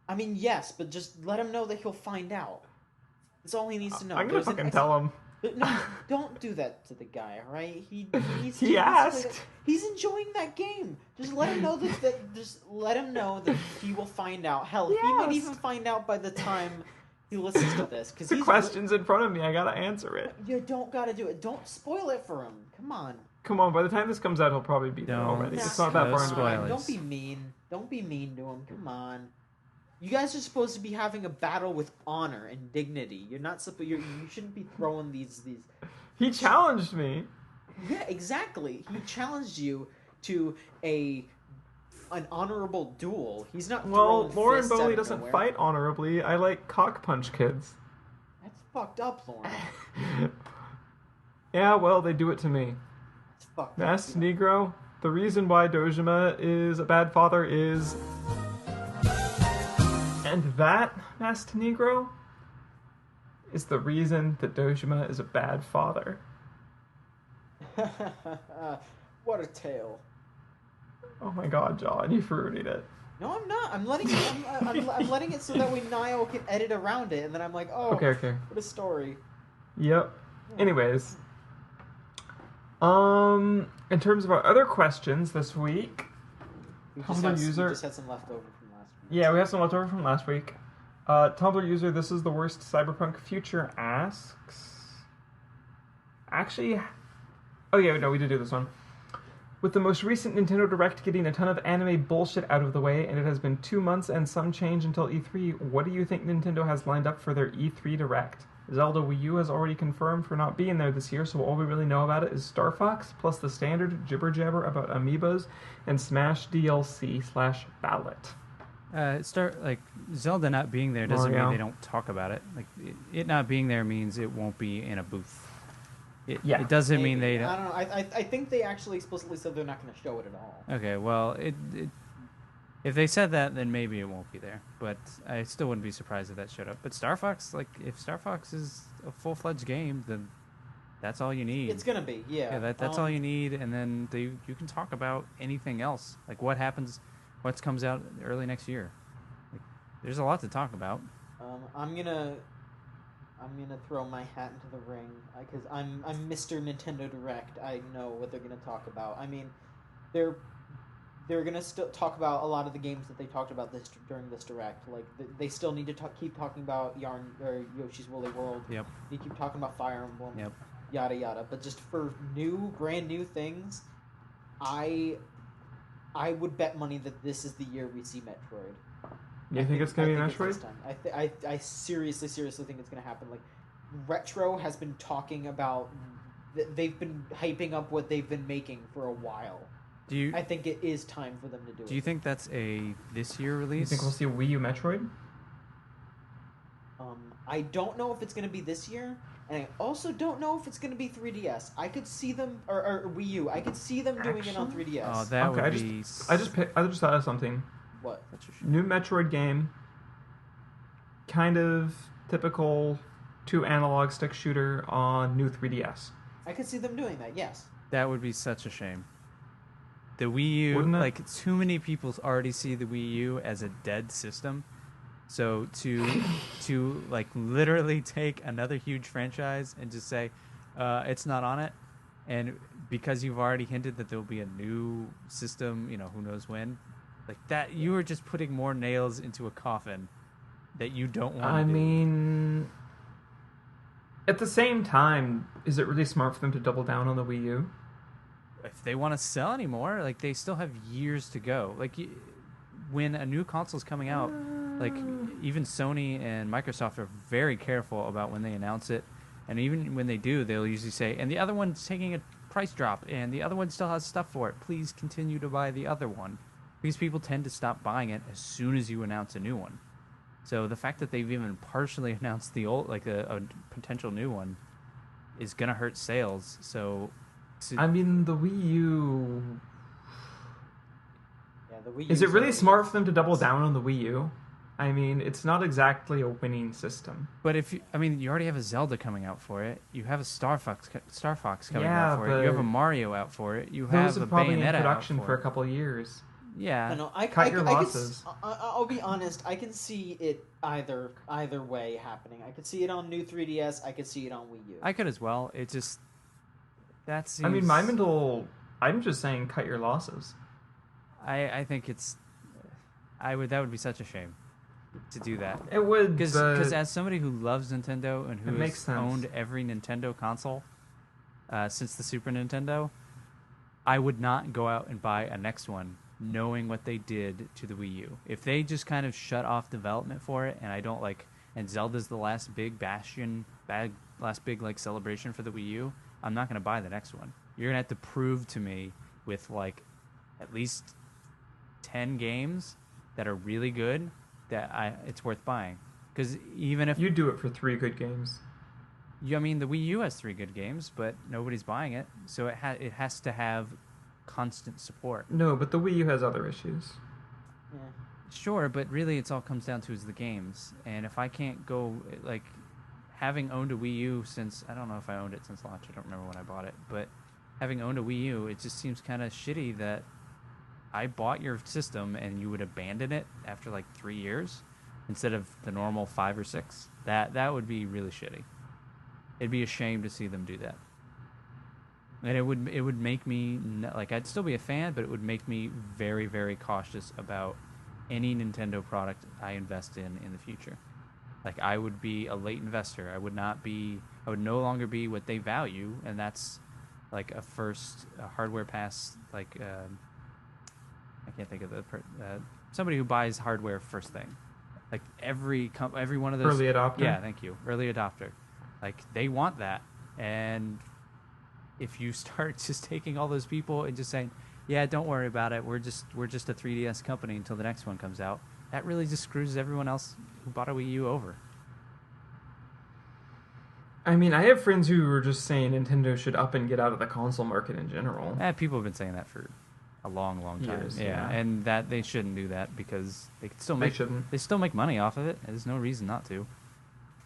Speaker 1: I mean, yes, but just let him know that he'll find out. That's all he needs to know.
Speaker 2: I'm gonna
Speaker 1: There's an
Speaker 2: fucking
Speaker 1: ex-
Speaker 2: tell him.
Speaker 1: But no, don't do that to the guy, all right? He
Speaker 2: asked.
Speaker 1: He's enjoying that game. Just let him know that he will find out. Hell, he might
Speaker 2: Yes.
Speaker 1: even find out by the time he listens to this. Because
Speaker 2: The question's in front of me. I gotta answer it.
Speaker 1: You don't gotta do it. Don't spoil it for him. Come on.
Speaker 2: Come on. By the time this comes out, he'll probably be there
Speaker 3: Don't
Speaker 2: already.
Speaker 1: Nah,
Speaker 2: It's not that
Speaker 3: no
Speaker 2: far into the game.
Speaker 3: spoilers.
Speaker 1: Don't be mean. Don't be mean to him. Come on. You guys are supposed to be having a battle with honor and dignity. You're not supposed. You shouldn't be throwing these.
Speaker 2: He challenged me.
Speaker 1: Yeah, exactly. He challenged you to an honorable duel. He's not.
Speaker 2: Well,
Speaker 1: throwing
Speaker 2: Lauren
Speaker 1: fists out
Speaker 2: Bowley
Speaker 1: of
Speaker 2: doesn't
Speaker 1: nowhere.
Speaker 2: fight honorably. I like cock punch kids.
Speaker 1: That's fucked up, Lauren.
Speaker 2: Yeah, well, they do it to me.
Speaker 1: That's fucked
Speaker 2: Mass
Speaker 1: up.
Speaker 2: Negro, the reason why Dojima is a bad father is... And that, Masked Negro, is the reason that Dojima is a bad father.
Speaker 1: What a tale.
Speaker 2: Oh my god, John, you've ruined it.
Speaker 1: No, I'm not. I'm letting it. I'm letting it so that way Niall can edit around it, and then I'm like, oh,
Speaker 2: Okay.
Speaker 1: what a story.
Speaker 2: Yep. Anyways. In terms of our other questions this week,
Speaker 1: We
Speaker 2: Tumblr user-
Speaker 1: we just had some leftover from last week.
Speaker 2: yeah, we have some leftover from last week. Tumblr user, this is the worst Cyberpunk future asks. Actually, oh yeah, no, we did do this one. With the most recent Nintendo Direct getting a ton of anime bullshit out of the way, and it has been 2 months and some change until E3, what do you think Nintendo has lined up for their E3 Direct? Zelda Wii U has already confirmed for not being there this year, so all we really know about it is Star Fox, plus the standard jibber-jabber about amiibos, and Smash DLC/ballot.
Speaker 3: Zelda not being there doesn't mean
Speaker 2: Mario.
Speaker 3: they don't talk about it. Like it not being there means it won't be in a booth.
Speaker 2: Yeah.
Speaker 3: It doesn't mean
Speaker 1: Maybe.
Speaker 3: they don't.
Speaker 1: I don't know. I think they actually explicitly said they're not going to show it at all.
Speaker 3: Okay, well, if they said that, then maybe it won't be there. But I still wouldn't be surprised if that showed up. But Star Fox, like, if Star Fox is a full-fledged game, then that's all you need.
Speaker 1: It's going to be, yeah.
Speaker 3: Yeah, that's all you need, and then you can talk about anything else. Like, what comes out early next year. Like, there's a lot to talk about.
Speaker 1: I'm gonna throw my hat into the ring because I'm Mr. Nintendo Direct. I know what they're gonna talk about. I mean, they're gonna still talk about a lot of the games that they talked about during this Direct. Like they still need to keep talking about Yoshi's Woolly World.
Speaker 3: Yep.
Speaker 1: They keep talking about Fire Emblem.
Speaker 3: Yep.
Speaker 1: Yada yada. But just for brand new things, I would bet money that this is the year we see Metroid.
Speaker 2: You think it's gonna be
Speaker 1: it's
Speaker 2: Metroid?
Speaker 1: this time. I seriously think it's gonna happen. Like, Retro has been talking about. They've been hyping up what they've been making for a while. I think it is time for them to do it.
Speaker 3: Do you think that's a this year release?
Speaker 2: You think we'll see a Wii U Metroid?
Speaker 1: I don't know if it's gonna be this year, and I also don't know if it's gonna be 3DS. I could see them or Wii U. I could see them doing it on 3DS.
Speaker 3: Oh, that would be.
Speaker 2: I just thought of something.
Speaker 1: What?
Speaker 2: New Metroid game. Kind of typical 2 analog stick shooter on new 3DS.
Speaker 1: I could see them doing that. Yes.
Speaker 3: That would be such a shame. The Wii U,
Speaker 2: Wouldn't it?
Speaker 3: like, too many people already see the Wii U as a dead system. So to like literally take another huge franchise and just say it's not on it, and because you've already hinted that there'll be a new system, who knows when, like that, you are just putting more nails into a coffin that you don't want.
Speaker 2: I mean, at the same time, is it really smart for them to double down on the Wii U?
Speaker 3: If they want to sell anymore, like they still have years to go. Like when a new console's coming out, like even Sony and Microsoft are very careful about when they announce it, and even when they do, they'll usually say, and the other one's taking a price drop, and the other one still has stuff for it. Please continue to buy the other one. Because people tend to stop buying it as soon as you announce a new one. So the fact that they've even partially announced the old, like a potential new one, is gonna hurt sales. So,
Speaker 2: I mean, the Wii U.
Speaker 1: Yeah, the Wii U.
Speaker 2: Is it really smart for them to double down on the Wii U? I mean, it's not exactly a winning system.
Speaker 3: But you already have a Zelda coming out for it. You have a Star Fox coming
Speaker 2: Yeah,
Speaker 3: out for it. You have a Mario out for it. You
Speaker 2: Those
Speaker 3: have
Speaker 2: are
Speaker 3: a
Speaker 2: probably in
Speaker 3: Bayonetta
Speaker 2: production
Speaker 3: out
Speaker 2: for a couple of years.
Speaker 3: Yeah.
Speaker 1: No,
Speaker 2: Cut your losses.
Speaker 1: I'll be honest. I can see it either way happening. I could see it on new 3DS. I could see it on Wii U.
Speaker 3: I could as well. It just that seems.
Speaker 2: I mean, I'm just saying, cut your losses.
Speaker 3: I think it's. That would be such a shame to do that.
Speaker 2: It would,
Speaker 3: because as somebody who loves Nintendo and who
Speaker 2: It
Speaker 3: has
Speaker 2: makes sense.
Speaker 3: owned every Nintendo console since the Super Nintendo, I would not go out and buy a next one knowing what they did to the Wii U. If they just kind of shut off development for it, and I don't like, and Zelda's the last big bastion, last big like celebration for the Wii U, I'm not going to buy the next one. You're going to have to prove to me with like at least 10 games that are really good that it's worth buying. Because even if
Speaker 2: you do it for 3 good games.
Speaker 3: I mean, the Wii U has 3 good games, but nobody's buying it, so it has to have constant support.
Speaker 2: No, but the Wii U has other issues.
Speaker 1: Yeah.
Speaker 3: Sure, but really, it all comes down to is the games. And if I can't go, like, having owned a Wii U since, I don't know if I owned it since launch, I don't remember when I bought it, but having owned a Wii U, it just seems kind of shitty that I bought your system and you would abandon it after like 3 years instead of the normal 5 or 6. That would be really shitty. It'd be a shame to see them do that. And it would make me, like, I'd still be a fan, but it would make me very, very cautious about any Nintendo product I invest in the future. Like, I would be a late investor. I would no longer be what they value, and that's like a hardware pass, like, I can't think of somebody who buys hardware first thing. Like, every one of those.
Speaker 2: Early adopter?
Speaker 3: Yeah, thank you. Early adopter. Like, they want that. And if you start just taking all those people and just saying, yeah, don't worry about it, we're just a 3DS company until the next one comes out, that really just screws everyone else who bought a Wii U over.
Speaker 2: I mean, I have friends who were just saying Nintendo should up and get out of the console market in general.
Speaker 3: People have been saying that for a long time.
Speaker 2: Years,
Speaker 3: yeah,
Speaker 2: yeah.
Speaker 3: and that they shouldn't do that because they can still
Speaker 2: They
Speaker 3: make
Speaker 2: shouldn't.
Speaker 3: they still make money off of it. There's no reason not to.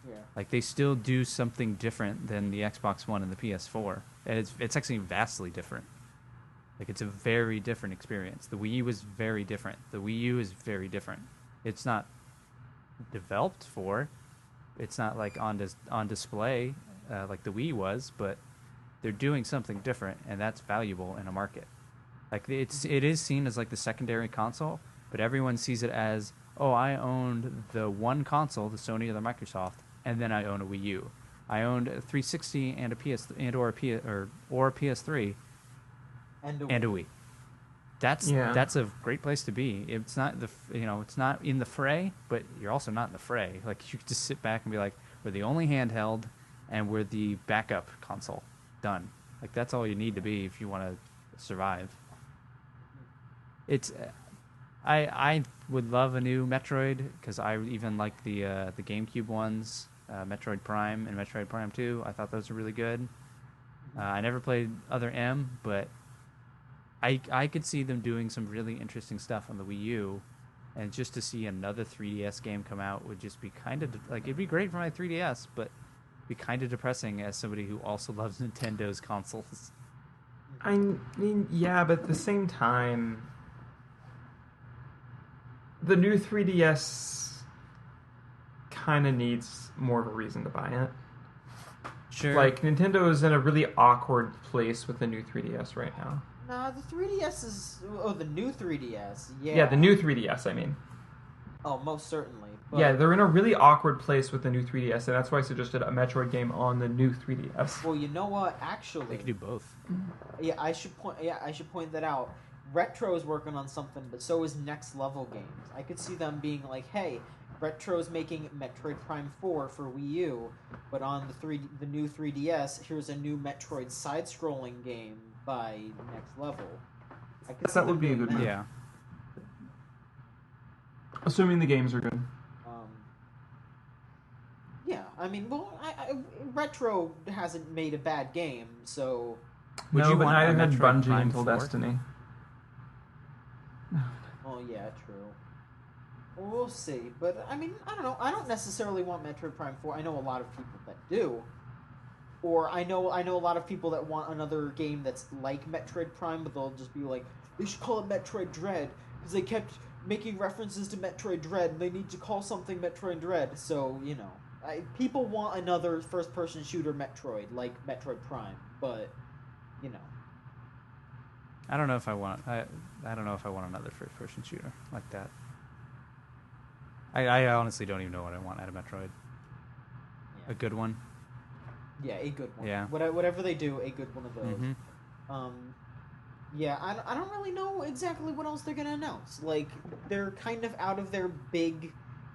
Speaker 1: Yeah.
Speaker 3: Like they still do something different than the Xbox One and the PS4, and it's actually vastly different. Like it's a very different experience. The Wii U was very different. The Wii U is very different. It's not developed for. It's not like on display like the Wii was, but they're doing something different, and that's valuable in a market. Like it is seen as like the secondary console, but everyone sees it as, oh, I owned the one console, the Sony or the Microsoft, and then I own a Wii U. I owned a 360 and a or a PS3
Speaker 1: And
Speaker 3: and a Wii. That's a great place to be. It's not it's not in the fray, but you're also not in the fray. Like you could just sit back and be like, we're the only handheld, and we're the backup console. Done. Like that's all you need to be if you want to survive. It's, I would love a new Metroid because I even like the GameCube ones, Metroid Prime and Metroid Prime 2. I thought those were really good. I never played other M, but I could see them doing some really interesting stuff on the Wii U, and just to see another 3DS game come out would just be kind of like it'd be great for my 3DS, but be kind of depressing as somebody who also loves Nintendo's consoles.
Speaker 2: I mean, yeah, but at the same time, the new 3DS kind of needs more of a reason to buy it.
Speaker 3: Sure.
Speaker 2: Like, Nintendo is in a really awkward place with the new 3DS right now.
Speaker 1: Nah, the 3DS is... Oh, the new 3DS, yeah.
Speaker 2: Yeah, the new 3DS, I mean.
Speaker 1: Oh, most certainly. But...
Speaker 2: Yeah, they're in a really awkward place with the new 3DS, and that's why I suggested a Metroid game on the new 3DS.
Speaker 1: Well, you know what? Actually...
Speaker 3: They could do both.
Speaker 1: Yeah, I should point that out. Retro is working on something, but so is Next Level Games. I could see them being like, hey, Retro's making Metroid Prime 4 for Wii U, but on the new 3DS, here's a new Metroid side-scrolling game by Next Level. I could see
Speaker 2: That
Speaker 1: them
Speaker 2: would be a
Speaker 1: doing
Speaker 2: good
Speaker 1: that.
Speaker 2: move.
Speaker 3: Yeah.
Speaker 2: Assuming the games are good.
Speaker 1: Yeah, I mean, well, Retro hasn't made a bad game, so...
Speaker 3: Would
Speaker 2: no,
Speaker 3: you
Speaker 2: but
Speaker 3: want a
Speaker 2: neither had
Speaker 3: Metroid
Speaker 2: Bungie
Speaker 3: Prime
Speaker 2: until
Speaker 3: 4?
Speaker 2: Destiny.
Speaker 1: Oh, yeah, true. Well, we'll see. But, I mean, I don't know. I don't necessarily want Metroid Prime 4. I know a lot of people that do. Or I know a lot of people that want another game that's like Metroid Prime, but they'll just be like, they should call it Metroid Dread, because they kept making references to Metroid Dread, and they need to call something Metroid Dread. So, you know, people want another first-person shooter Metroid, like Metroid Prime, but, you know.
Speaker 3: I don't know if I want. I don't know if I want another first-person shooter like that. I honestly don't even know what I want out of Metroid.
Speaker 1: Yeah.
Speaker 3: A good one.
Speaker 1: Yeah, a good one.
Speaker 3: Yeah.
Speaker 1: Whatever they do, a good one of those.
Speaker 3: Mm-hmm.
Speaker 1: Yeah, I don't really know exactly what else they're gonna announce. Like, they're kind of out of their big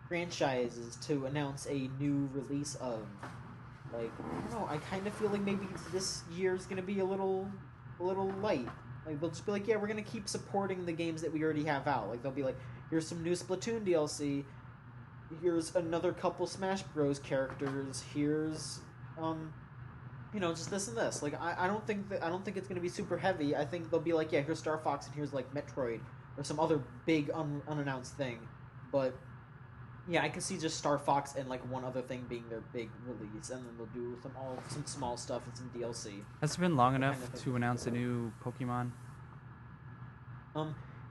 Speaker 1: franchises to announce a new release of. Like, I don't know. I kind of feel like maybe this year's gonna be a little light. Like, they'll just be like, yeah, we're gonna keep supporting the games that we already have out. Like, they'll be like, here's some new Splatoon DLC. Here's another couple Smash Bros. Characters. Here's, you know, just this and this. Like, I don't think it's gonna be super heavy. I think they'll be like, yeah, here's Star Fox and here's like Metroid or some other big unannounced thing. But yeah, I can see just Star Fox and like one other thing being their big release, and then they'll do some small stuff and some DLC.
Speaker 3: Has it been long
Speaker 1: That
Speaker 3: enough
Speaker 1: kind of thing.
Speaker 3: to announce a new Pokemon?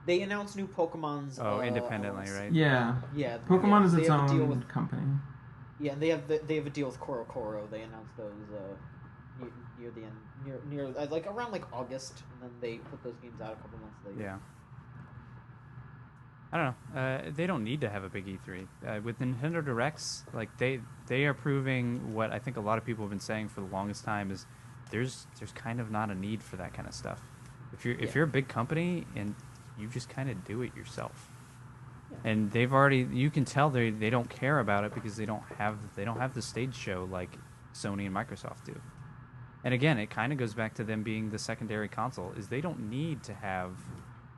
Speaker 1: They announced new Pokemons.
Speaker 3: Independently, right?
Speaker 2: Yeah.
Speaker 1: Yeah.
Speaker 2: Pokemon is
Speaker 1: they
Speaker 2: its
Speaker 1: have a deal
Speaker 2: own
Speaker 1: with,
Speaker 2: company.
Speaker 1: yeah, and they have a deal with Koro. They announced those near the end, near like around like August, and then they put those games out a couple months later.
Speaker 3: Yeah. I don't know. They don't need to have a big E3. With Nintendo Directs, like they are proving what I think a lot of people have been saying for the longest time is there's kind of not a need for that kind of stuff. If you're a big company and you just kind of do it yourself. Yeah. And you can tell they don't care about it because they don't have the stage show like Sony and Microsoft do. And again, it kind of goes back to them being the secondary console is they don't need to have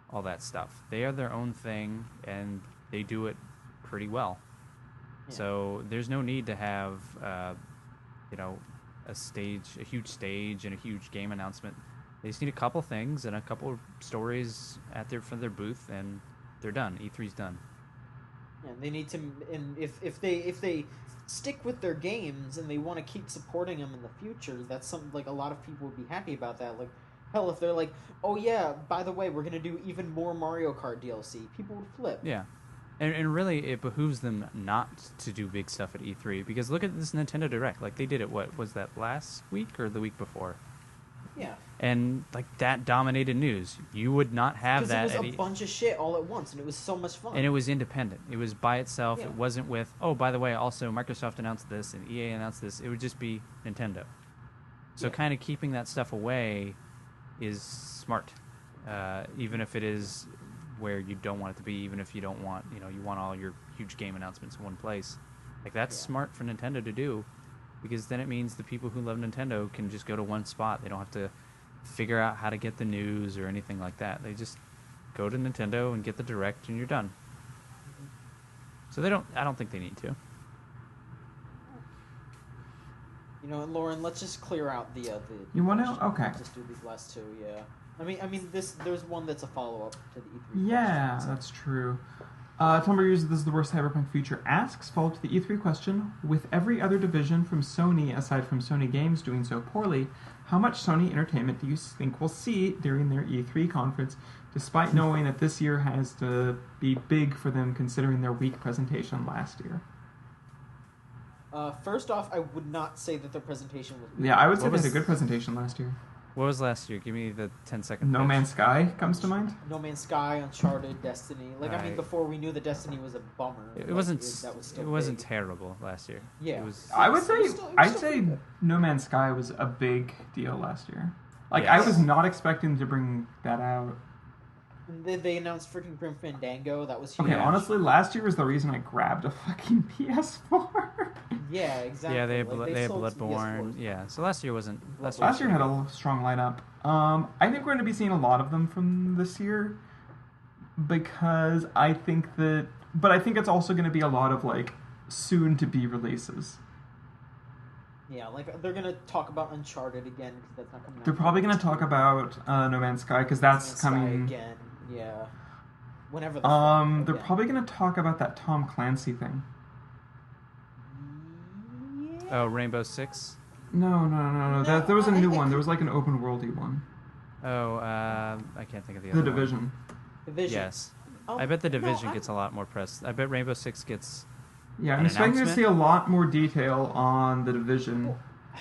Speaker 3: all that stuff. They are their own thing and they do it pretty well.
Speaker 1: Yeah.
Speaker 3: So there's no need to have, a huge stage and a huge game announcement. They just need a couple things and a couple of stories for their booth, and they're done. E3's done.
Speaker 1: Yeah, they need to, and if they stick with their games and they want to keep supporting them in the future, that's something like a lot of people would be happy about that. Like, hell, if they're like, oh yeah, by the way, we're gonna do even more Mario Kart DLC, people would flip.
Speaker 3: Yeah. And really, it behooves them not to do big stuff at E3, because look at this Nintendo Direct. Like, they did it, what, was that last week or the week before?
Speaker 1: Yeah.
Speaker 3: And, like, that dominated news. You would not have that
Speaker 1: it was a bunch of shit all at once, and it was so much fun.
Speaker 3: And it was independent. It was by itself.
Speaker 1: Yeah.
Speaker 3: It wasn't with, oh, by the way, also Microsoft announced this and EA announced this. It would just be Nintendo. So kind of keeping that stuff away is smart, even if it is where you don't want it to be, even if you don't want, you want all your huge game announcements in one place. Like, that's smart for Nintendo to do, because then it means the people who love Nintendo can just go to one spot. They don't have to figure out how to get the news or anything like that. They just go to Nintendo and get the Direct, and you're done. So I don't think they need to.
Speaker 1: Lauren, let's just clear out the
Speaker 2: You want to? Okay.
Speaker 1: Just do these last two, yeah. I mean, there's one that's a follow-up to the E3
Speaker 2: Yeah,
Speaker 1: question, so.
Speaker 2: that's true. Tumblr user, this is the worst Cyberpunk feature asks, follow to the E3 question, with every other division from Sony, aside from Sony Games, doing so poorly, how much Sony Entertainment do you think we'll see during their E3 conference, despite knowing that this year has to be big for them considering their weak presentation last year?
Speaker 1: First off, I would not say that their presentation was...
Speaker 2: Yeah, I would say they had a good presentation last year.
Speaker 3: What was last year? Give me the 10-second
Speaker 2: No Man's Sky comes to mind?
Speaker 1: No Man's Sky, Uncharted, Destiny. Like, I mean,
Speaker 3: Right.
Speaker 1: before we knew that Destiny was a bummer.
Speaker 3: It
Speaker 1: like,
Speaker 3: wasn't.
Speaker 1: that was still
Speaker 3: It wasn't
Speaker 1: big.
Speaker 3: terrible last year.
Speaker 1: Yeah.
Speaker 3: It was.
Speaker 2: I would
Speaker 1: It
Speaker 2: say,
Speaker 1: was still
Speaker 2: I'd
Speaker 1: pretty
Speaker 2: say
Speaker 1: good.
Speaker 2: No Man's Sky was a big deal last year. Like,
Speaker 3: Yes.
Speaker 2: I was not expecting to bring that out.
Speaker 1: And they announced freaking Grim Fandango. That was huge.
Speaker 2: Okay, honestly, last year was the reason I grabbed a fucking PS4.
Speaker 1: Yeah, exactly.
Speaker 3: Yeah, they had
Speaker 1: Like,
Speaker 3: they had
Speaker 1: sold some
Speaker 3: Bloodborne.
Speaker 1: PS4s.
Speaker 3: Yeah, so last year wasn't.
Speaker 2: Last year had a strong lineup. I think we're going to be seeing a lot of them from this year, because I think it's also going to be a lot of, like, soon-to-be releases.
Speaker 1: Yeah, like, they're going to talk about Uncharted again, because that's not coming out.
Speaker 2: They're probably going to talk about No Man's Sky, because that's
Speaker 1: No Man's Sky
Speaker 2: coming...
Speaker 1: again, yeah. Whenever the fuck,
Speaker 2: They're
Speaker 1: again.
Speaker 2: probably going to talk about that Tom Clancy thing.
Speaker 3: Oh, Rainbow Six.
Speaker 2: No. There was a new one. There was, like, an open-worldy one.
Speaker 3: Oh, I can't think of the
Speaker 2: The
Speaker 3: other one.
Speaker 2: Division.
Speaker 1: Division.
Speaker 3: Yes,
Speaker 1: Oh,
Speaker 3: I bet the Division
Speaker 1: no,
Speaker 3: gets a lot more press. I bet Rainbow Six gets.
Speaker 2: Yeah, I'm
Speaker 3: An
Speaker 2: expecting to
Speaker 3: announcement?
Speaker 2: see a lot more detail on the Division.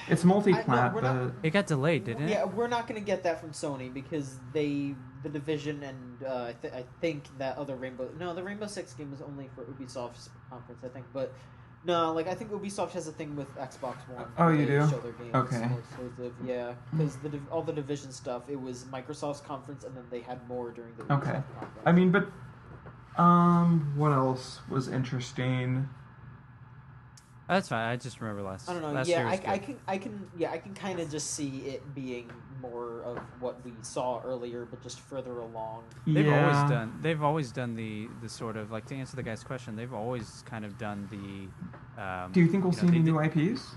Speaker 2: It's multi-plat,
Speaker 1: we're not-
Speaker 2: but...
Speaker 3: It got delayed, didn't it?
Speaker 1: Yeah, we're not going to get that from Sony, because the Division and I think that other the Rainbow Six game was only for Ubisoft's conference, I think, but no, like, I think Ubisoft has a thing with Xbox One.
Speaker 2: Oh, you
Speaker 1: they
Speaker 2: do?
Speaker 1: Show their games
Speaker 2: Okay.
Speaker 1: more exclusive, yeah, because all the Division stuff, it was Microsoft's conference, and then they had more during the Ubisoft
Speaker 2: Okay.
Speaker 1: conference.
Speaker 2: I mean, but... what else was interesting?
Speaker 3: That's fine. I just remember last.
Speaker 1: I don't know.
Speaker 3: Last
Speaker 1: Yeah,
Speaker 3: year was
Speaker 1: I
Speaker 3: good.
Speaker 1: can kind of just see it being more of what we saw earlier, but just further along.
Speaker 3: They've always done the sort of, like, to answer the guy's question. They've always kind of done the.
Speaker 2: Do you think we'll see any new IPs?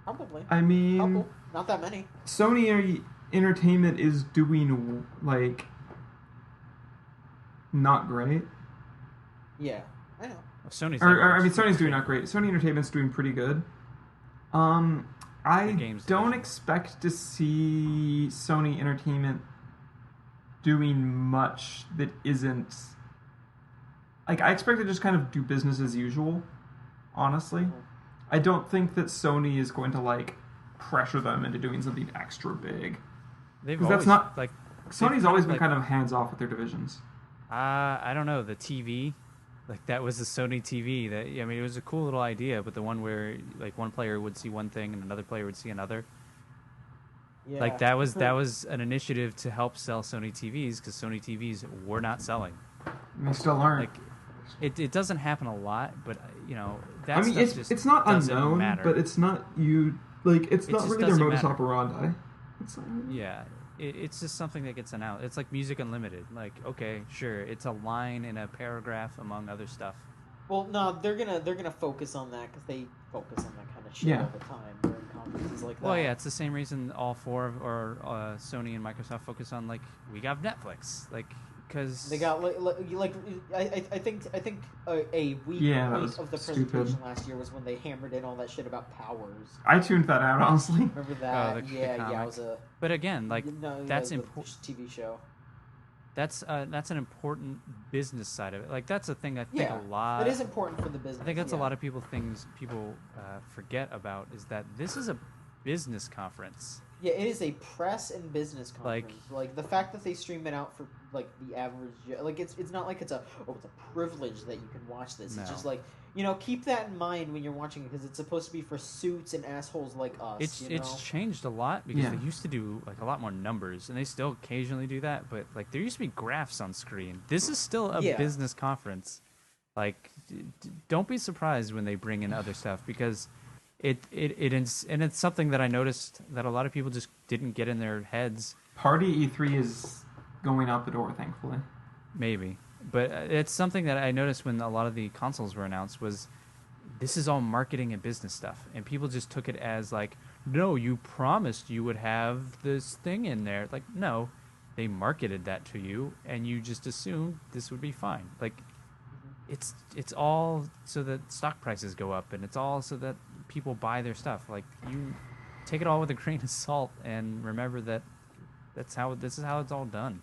Speaker 1: Probably.
Speaker 2: I mean...
Speaker 1: Couple. Not that many.
Speaker 2: Sony Entertainment is doing, like... not great.
Speaker 1: Yeah, I know.
Speaker 3: Sony's.
Speaker 2: Sony's doing not great. Sony Entertainment's doing pretty good. I
Speaker 3: games
Speaker 2: don't
Speaker 3: division.
Speaker 2: expect to see Sony Entertainment doing much that isn't... Like, I expect to just kind of do business as usual, honestly. I don't think that Sony is going to, like, pressure them into doing something extra big.
Speaker 3: They've
Speaker 2: 'Cause
Speaker 3: always
Speaker 2: that's not...
Speaker 3: like.
Speaker 2: Sony's always been kind of hands-off with their divisions.
Speaker 3: I don't know, the TV, like, that was the Sony TV. That, I mean, it was a cool little idea, but the one where, like, one player would see one thing and another player would see another.
Speaker 1: Yeah.
Speaker 3: Like, that was an initiative to help sell Sony TVs, because Sony TVs were not selling.
Speaker 2: They still aren't.
Speaker 3: Like, it doesn't happen a lot, but that
Speaker 2: I mean,
Speaker 3: stuff just
Speaker 2: it's not
Speaker 3: doesn't
Speaker 2: unknown,
Speaker 3: matter.
Speaker 2: but it's not it's not
Speaker 3: just
Speaker 2: really their
Speaker 3: doesn't
Speaker 2: modus
Speaker 3: matter.
Speaker 2: operandi. It's not,
Speaker 3: Yeah, it's just something that gets announced. It's like Music Unlimited. Like, okay, sure, it's a line in a paragraph among other stuff.
Speaker 1: Well, no, they're gonna focus on that because they focus on that kind of shit all the time during conferences like that.
Speaker 3: Well, yeah, it's the same reason all four or Sony and Microsoft focus on, like, we got Netflix, like, because
Speaker 1: they got I think a weak point of the presentation last year was when they hammered in all that shit about powers.
Speaker 2: I tuned that out, honestly.
Speaker 1: Remember that? It was a.
Speaker 3: But again, like, that's
Speaker 1: important. TV show.
Speaker 3: That's an important business side of it. Like, that's a thing I think a lot.
Speaker 1: It is important for the business.
Speaker 3: I think that's a lot of people forget about, is that this is a business conference.
Speaker 1: Yeah, it is a press and business conference. Like the fact that they stream it out for like the average, like it's not like it's a privilege that you can watch this. No. It's just like, keep that in mind when you're watching it, because it's supposed to be for suits and assholes like us.
Speaker 3: It's changed a lot, because they used to do like a lot more numbers, and they still occasionally do that. But like, there used to be graphs on screen. This is still a business conference. Like, don't be surprised when they bring in other stuff, because it's something that I noticed that a lot of people just didn't get in their heads.
Speaker 2: Party E3 is going out the door, thankfully.
Speaker 3: Maybe. But it's something that I noticed when a lot of the consoles were announced, was this is all marketing and business stuff. And people just took it as like, no, you promised you would have this thing in there. Like, no, they marketed that to you, and you just assumed this would be fine. Like, it's all so that stock prices go up, and it's all so that people buy their stuff. Like, you take it all with a grain of salt, and remember that this is how it's all done.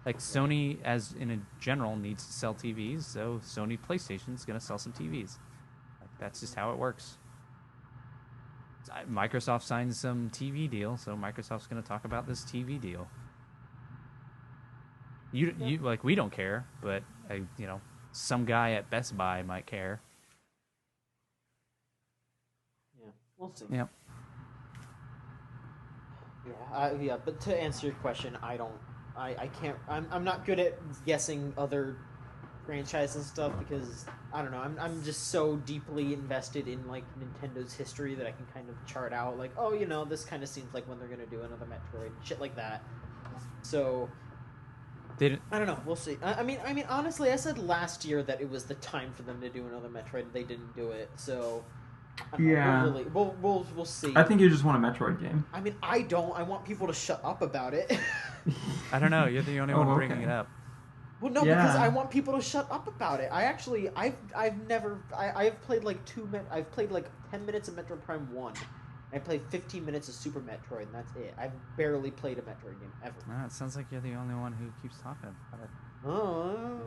Speaker 3: Like, Sony, as in a general, needs to sell TVs, so Sony PlayStation's gonna sell some TVs. Like, that's just how it works. Microsoft signed some TV deal, so Microsoft's gonna talk about this TV deal. You like, we don't care, but some guy at Best Buy might care.
Speaker 1: Yeah, we'll see.
Speaker 3: Yep.
Speaker 1: Yeah, but to answer your question, I can't. I'm not good at guessing other franchises and stuff, because I don't know. I'm just so deeply invested in like Nintendo's history that I can kind of chart out like, this kind of seems like when they're gonna do another Metroid, shit like that. So. I don't know. We'll see. I mean, honestly, I said last year that it was the time for them to do another Metroid. They didn't do it, so we'll see.
Speaker 2: I think you just want a Metroid game.
Speaker 1: I mean, I don't. I want people to shut up about it.
Speaker 3: I don't know. You're the only one bringing it up.
Speaker 1: Well, no, because I want people to shut up about it. I've played like 10 minutes of Metroid Prime 1. I played 15 minutes of Super Metroid, and that's it. I've barely played a Metroid game ever.
Speaker 3: No, it sounds like you're the only one who keeps talking about it.
Speaker 1: Oh.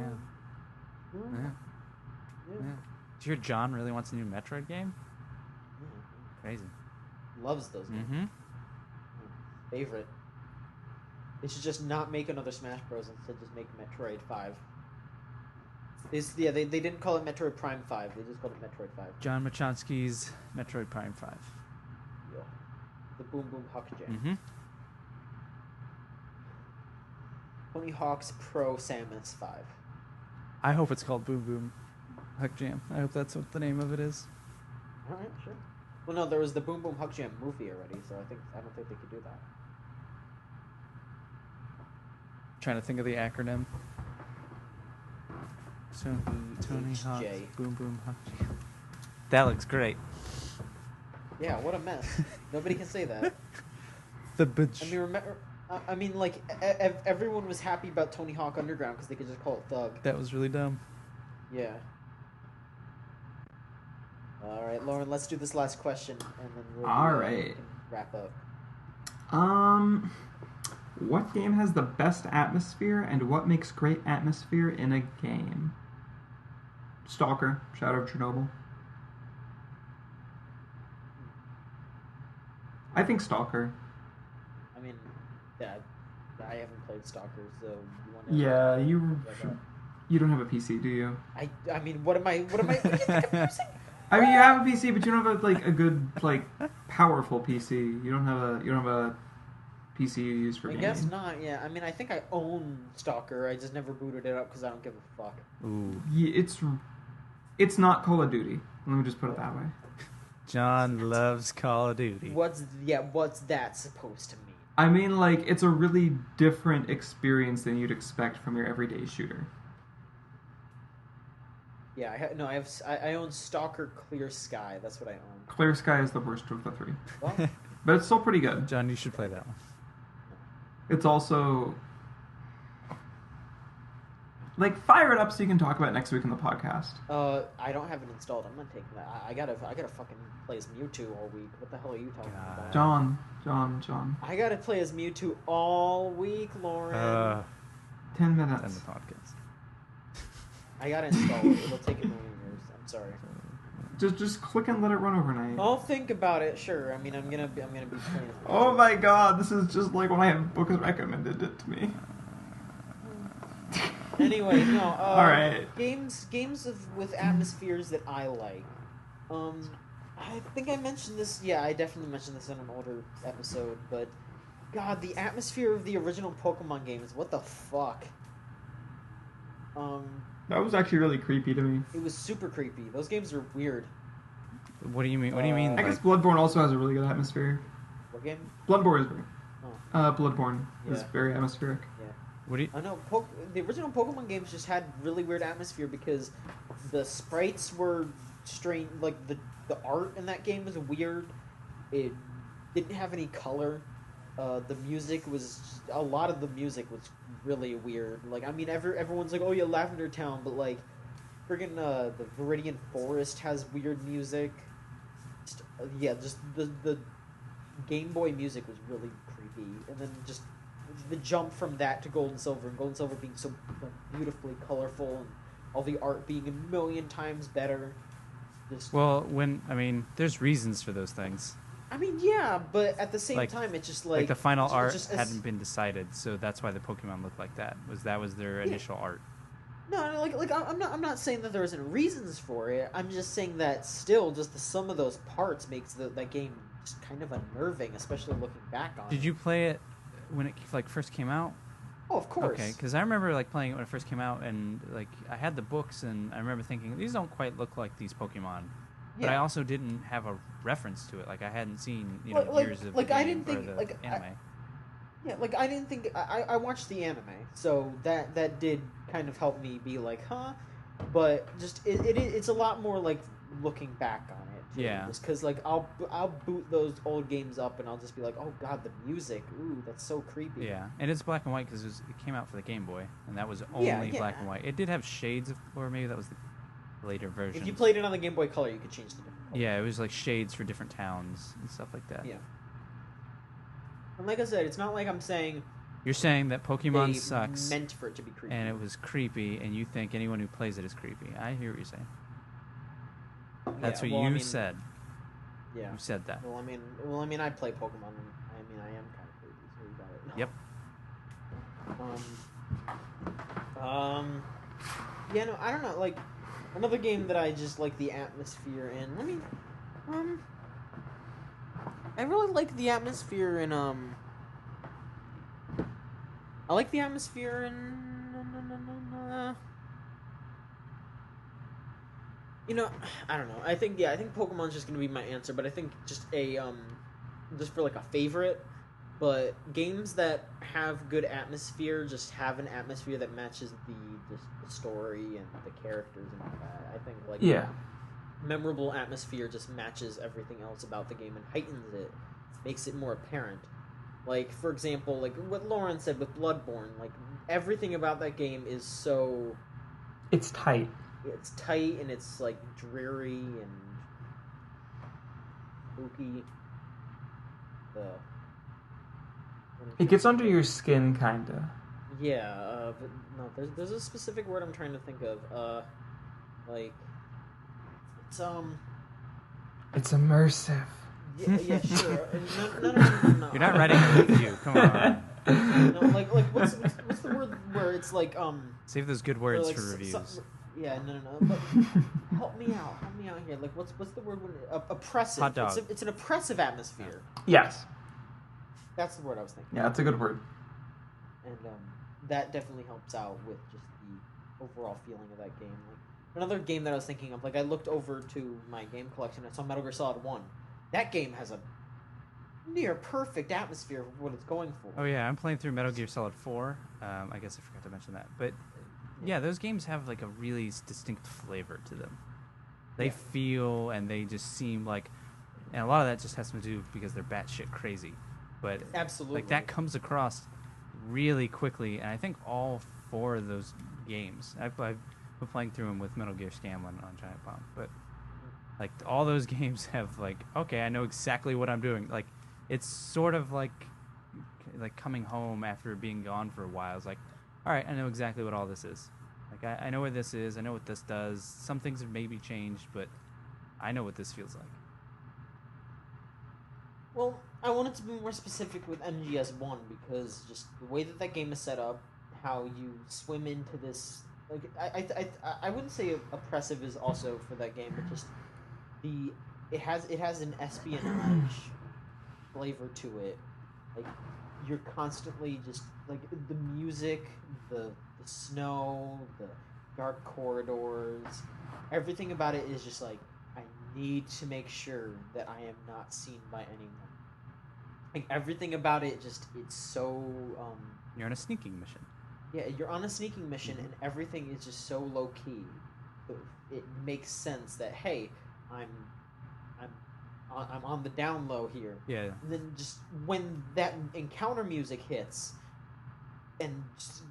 Speaker 3: Yeah. Do you hear John really wants a new Metroid game?
Speaker 1: Yeah.
Speaker 3: Crazy.
Speaker 1: Loves those games.
Speaker 3: Mm-hmm.
Speaker 1: Favorite. They should just not make another Smash Bros. Instead just make Metroid 5. They didn't call it Metroid Prime 5. They just called it Metroid 5.
Speaker 3: John Machonsky's Metroid Prime 5.
Speaker 1: Yeah. The Boom Boom Huck Jam.
Speaker 3: Mm-hmm.
Speaker 1: Tony Hawk's Pro Samus 5.
Speaker 3: I hope it's called Boom Boom Huck Jam. I hope that's what the name of it is.
Speaker 1: Alright, sure. Well, no, there was the Boom Boom Huck Jam movie already, so I don't think they could do that.
Speaker 3: Trying to think of the acronym. So, Tony Hawk, Boom Boom Huck Jam. That looks great.
Speaker 1: Yeah, what a mess. Nobody can say that.
Speaker 3: The bitch.
Speaker 1: I mean, everyone was happy about Tony Hawk Underground because they could just call it Thug.
Speaker 3: That was really dumb.
Speaker 1: Yeah. All right, Lauren, let's do this last question, and then we can wrap up.
Speaker 2: What game has the best atmosphere, and what makes great atmosphere in a game? Stalker, Shadow of Chernobyl. I think Stalker.
Speaker 1: I mean, yeah, I haven't played Stalker, so you want to...
Speaker 2: Yeah, you don't have a PC, do you?
Speaker 1: I mean, what do you think I'm using?
Speaker 2: I mean, you have a PC, but you don't have a good powerful PC. You don't have a PC you use for gaming. I guess
Speaker 1: not. Yeah, I mean, I think I own Stalker. I just never booted it up because I don't give a fuck.
Speaker 3: Ooh.
Speaker 2: Yeah, it's not Call of Duty. Let me just put it that way.
Speaker 3: John loves Call of Duty.
Speaker 1: What's that supposed to mean?
Speaker 2: I mean, like, it's a really different experience than you'd expect from your everyday shooter.
Speaker 1: Yeah, I own Stalker Clear Sky. That's what I own.
Speaker 2: Clear Sky is the worst of the three.
Speaker 1: Well,
Speaker 2: But it's still pretty good.
Speaker 3: John, you should play that one.
Speaker 2: It's also... Like, fire it up so you can talk about it next week in the podcast.
Speaker 1: I don't have it installed. I'm not taking that. I gotta fucking play as Mewtwo all week. What the hell are you talking about?
Speaker 2: John.
Speaker 1: I gotta play as Mewtwo all week, Lauren.
Speaker 2: 10 minutes.
Speaker 3: End the podcast.
Speaker 1: I gotta install it. It'll take a million years. I'm sorry.
Speaker 2: Just click and let it run overnight.
Speaker 1: I'll think about it. Sure. I mean, I'm gonna be playing.
Speaker 2: Oh my god, this is just like when I have books recommended it to me.
Speaker 1: Anyway, no.
Speaker 2: All right.
Speaker 1: Games with atmospheres that I like. I think I mentioned this. Yeah, I definitely mentioned this in an older episode. But God, the atmosphere of the original Pokemon games. What the fuck?
Speaker 2: That was actually really creepy to me.
Speaker 1: It was super creepy. Those games are weird.
Speaker 3: What do you mean? What do you mean?
Speaker 2: I guess Bloodborne also has a really good atmosphere.
Speaker 1: What game?
Speaker 2: Bloodborne is very.
Speaker 1: Oh.
Speaker 2: Bloodborne is
Speaker 1: Yeah.
Speaker 2: very atmospheric.
Speaker 1: Yeah.
Speaker 3: What do you?
Speaker 1: I know. The original Pokemon games just had really weird atmosphere because the sprites were strange. Like the art in that game was weird. It didn't have any color. The music was a lot of the music was really weird. Like I mean, everyone's like, oh yeah, Lavender Town, but like, friggin' the Viridian Forest has weird music. Just the Game Boy music was really creepy, and then just the jump from that to Gold and Silver being so beautifully colorful, and all the art being a million times better.
Speaker 3: Well, there's reasons for those things.
Speaker 1: I mean, yeah, but at the same time, it's just like
Speaker 3: the final art
Speaker 1: just
Speaker 3: hadn't been decided, so that's why the Pokemon looked like that. That was their initial art.
Speaker 1: No, like I'm not saying that there isn't reasons for it. I'm just saying that still, just the sum of those parts makes that game just kind of unnerving, especially looking back on it.
Speaker 3: Did you play it when it first came out?
Speaker 1: Oh, of course.
Speaker 3: Okay, because I remember playing it when it first came out, and I had the books, and I remember thinking these don't quite look like these Pokemon. But I also didn't have a reference to it. Like I hadn't seen years of the game
Speaker 1: I didn't think
Speaker 3: or the anime.
Speaker 1: I didn't think I watched the anime, so that did kind of help me be like, huh? But just it's a lot more like looking back on it. Too,
Speaker 3: yeah.
Speaker 1: Just because I'll boot those old games up and I'll just be like, oh god, the music, ooh, that's so creepy.
Speaker 3: Yeah, and it's black and white because it came out for the Game Boy, and that was only black and white. It did have shades of, or maybe that was the later version.
Speaker 1: If you played it on the Game Boy Color, you could change the different colors.
Speaker 3: Yeah, it was like shades for different towns and stuff like that.
Speaker 1: Yeah. And like I said, it's not like I'm saying
Speaker 3: you're saying that Pokemon
Speaker 1: they
Speaker 3: sucks
Speaker 1: meant for it to be creepy.
Speaker 3: and it was creepy, and you think anyone who plays it is creepy. I hear what you're saying. That's what you said.
Speaker 1: Yeah.
Speaker 3: You said that.
Speaker 1: Well, I mean, I play Pokemon, and I am kind of creepy, so you got it.
Speaker 3: Yep.
Speaker 1: Yeah, no, I don't know. Like, another game that I just like the atmosphere in. I mean, I really like the atmosphere in I like the atmosphere in. You know, I don't know. I think Pokemon's just gonna be my answer, but I think just just for like a favorite. But games that have good atmosphere just have an atmosphere that matches the story and the characters and all that. I think memorable atmosphere just matches everything else about the game and heightens it, makes it more apparent. Like, for example, like what Lauren said with Bloodborne, like everything about that game is so...
Speaker 2: It's tight.
Speaker 1: It's tight and it's like dreary and spooky.
Speaker 2: It gets under your skin, kinda.
Speaker 1: Yeah, but no, there's a specific word I'm trying to think of. Like,
Speaker 2: it's immersive.
Speaker 1: Yeah, sure. No.
Speaker 3: You're not writing a review. Come on.
Speaker 1: No, like what's the word where it's like
Speaker 3: Save those good words
Speaker 1: like
Speaker 3: for reviews.
Speaker 1: Yeah, no. But help me out here. Like, what's the word when oppressive?
Speaker 3: Hot dog.
Speaker 1: It's an oppressive atmosphere.
Speaker 2: Yes.
Speaker 1: That's the word I was thinking.
Speaker 2: Yeah, that's a good word.
Speaker 1: And that definitely helps out with just the overall feeling of that game. Like another game that I was thinking of, like I looked over to my game collection. I saw Metal Gear Solid 1. That game has a near perfect atmosphere for what it's going for.
Speaker 3: Oh yeah, I'm playing through Metal Gear Solid 4. I guess I forgot to mention that, but yeah, those games have like a really distinct flavor to them. They feel and they just seem like, and a lot of that just has to do because they're batshit crazy. But
Speaker 1: Absolutely,
Speaker 3: like that comes across really quickly, and I think all 4 of those games, I've been playing through them with Metal Gear Scanlan on Giant Bomb, but like all those games have like, okay, I know exactly what I'm doing. Like it's sort of like coming home after being gone for a while. It's like, all right, I know exactly what all this is. Like I know where this is. I know what this does. Some things have maybe changed, but I know what this feels like.
Speaker 1: Well, I wanted to be more specific with MGS1 because just the way that that game is set up, how you swim into this, like I wouldn't say oppressive is also for that game, but just it has an espionage flavor to it. Like you're constantly just like the music, the snow, the dark corridors, everything about it is just like I need to make sure that I am not seen by anyone. Like everything about it it's so
Speaker 3: You're on a sneaking mission.
Speaker 1: yeah, you're on a sneaking mission and everything is just so low key. So it makes sense that hey, I'm on the down low here.
Speaker 3: Yeah.
Speaker 1: And then just when that encounter music hits and just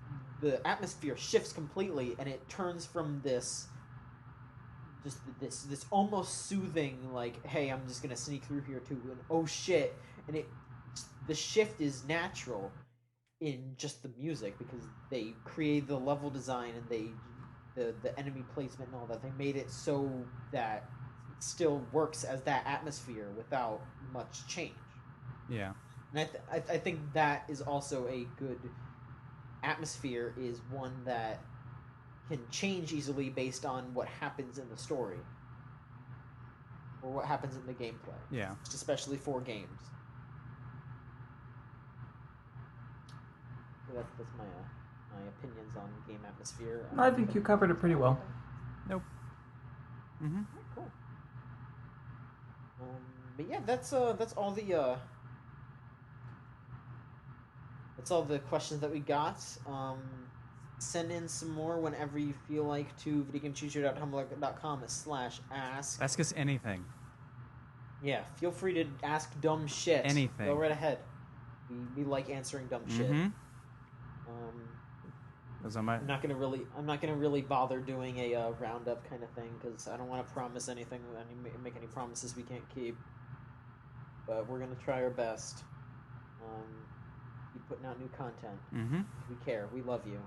Speaker 1: the atmosphere shifts completely and it turns from this almost soothing like hey I'm just gonna sneak through here to an oh shit, and the shift is natural in just the music because they created the level design and the enemy placement and all that, they made it so that it still works as that atmosphere without much change.
Speaker 3: Yeah.
Speaker 1: And I think that is also a good atmosphere, is one that can change easily based on what happens in the story or what happens in the gameplay.
Speaker 3: Yeah.
Speaker 1: Especially for games. So that's my opinions on game atmosphere.
Speaker 2: I think you covered it pretty well.
Speaker 3: Nope. Mm-hmm.
Speaker 1: Cool. But yeah, that's all the questions that we got. Send in some more whenever you feel like to videogamechoocher.tumblr.com/ask.
Speaker 3: Ask us anything.
Speaker 1: Yeah, feel free to ask dumb shit.
Speaker 3: Anything.
Speaker 1: Go right ahead. We like answering dumb shit.
Speaker 3: Mm-hmm.
Speaker 1: I'm not gonna really bother doing a roundup kind of thing because I don't want to promise anything, make any promises we can't keep. But we're gonna try our best. Keep putting out new content.
Speaker 3: Mm-hmm.
Speaker 1: We care. We love you.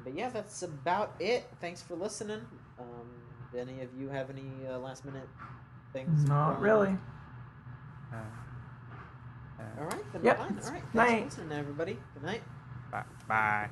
Speaker 1: But yeah, that's about it. Thanks for listening. Do any of you have any last minute things?
Speaker 2: Not really.
Speaker 1: All right. Then
Speaker 2: Yep.
Speaker 1: fine. All right. Thanks
Speaker 2: Night.
Speaker 1: for listening, everybody. Good night.
Speaker 3: Bye.